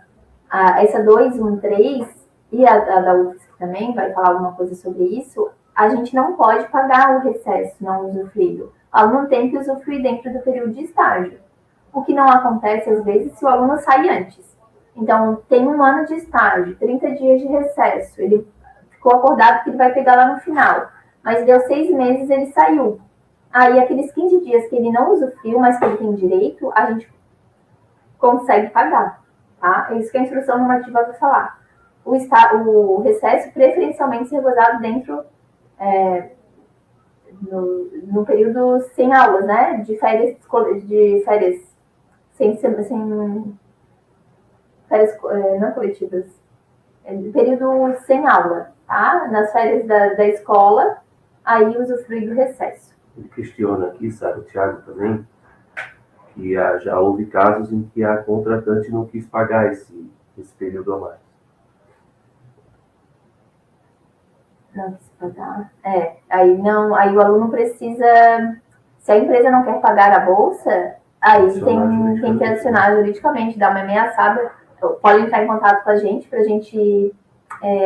Speaker 2: essa 213, e a da UFSC também vai falar alguma coisa sobre isso, a gente não pode pagar o recesso não usufruído. O aluno tem que usufruir dentro do período de estágio. O que não acontece, às vezes, se o aluno sai antes. Então, tem 1 ano de estágio, 30 dias de recesso, ele ficou acordado que ele vai pegar lá no final, mas deu 6 meses, ele saiu. Aí, aqueles 15 dias que ele não usufruiu, mas que ele tem direito, a gente consegue pagar, tá? É isso que a instrução normativa vai falar. O recesso preferencialmente ser gozado dentro, no período sem aulas, né? De férias sem férias não coletivas, período sem aula, tá? Nas férias da escola, aí usufrui do recesso.
Speaker 3: Ele questiona aqui, sabe, o Thiago também, que já houve casos em que a contratante não quis pagar esse período a mais.
Speaker 2: Não quis pagar. Aí o aluno precisa, se a empresa não quer pagar a bolsa, aí tem que adicionar juridicamente, dar uma ameaçada, pode entrar em contato com a gente para a gente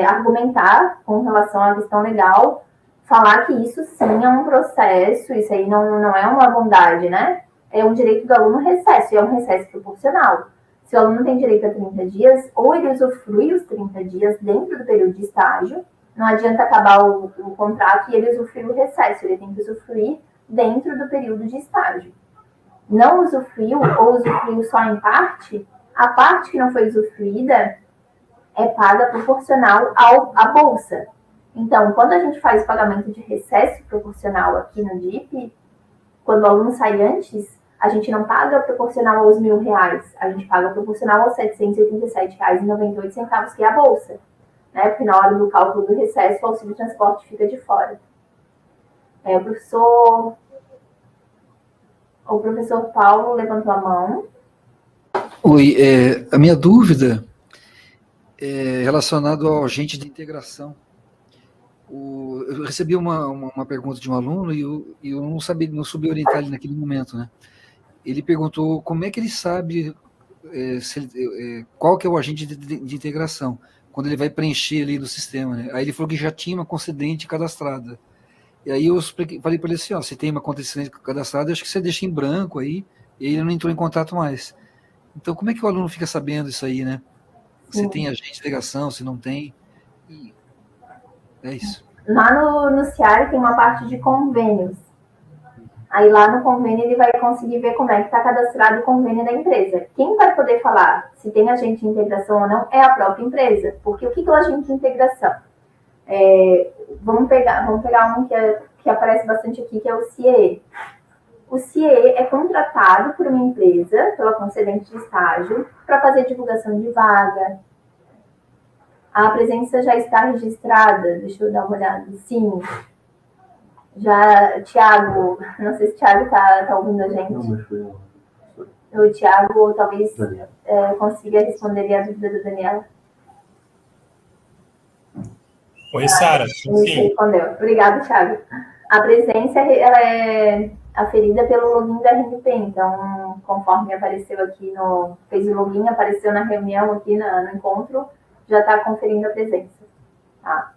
Speaker 2: argumentar com relação à questão legal, falar que isso sim é um processo, isso aí não é uma bondade, né? É um direito do aluno recesso, e é um recesso proporcional. Se o aluno tem direito a 30 dias, ou ele usufrui os 30 dias dentro do período de estágio, não adianta acabar o contrato e ele usufrui o recesso, ele tem que usufruir dentro do período de estágio. Não usufruiu ou usufruiu só em parte, a parte que não foi usufruída é paga proporcional à bolsa. Então, quando a gente faz o pagamento de recesso proporcional aqui no DIP, quando o aluno sai antes, a gente não paga proporcional aos R$1.000, a gente paga proporcional aos R$787,98, que é a bolsa. Né? Porque na hora do cálculo do recesso, o auxílio de transporte fica de fora. O professor Paulo levantou a mão.
Speaker 14: Oi, a minha dúvida é relacionada ao agente de integração. Eu recebi uma pergunta de um aluno e eu não soube orientar ele naquele momento, né? Ele perguntou como é que ele sabe qual que é o agente de integração, quando ele vai preencher ali no sistema, né? Aí ele falou que já tinha uma concedente cadastrada. E aí eu falei para ele assim, se tem uma concedente cadastrada, acho que você deixa em branco aí, e ele não entrou em contato mais. Então, como é que o aluno fica sabendo isso aí, né? Se tem agente de integração, se não tem... É isso.
Speaker 2: Lá no CIAR tem uma parte de convênios. Aí lá no convênio ele vai conseguir ver como é que está cadastrado o convênio da empresa. Quem vai poder falar se tem agente de integração ou não é a própria empresa. Porque o que é o agente de integração? Vamos pegar um que aparece bastante aqui, que é o CIE. O CIE é contratado por uma empresa, pela concedente de estágio, para fazer divulgação de vaga. A presença já está registrada, deixa eu dar uma olhada. Sim. Já, Thiago, não sei se o Thiago está ouvindo a gente.
Speaker 3: Não, mas foi
Speaker 2: O Thiago talvez consiga responder a dúvida do Daniela.
Speaker 1: Oi, Sara.
Speaker 2: Respondeu. Obrigada, Thiago. A presença ela é aferida pelo login da RNP, então, conforme apareceu aqui fez o login, apareceu na reunião aqui no encontro, já está conferindo a presença. Tá?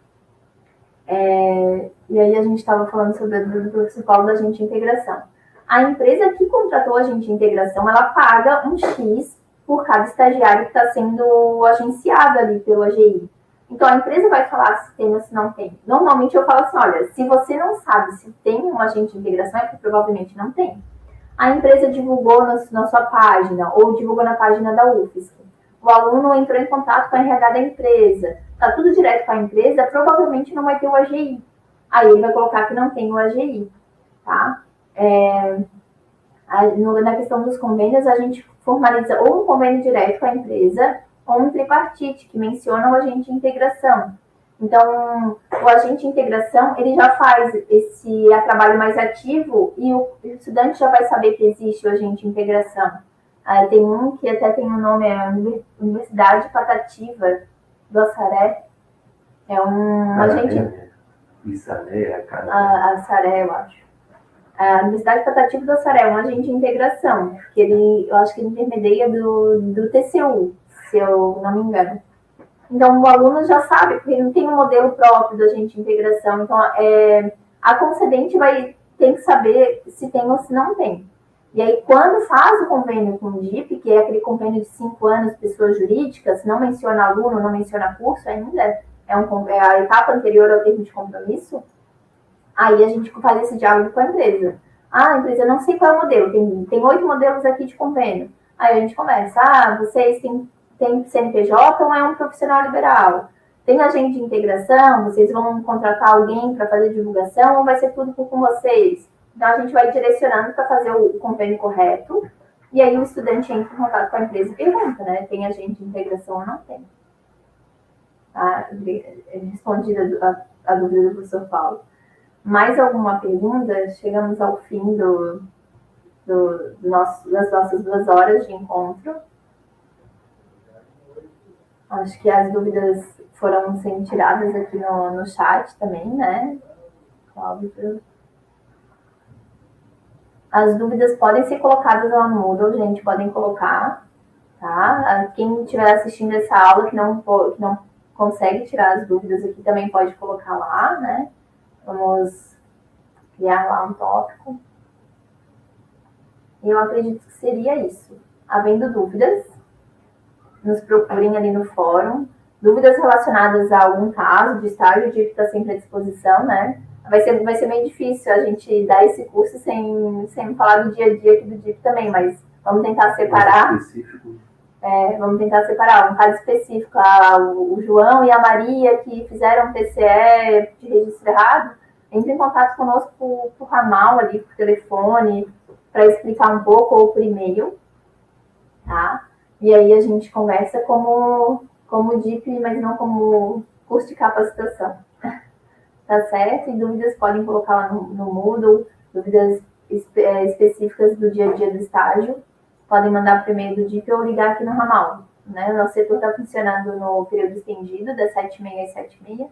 Speaker 2: E aí a gente estava falando sobre o protocolo da agente de integração. A empresa que contratou a agente de integração, ela paga um X por cada estagiário que está sendo agenciado ali pelo AGI. Então, a empresa vai falar se tem ou se não tem. Normalmente, eu falo assim, olha, se você não sabe se tem um agente de integração, é porque provavelmente não tem. A empresa divulgou na sua página, ou divulgou na página da UFSC. O aluno entrou em contato com a RH da empresa. Está tudo direto com a empresa, provavelmente não vai ter o AGI. Aí, ele vai colocar que não tem o AGI. Tá? Na questão dos convênios, a gente formaliza ou um convênio direto com a empresa, ou um tripartite, que menciona o agente de integração. Então, o agente de integração, ele já faz esse trabalho mais ativo e o estudante já vai saber que existe o agente de integração. Tem um que até tem um nome, é a Universidade Patativa do Assaré. É um agente...
Speaker 3: Assaré,
Speaker 2: Assaré, eu acho. A Universidade Patativa do Assaré é um agente de integração, que eu acho que ele intermedia do TCU, se eu não me engano. Então, o aluno já sabe, porque ele não tem um modelo próprio do agente de integração. Então, a concedente tem que saber se tem ou se não tem. E aí, quando faz o convênio com o DIP, que é aquele convênio de 5 anos, pessoas jurídicas, não menciona aluno, não menciona curso ainda, é a etapa anterior ao termo de compromisso, aí a gente faz esse diálogo com a empresa. A empresa, não sei qual é o modelo, tem 8 modelos aqui de convênio. Aí a gente conversa, vocês têm CNPJ ou é um profissional liberal? Tem agente de integração? Vocês vão contratar alguém para fazer divulgação ou vai ser tudo com vocês? Então, a gente vai direcionando para fazer o convênio correto e aí o estudante entra em contato com a empresa e pergunta, né? Tem agente de integração ou não tem? Tá? Respondida a dúvida do professor Paulo. Mais alguma pergunta? Chegamos ao fim das nossas 2 horas de encontro. Acho que as dúvidas foram sendo tiradas aqui no chat também, né? Cláudio. As dúvidas podem ser colocadas lá no Moodle, gente, podem colocar, tá? Quem estiver assistindo essa aula que não consegue tirar as dúvidas aqui também pode colocar lá, né? Vamos criar lá um tópico. E eu acredito que seria isso. Havendo dúvidas, nos procurem ali no fórum. Dúvidas relacionadas a algum caso de estágio, o DIP está sempre à disposição, né? Vai ser bem difícil a gente dar esse curso sem falar do dia a dia aqui do DIP também, mas vamos tentar separar. Vamos tentar separar um caso específico. O João e a Maria, que fizeram PCE de registro errado, entre em contato conosco por ramal ali, por telefone, para explicar um pouco, ou por e-mail, tá? E aí a gente conversa como DIP, mas não como curso de capacitação. Tá certo? E dúvidas podem colocar lá no Moodle, dúvidas específicas do dia a dia do estágio, podem mandar por e-mail do DIP ou ligar aqui no ramal. Né? O nosso setor está funcionando no período estendido, das 7h30 às 7h30.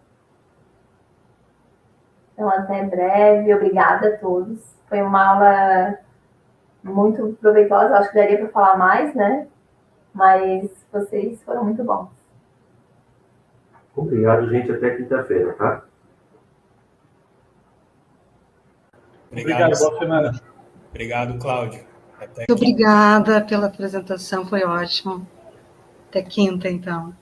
Speaker 2: Então, até breve. Obrigada a todos. Foi uma aula muito proveitosa. Acho que daria para falar mais, né? Mas vocês foram muito bons.
Speaker 3: Obrigado, gente. Até quinta-feira, tá?
Speaker 1: Obrigado, boa semana. Obrigado, Cláudio.
Speaker 11: Muito obrigada pela apresentação, foi ótimo. Até quinta, então.